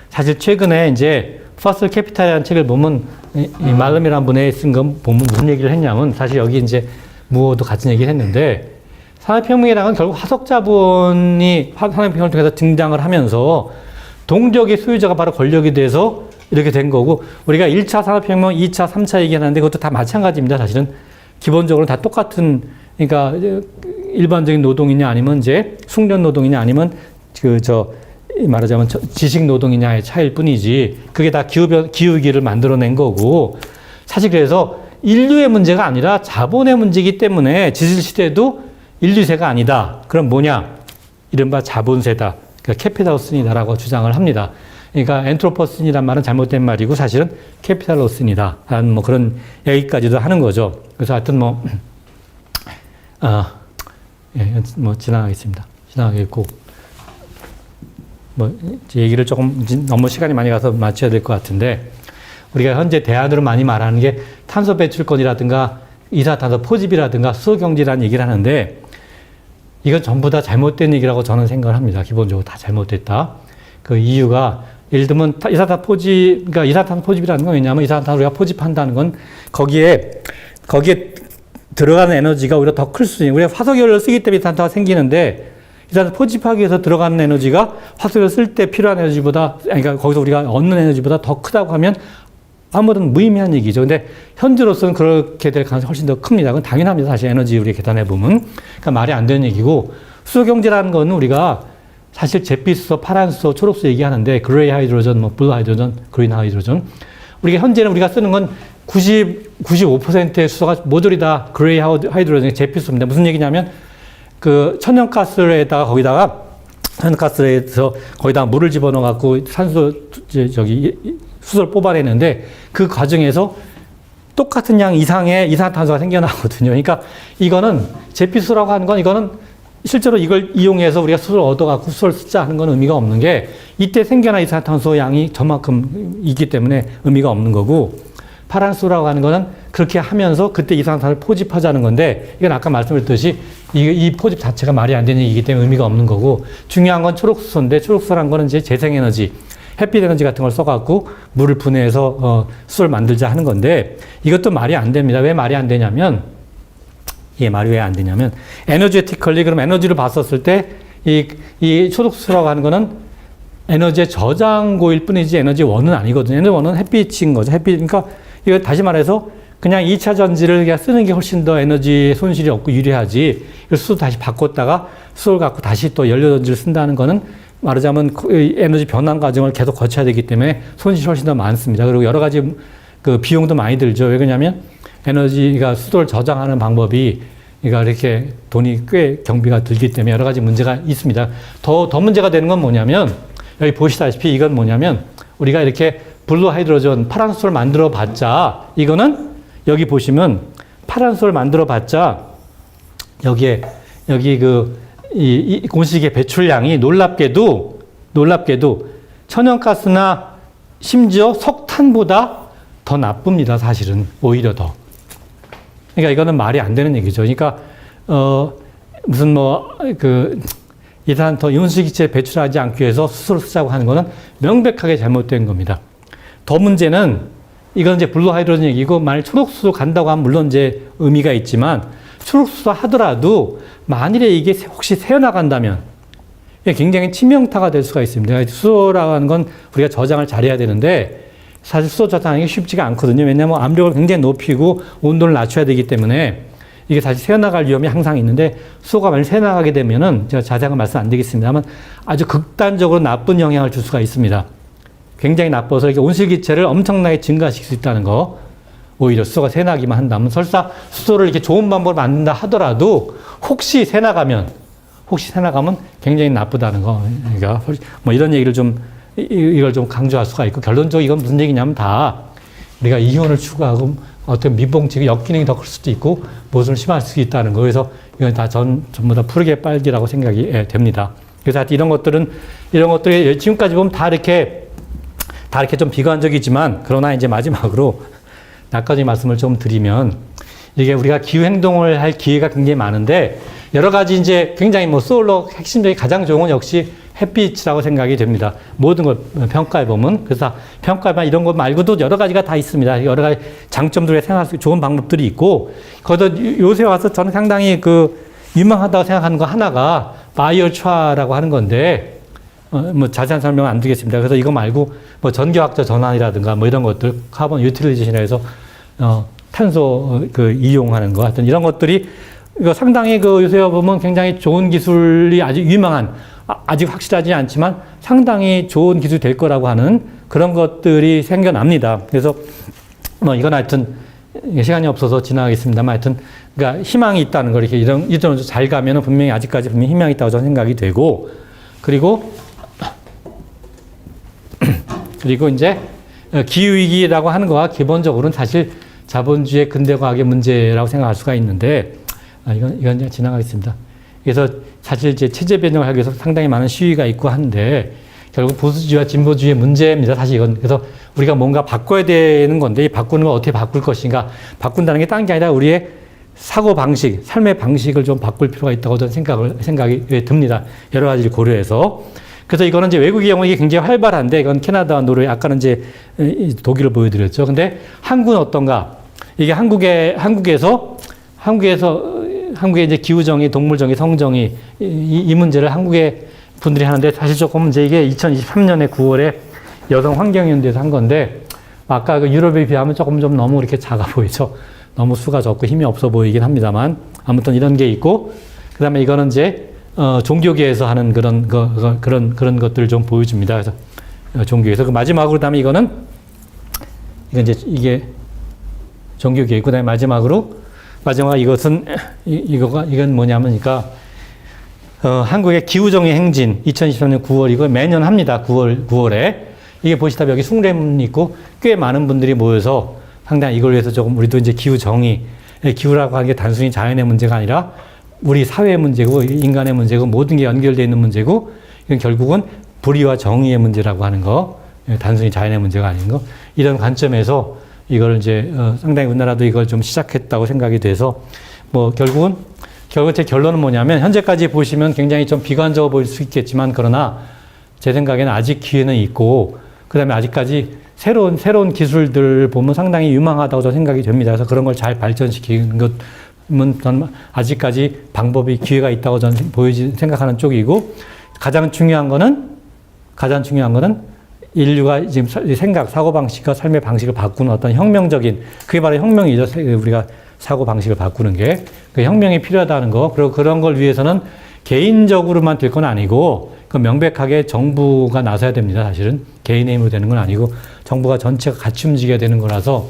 사실 최근에 이제 퍼스트 캐피탈이라는 책을 보면 이 말름이라는 분이 쓴 거 보면 무슨 얘기를 했냐면 사실 여기 이제 무어도 같은 얘기를 했는데 산업혁명이라는 건 결국 화석자본이 산업혁명을 통해서 등장을 하면서 동족의 소유자가 바로 권력이 돼서 이렇게 된 거고 우리가 1차 산업혁명, 2차, 3차 얘기하는데 그것도 다 마찬가지입니다. 사실은 기본적으로 다 똑같은 그러니까 일반적인 노동이냐 아니면 이제 숙련 노동이냐 아니면 말하자면 지식 노동이냐의 차이일 뿐이지 그게 다 기후위기를 만들어낸 거고 사실 그래서 인류의 문제가 아니라 자본의 문제이기 때문에 지질시대도 인류세가 아니다. 그럼 뭐냐? 이른바 자본세다. 그러니까 캐피탈로슨이다라고 주장을 합니다. 그러니까 엔트로포슨이란 말은 잘못된 말이고 사실은 캐피탈로슨이다. 라는 그런 얘기까지도 하는 거죠. 그래서 하여튼 지나가겠습니다. 지나가겠고. 얘기를 조금 너무 시간이 많이 가서 마쳐야 될 것 같은데 우리가 현재 대안으로 많이 말하는 게 탄소 배출권이라든가 이산화탄소 포집이라든가 수소경제라는 얘기를 하는데 이건 전부 다 잘못된 얘기라고 저는 생각을 합니다. 기본적으로 다 잘못됐다. 그 이유가 예를 들면 이산화탄소 포집이라는 건 왜냐하면 이산화탄소 우리가 포집한다는 건 거기에 들어가는 에너지가 오히려 더 클 수 있는 우리가 화석연료를 쓰기 때문에 이산화탄소가 생기는데 이산화탄소 포집하기 위해서 들어가는 에너지가 화석을 쓸 때 필요한 에너지보다, 그러니까 거기서 우리가 얻는 에너지보다 더 크다고 하면 아무런 무의미한 얘기죠. 근데 현재로서는 그렇게 될 가능성이 훨씬 더 큽니다. 그건 당연합니다. 사실 에너지 우리 계산해 보면. 그러니까 말이 안 되는 얘기고 수소경제라는 거는 우리가 사실 잿빛수소, 파란수소, 초록수소 얘기하는데 그레이 하이드로전, 뭐 블루 하이드로전, 그린 하이드로전. 우리가 현재는 우리가 쓰는 건 95%의 수소가 모조리 다 그레이 하이드로전이 잿빛수소입니다. 무슨 얘기냐면 그 천연가스에다가 천연가스에서 거기다가 물을 집어넣어 갖고 산소 수소를 뽑아내는데 그 과정에서 똑같은 양 이상의 이산화탄소가 생겨나거든요. 그러니까 이거는 잿빛수소라고 하는 건 이거는 실제로 이걸 이용해서 우리가 수소를 얻어갖고 수소를 쓰자 하는 건 의미가 없는 게 이때 생겨난 이산화탄소 양이 저만큼이기 때문에 의미가 없는 거고 파란수소라고 하는 거는 그렇게 하면서 그때 이산화탄소를 포집하자는 건데 이건 아까 말씀드렸듯이 이 포집 자체가 말이 안 되는 얘기이기 때문에 의미가 없는 거고 중요한 건 초록수소인데 초록수소라는 거는 이제 재생에너지 햇빛 에너지 같은 걸 써갖고 물을 분해해서 수소를 만들자 하는 건데 이것도 말이 안 됩니다. 왜 말이 안 되냐면 이게 말이 왜 안 되냐면 에너제티컬리 그럼 에너지를 봤었을 때 이 초록수소라고 하는 거는 에너지의 저장고일 뿐이지 에너지 원은 아니거든요. 에너지 원은 햇빛인 거죠. 햇빛. 그러니까 이거 다시 말해서 그냥 2차 전지를 그냥 쓰는 게 훨씬 더 에너지 손실이 없고 유리하지. 수소 다시 바꿨다가 수소를 갖고 다시 또 연료 전지를 쓴다는 거는 말하자면 에너지 변환 과정을 계속 거쳐야 되기 때문에 손실이 훨씬 더 많습니다. 그리고 여러 가지 그 비용도 많이 들죠. 왜 그러냐면 에너지가 수소를 저장하는 방법이 그러니까 이렇게 돈이 꽤 경비가 들기 때문에 여러 가지 문제가 있습니다. 더 문제가 되는 건 뭐냐면 여기 보시다시피 이건 뭐냐면 우리가 이렇게 블루 하이드로전 파란수소를 만들어 봤자 이거는 여기 보시면 파란수소를 만들어 봤자 여기 이 온실계 배출량이 놀랍게도 천연가스나 심지어 석탄보다 더 나쁩니다. 사실은 오히려 더. 그러니까 이거는 말이 안 되는 얘기죠. 그러니까 무슨 이산화탄소 온실기체 배출하지 않기 위해서 수소를 쓰자고 하는 거는 명백하게 잘못된 겁니다. 더 문제는 이건 이제 블루 하이드로전 얘기고 만약 초록수소 간다고 하면 물론 이제 의미가 있지만 초록수소 하더라도 만일에 이게 혹시 새어나간다면 이게 굉장히 치명타가 될 수가 있습니다. 수소라고 하는 건 우리가 저장을 잘해야 되는데 사실 수소 저장하기 쉽지가 않거든요. 왜냐하면 압력을 굉장히 높이고 온도를 낮춰야 되기 때문에 이게 사실 새어나갈 위험이 항상 있는데 수소가 만약 새어나가게 되면은 제가 자세한 건 말씀 안 드리겠습니다만 아주 극단적으로 나쁜 영향을 줄 수가 있습니다. 굉장히 나빠서 이렇게 온실기체를 엄청나게 증가시킬 수 있다는 거. 오히려 수소가 새나기만 한다면 설사 수소를 이렇게 좋은 방법으로 만든다 하더라도 혹시 새나가면 굉장히 나쁘다는 거. 그러니까 뭐 이런 얘기를 이걸 좀 강조할 수가 있고 결론적으로 이건 무슨 얘기냐면 다 우리가 이온을 추구하고 어떤 민봉칙의 역기능이 더 클 수도 있고 모순을 심할 수 있다는 거. 그래서 이건 다 전부 다 푸르게 빨기라고 생각이 됩니다. 그래서 이런 것들이 지금까지 보면 다 이렇게 좀 비관적이지만 그러나 이제 마지막으로 나까지 말씀을 좀 드리면 이게 우리가 기후 행동을 할 기회가 굉장히 많은데 여러 가지 이제 굉장히 솔로 핵심적인 가장 좋은 건 역시 햇빛이라고 생각이 됩니다. 모든 걸 평가해 보면 그래서 평가해보면 이런 것 말고도 여러 가지가 다 있습니다. 여러 가지 장점들에 생각할 수 좋은 방법들이 있고 거기서 요새 와서 저는 상당히 유망하다고 생각하는 거 하나가 바이오차라고 하는 건데 자세한 설명은 안 드리겠습니다. 그래서 이거 말고 전기화학적 전환이라든가 이런 것들 카본 유틸리제이션이라 해서 탄소 이용하는 거 하여튼 이런 것들이 이거 상당히 요새 보면 굉장히 좋은 기술이 아주 유망한 아직 확실하지 않지만 상당히 좋은 기술이 될 거라고 하는 그런 것들이 생겨납니다. 그래서 이건 하여튼 시간이 없어서 지나가겠습니다만 하여튼 그러니까 희망이 있다는 걸 이렇게 이런 잘 가면은 분명히 아직까지 분명히 희망이 있다고 저는 생각이 되고 그리고 이제 기후위기라고 하는 거와 기본적으로는 사실 자본주의 근대과학의 문제라고 생각할 수가 있는데 이건 그냥 지나가겠습니다. 그래서 사실 이제 체제 변형을 하기 위해서 상당히 많은 시위가 있고 한데 결국 보수주의와 진보주의의 문제입니다. 사실 이건 그래서 우리가 뭔가 바꿔야 되는 건데 이 바꾸는 걸 어떻게 바꿀 것인가 바꾼다는 게 딴 게 아니라 우리의 사고 방식, 삶의 방식을 좀 바꿀 필요가 있다고 저는 생각이 듭니다. 여러 가지를 고려해서. 그래서 이거는 이제 외국의 경우 이게 굉장히 활발한데 이건 캐나다와 노르웨이 아까는 이제 독일을 보여드렸죠. 근데 한국은 어떤가? 이게 한국에서 이제 기후정의, 동물정의, 성정의 이 문제를 한국의 분들이 하는데 사실 조금 이제 이게 2023년에 9월에 여성 환경연대에서 한 건데 아까 유럽에 비하면 조금 좀 너무 이렇게 작아 보이죠. 너무 수가 적고 힘이 없어 보이긴 합니다만 아무튼 이런 게 있고 그다음에 이거는 이제 종교계에서 하는 그런 것들을 좀 보여줍니다. 그래서 종교에서 그 마지막으로 그다음에 이건 이제 이게 종교계이고 그다음에 마지막 이것은 이건 뭐냐면 그러니까 한국의 기후정의 행진 2023년 9월이고 매년 합니다. 9월에 이게 보시다시피 여기 숭례문 있고 꽤 많은 분들이 모여서 상당히 이걸 위해서 조금 우리도 이제 기후정의 기후라고 하는 게 단순히 자연의 문제가 아니라 우리 사회의 문제고 인간의 문제고 모든 게 연결되어 있는 문제고 이건 결국은 불의와 정의의 문제라고 하는 거 단순히 자연의 문제가 아닌 거 이런 관점에서 이걸 이제 상당히 우리나라도 이걸 좀 시작했다고 생각이 돼서 뭐 결국 제 결론은 뭐냐면 현재까지 보시면 굉장히 좀 비관적으로 보일 수 있겠지만 그러나 제 생각에는 아직 기회는 있고 그다음에 아직까지 새로운 기술들 보면 상당히 유망하다고 저는 생각이 됩니다. 그래서 그런 걸 잘 발전시키는 것은 저는 아직까지 방법이 기회가 있다고 저는 생각하는 쪽이고 가장 중요한 거는 인류가 지금 사고방식과 삶의 방식을 바꾸는 어떤 혁명적인, 그게 바로 혁명이죠. 우리가 사고방식을 바꾸는 게. 그 혁명이 필요하다는 거. 그리고 그런 걸 위해서는 개인적으로만 될 건 아니고, 그 명백하게 정부가 나서야 됩니다. 사실은. 개인의 힘으로 되는 건 아니고, 정부가 전체가 같이 움직여야 되는 거라서,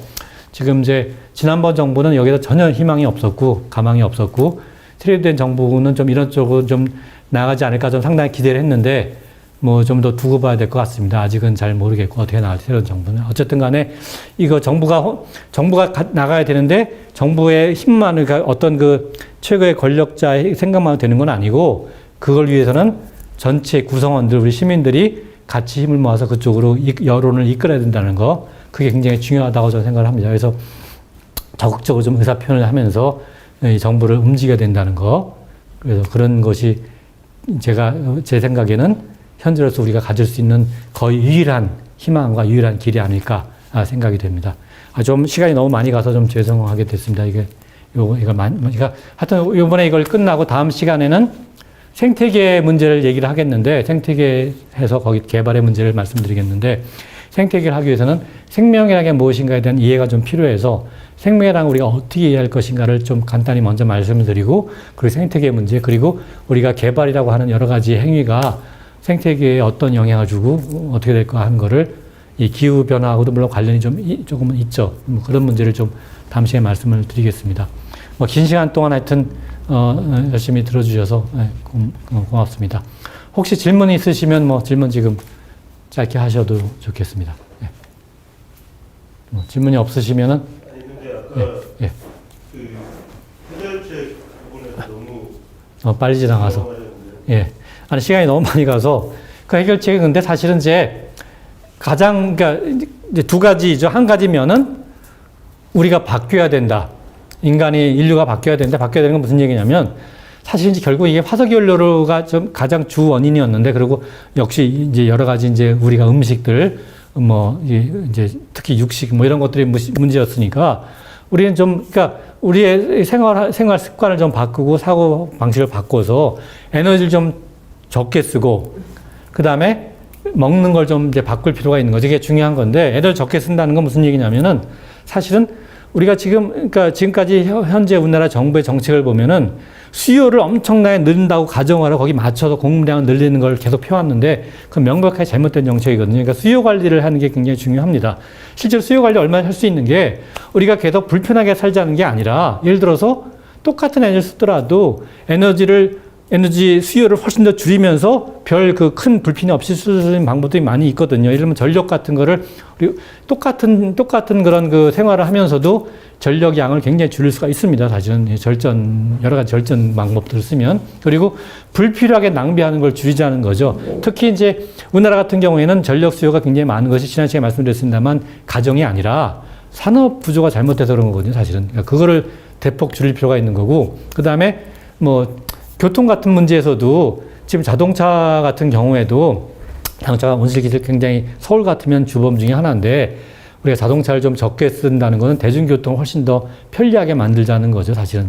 지금 이제, 지난번 정부는 여기서 전혀 희망이 없었고, 가망이 없었고, 트레이드된 정부는 좀 이런 쪽으로 좀 나가지 않을까 좀 상당히 기대를 했는데, 뭐 좀 더 두고 봐야 될 것 같습니다. 아직은 잘 모르겠고 어떻게 나갈지 새로운 정부는. 어쨌든 간에 이거 정부가 나가야 되는데 정부의 힘만, 그러니까 어떤 그 최고의 권력자의 생각만 되는 건 아니고 그걸 위해서는 전체 구성원들, 우리 시민들이 같이 힘을 모아서 그쪽으로 여론을 이끌어야 된다는 거. 그게 굉장히 중요하다고 저는 생각을 합니다. 그래서 적극적으로 좀 의사표현을 하면서 이 정부를 움직여야 된다는 거. 그래서 그런 것이 제 생각에는 현재로서 우리가 가질 수 있는 거의 유일한 희망과 유일한 길이 아닐까 생각이 됩니다. 좀 시간이 너무 많이 가서 좀 죄송하게 됐습니다. 하여튼 이번에 이걸 끝나고 다음 시간에는 생태계 문제를 얘기를 하겠는데, 생태계에서 거기 개발의 문제를 말씀드리겠는데, 생태계를 하기 위해서는 생명이라는 게 무엇인가에 대한 이해가 좀 필요해서 생명이라는 우리가 어떻게 이해할 것인가를 좀 간단히 먼저 말씀을 드리고, 그리고 생태계 문제, 그리고 우리가 개발이라고 하는 여러 가지 행위가 생태계에 어떤 영향을 주고 어떻게 될까 하는 거를 이 기후변화하고도 물론 관련이 조금은 있죠. 뭐 그런 문제를 좀 다음 시간에 말씀을 드리겠습니다. 뭐 긴 시간 동안 하여튼 열심히 들어주셔서 고맙습니다. 혹시 질문이 있으시면 뭐 질문 지금 짧게 하셔도 좋겠습니다. 네. 뭐 질문이 없으시면은. 아니 근데 아까 예. 그 해결책 부분에서 너무 빨리 지나가서. 예. 아니, 시간이 너무 많이 가서 그 해결책이 근데 사실은 그러니까 이제 두 가지죠. 한 가지면은 우리가 바뀌어야 된다. 인류가 바뀌어야 된다. 바뀌어야 되는 건 무슨 얘기냐면 사실 이제 결국 이게 화석연료가 좀 가장 주 원인이었는데, 그리고 역시 이제 여러 가지 이제 우리가 음식들 뭐 이제 특히 육식 뭐 이런 것들이 문제였으니까 우리는 그러니까 우리의 생활 습관을 좀 바꾸고 사고 방식을 바꿔서 에너지를 좀 적게 쓰고, 그 다음에 먹는 걸 좀 이제 바꿀 필요가 있는 거죠. 이게 중요한 건데, 애들 적게 쓴다는 건 무슨 얘기냐면은, 사실은 우리가 그러니까 지금까지 현재 우리나라 정부의 정책을 보면은 수요를 엄청나게 늘린다고 가정하러 거기 맞춰서 공급량을 늘리는 걸 계속 펴왔는데, 그건 명백하게 잘못된 정책이거든요. 그러니까 수요 관리를 하는 게 굉장히 중요합니다. 실제로 수요 관리 얼마나 할 수 있는 게, 우리가 계속 불편하게 살자는 게 아니라, 예를 들어서 똑같은 에너지를 쓰더라도 에너지 수요를 훨씬 더 줄이면서 별 그 큰 불편이 없이 쓸 수 있는 방법들이 많이 있거든요. 예를 들면 전력 같은 거를 똑같은 그런 그 생활을 하면서도 전력 양을 굉장히 줄일 수가 있습니다. 사실은 여러 가지 절전 방법들을 쓰면. 그리고 불필요하게 낭비하는 걸 줄이자는 거죠. 특히 이제 우리나라 같은 경우에는 전력 수요가 굉장히 많은 것이 지난 시간에 말씀드렸습니다만 가정이 아니라 산업 구조가 잘못돼서 그런 거거든요. 사실은. 그러니까 그거를 대폭 줄일 필요가 있는 거고, 그 다음에 뭐 교통 같은 문제에서도 지금 자동차 같은 경우에도 자동차가 온실기질 굉장히 서울 같으면 주범 중에 하나인데, 우리가 자동차를 좀 적게 쓴다는 것은 대중교통을 훨씬 더 편리하게 만들자는 거죠, 사실은.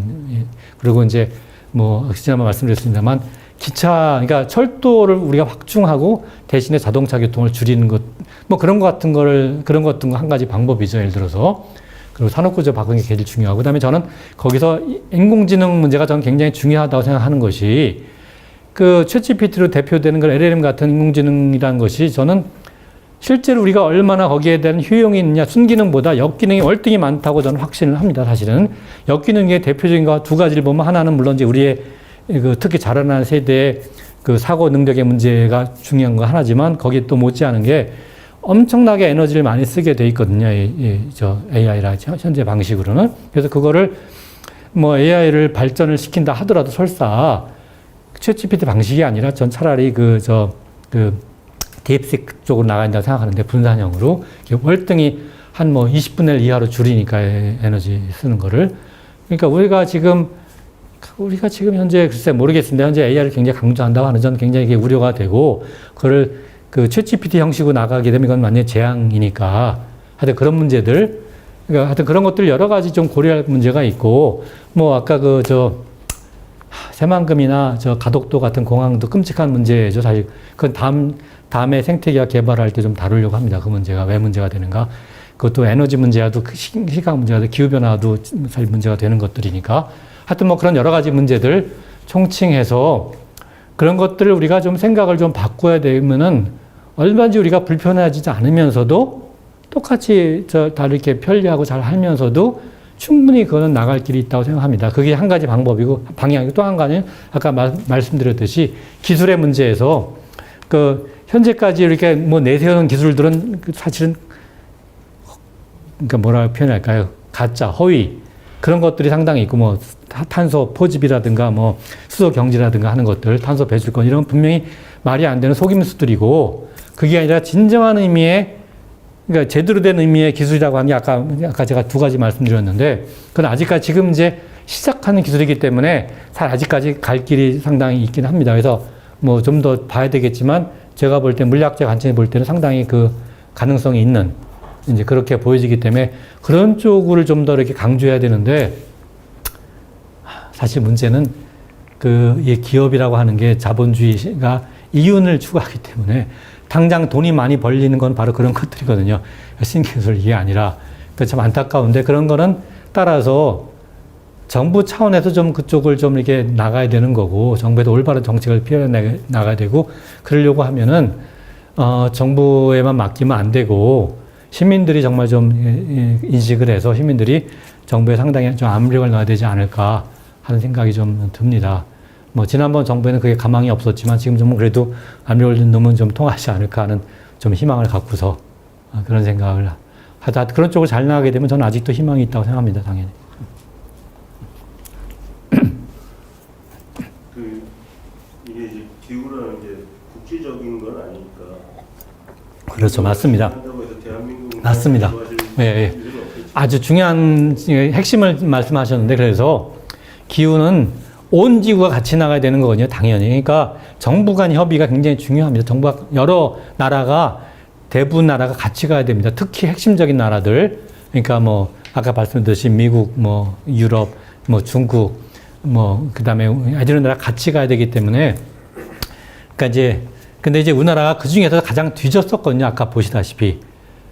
그리고 이제 뭐 지난번 말씀드렸습니다만 그러니까 철도를 우리가 확충하고 대신에 자동차 교통을 줄이는 것, 뭐 그런 것 같은 거 한 가지 방법이죠, 예를 들어서. 그리고 산업구조 바꾸는 게 제일 중요하고, 그 다음에 저는 거기서 인공지능 문제가 저는 굉장히 중요하다고 생각하는 것이, 그 챗GPT로 대표되는 그 LLM 같은 인공지능이라는 것이 저는 실제로 우리가 얼마나 거기에 대한 효용이 있느냐, 순기능보다 역기능이 월등히 많다고 저는 확신을 합니다, 사실은. 역기능의 대표적인 거 두 가지를 보면 하나는 물론 이제 우리의 그 특히 자라나는 세대의 그 사고 능력의 문제가 중요한 거 하나지만 거기에 또 못지않은 게 엄청나게 에너지를 많이 쓰게 돼 있거든요. 저 AI라 현재 방식으로는. 그래서 그거를 뭐 AI를 발전을 시킨다 하더라도 설사 챗GPT 방식이 아니라 전 차라리 그 딥식 쪽으로 나간다 생각하는데 분산형으로 월등히 한 뭐 20분의 1 이하로 줄이니까 에너지 쓰는 거를. 그러니까 우리가 지금 현재 글쎄 모르겠습니다. 현재 AI를 굉장히 강조한다고 하는 전 굉장히 이게 우려가 되고 그걸 그 챗GPT 형식으로 나가게 되면 이건 완전히 재앙이니까 하여튼 그런 문제들 그러니까 하여튼 그런 것들 여러 가지 좀 고려할 문제가 있고 뭐 아까 새만금이나 가덕도 같은 공항도 끔찍한 문제죠. 사실 그건 다음에 생태계학 개발할 때 좀 다루려고 합니다. 그 문제가 왜 문제가 되는가. 그것도 에너지 문제와도 시각 문제가 기후 변화도 사실 문제가 되는 것들이니까 하여튼 뭐 그런 여러 가지 문제들 총칭해서 그런 것들을 우리가 좀 생각을 좀 바꿔야 되면은 얼마든지 우리가 불편해지지 않으면서도 똑같이 다 이렇게 편리하고 잘 하면서도 충분히 그거는 나갈 길이 있다고 생각합니다. 그게 한 가지 방법이고 방향이고 또 한 가지는 아까 말씀드렸듯이 기술의 문제에서 그 현재까지 이렇게 뭐 내세우는 기술들은 사실은 그러니까 뭐라 표현할까요? 가짜, 허위 그런 것들이 상당히 있고 뭐 탄소 포집이라든가 뭐 수소 경제라든가 하는 것들, 탄소 배출권 이런 분명히 말이 안 되는 속임수들이고 그게 아니라 진정한 의미의 그러니까 제대로 된 의미의 기술이라고 하는 게 아까 제가 두 가지 말씀드렸는데 그건 아직까지 지금 이제 시작하는 기술이기 때문에 아직까지 갈 길이 상당히 있긴 합니다. 그래서 뭐 좀 더 봐야 되겠지만 제가 볼 때 물리학자 관점에 볼 때는 상당히 그 가능성이 있는 이제 그렇게 보여지기 때문에 그런 쪽을 좀 더 이렇게 강조해야 되는데 사실 문제는 이 기업이라고 하는 게 자본주의가 이윤을 추구하기 때문에 당장 돈이 많이 벌리는 건 바로 그런 것들이거든요. 신기술 이게 아니라 참 안타까운데 그런 거는 따라서 정부 차원에서 좀 그쪽을 좀 이렇게 나가야 되는 거고 정부에도 올바른 정책을 피해 나가야 되고 그러려고 하면은 정부에만 맡기면 안 되고 시민들이 정말 좀 인식을 해서 시민들이 정부에 상당히 좀 압력을 넣어야 되지 않을까 하는 생각이 좀 듭니다. 뭐 지난번 정부에는 그게 가망이 없었지만 지금 좀 그래도 압력을 넣으면 좀 통하지 않을까 하는 좀 희망을 갖고서 그런 생각을 하다 그런 쪽을 잘 나가게 되면 저는 아직도 희망이 있다고 생각합니다. 당연히. 이게 이제 기후라는 게 국제적인 건 아니니까. 그렇죠, 맞습니다. 한다고 해서 대한민국 맞습니다. 예. 아주 중요한 핵심을 말씀하셨는데 그래서 기후는 온 지구가 같이 나가야 되는 거거든요, 당연히. 그러니까 정부 간 협의가 굉장히 중요합니다. 정부가 여러 나라가 대부분 나라가 같이 가야 됩니다. 특히 핵심적인 나라들, 그러니까 뭐 아까 말씀드렸듯이 미국, 뭐 유럽, 뭐 중국, 뭐 그다음에 이런 나라 같이 가야 되기 때문에, 그러니까 근데 이제 우리나라가 그 중에서 가장 뒤졌었거든요. 아까 보시다시피.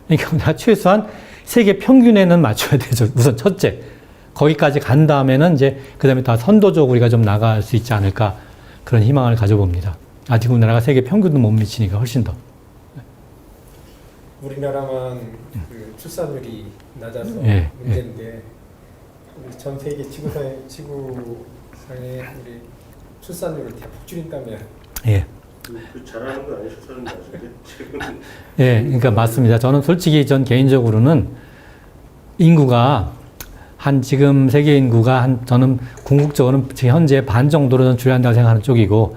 그러니까 우리나라 최소한 세계 평균에는 맞춰야 되죠. 우선 첫째. 거기까지 간 다음에는 이제 그 다음에 다 선도적으로 우리가 좀 나갈 수 있지 않을까 그런 희망을 가져봅니다. 아직 우리나라가 세계 평균도 못 미치니까 훨씬 더. 우리나라만 그 출산율이 낮아서 문제인데 우리 전 세계 지구상의 우리 출산율을 대폭 줄인다면 그 잘하는 거 아니셨다는 말씀인데 지금. 예, 그러니까 맞습니다. 저는 솔직히 전 개인적으로는 인구가 지금 세계 인구가 저는 궁극적으로는 현재 반 정도로 줄여야 한다고 생각하는 쪽이고,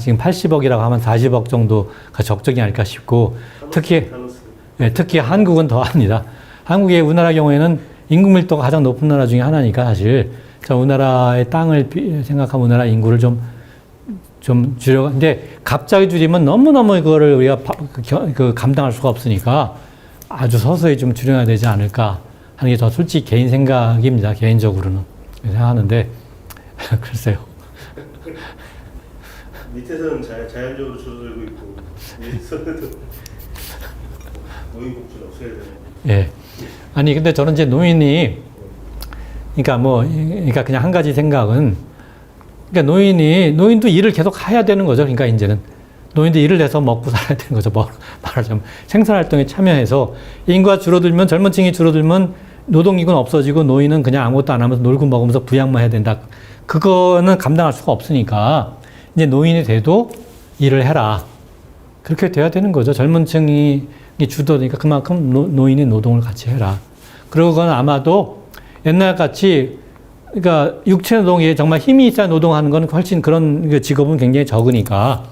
지금 80억이라고 하면 40억 정도가 적정이 아닐까 싶고, 특히 한국은 더 합니다. 한국의 우리나라 경우에는 인구 밀도가 가장 높은 나라 중에 하나니까 사실, 우리나라의 땅을 생각하면 우리나라 인구를 좀 근데 갑자기 줄이면 너무너무 이거를 우리가 감당할 수가 없으니까 아주 서서히 좀 줄여야 되지 않을까 하는 게 저 솔직히 개인 생각입니다. 개인적으로는. 생각하는데, 글쎄요. 밑에서는 자연적으로 줄어들고 있고, 위에서는 노인복지는 없어야 되는. 예. 아니, 근데 저는 이제 노인이, 그러니까 그냥 한 가지 생각은, 그러니까 노인도 일을 계속 해야 되는 거죠. 그러니까 이제는 노인도 일을 해서 먹고 살아야 되는 거죠. 뭐 말하자면 생산활동에 참여해서 인구가 줄어들면 젊은 층이 줄어들면 노동이익은 없어지고 노인은 그냥 아무것도 안 하면서 놀고 먹으면서 부양만 해야 된다. 그거는 감당할 수가 없으니까 이제 노인이 돼도 일을 해라. 그렇게 돼야 되는 거죠. 젊은 층이 주도니까 그만큼 노인의 노동을 같이 해라. 그리고 그건 아마도 옛날 같이 그러니까 육체 노동이 정말 힘이 있어야 노동하는 건 훨씬 그런 직업은 굉장히 적으니까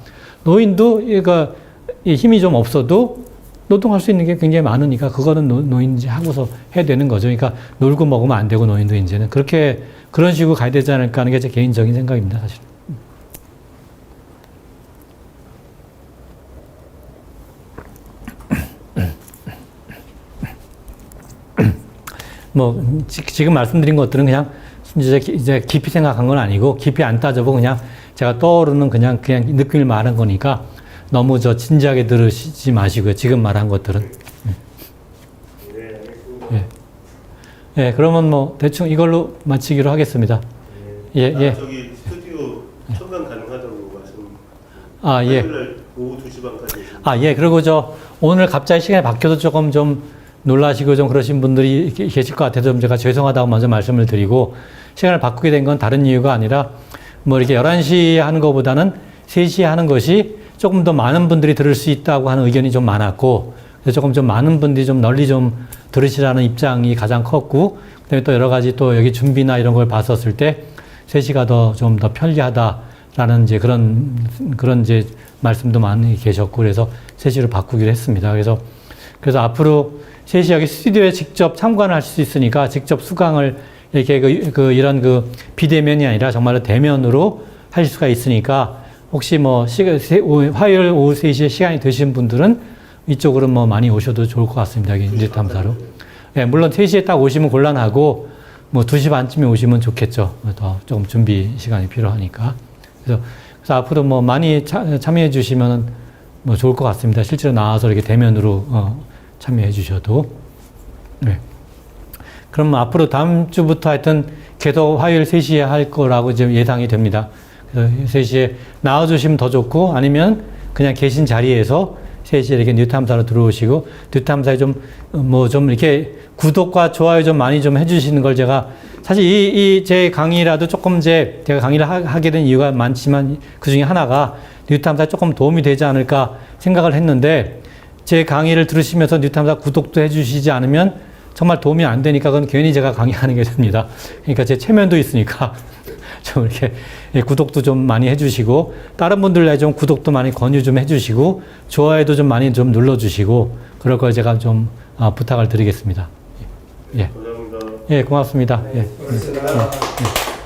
노인도 그러니까 힘이 좀 없어도 노동할 수 있는 게 굉장히 많으니까 그거는 노인이 하고서 해야 되는 거죠. 그러니까 놀고 먹으면 안 되고 노인도 이제는 그렇게 그런 식으로 가야 되지 않을까 하는 게 제 개인적인 생각입니다, 사실. 뭐 지금 말씀드린 것들은 그냥 이제 깊이 생각한 건 아니고 깊이 안 따져보고 그냥 제가 떠오르는 그냥 느낌을 말한 거니까 너무 진지하게 들으시지 마시고요. 지금 말한 것들은. 네, 알겠습니다. 예. 예, 그러면 뭐 대충 이걸로 마치기로 하겠습니다. 예, 예. 저기 스튜디오 첨단 가능하다고 말씀. 아, 예. 화요일 오후 2시 반까지. 아, 예. 그리고 오늘 갑자기 시간이 바뀌어서 조금 좀 놀라시고 좀 그러신 분들이 계실 것 같아서 좀 제가 죄송하다고 먼저 말씀을 드리고 시간을 바꾸게 된 건 다른 이유가 아니라 뭐 이렇게 11시에 하는 것보다는 3시에 하는 것이 조금 더 많은 분들이 들을 수 있다고 하는 의견이 좀 많았고 그래서 조금 좀 많은 분들이 좀 널리 좀 들으시라는 입장이 가장 컸고 그다음에 또 여러 가지 또 여기 준비나 이런 걸 봤었을 때 3시가 좀 더 편리하다라는 이제 그런 이제 말씀도 많이 계셨고 그래서 3시로 바꾸기로 했습니다. 그래서 앞으로 3시 여기 스튜디오에 직접 참관할 수 있으니까 직접 수강을 이렇게 이런 비대면이 아니라 정말로 대면으로 할 수가 있으니까 혹시 뭐 화요일 오후 3시에 시간이 되신 분들은 이쪽으로 뭐 많이 오셔도 좋을 것 같습니다. 여기 뉴탐사로. 예, 물론 3시에 딱 오시면 곤란하고 뭐 2시 반쯤에 오시면 좋겠죠. 더 조금 준비 시간이 필요하니까. 그래서 앞으로 뭐 많이 참여해 주시면 뭐 좋을 것 같습니다. 실제로 나와서 이렇게 대면으로 참여해 주셔도. 네. 그럼 앞으로 다음 주부터 하여튼 계속 화요일 3시에 할 거라고 지금 예상이 됩니다. 그래서 3시에 나와주시면 더 좋고 아니면 그냥 계신 자리에서 3시에 이렇게 뉴탐사로 들어오시고 뉴탐사에 좀 이렇게 구독과 좋아요 좀 많이 좀 해주시는 걸 제가 사실 제 강의라도 조금 제가 강의를 하게 된 이유가 많지만 그 중에 하나가 뉴탐사에 조금 도움이 되지 않을까 생각을 했는데 제 강의를 들으시면서 뉴탐사 구독도 해주시지 않으면 정말 도움이 안 되니까 그건 괜히 제가 강의하는 게 됩니다. 그러니까 제 체면도 있으니까 좀 이렇게 구독도 좀 많이 해주시고 다른 분들에 좀 구독도 많이 권유 좀 해주시고 좋아요도 좀 많이 좀 눌러주시고 그럴 걸 제가 좀 부탁을 드리겠습니다. 예. 감사합니다. 예, 고맙습니다. 예. 고맙습니다. 예.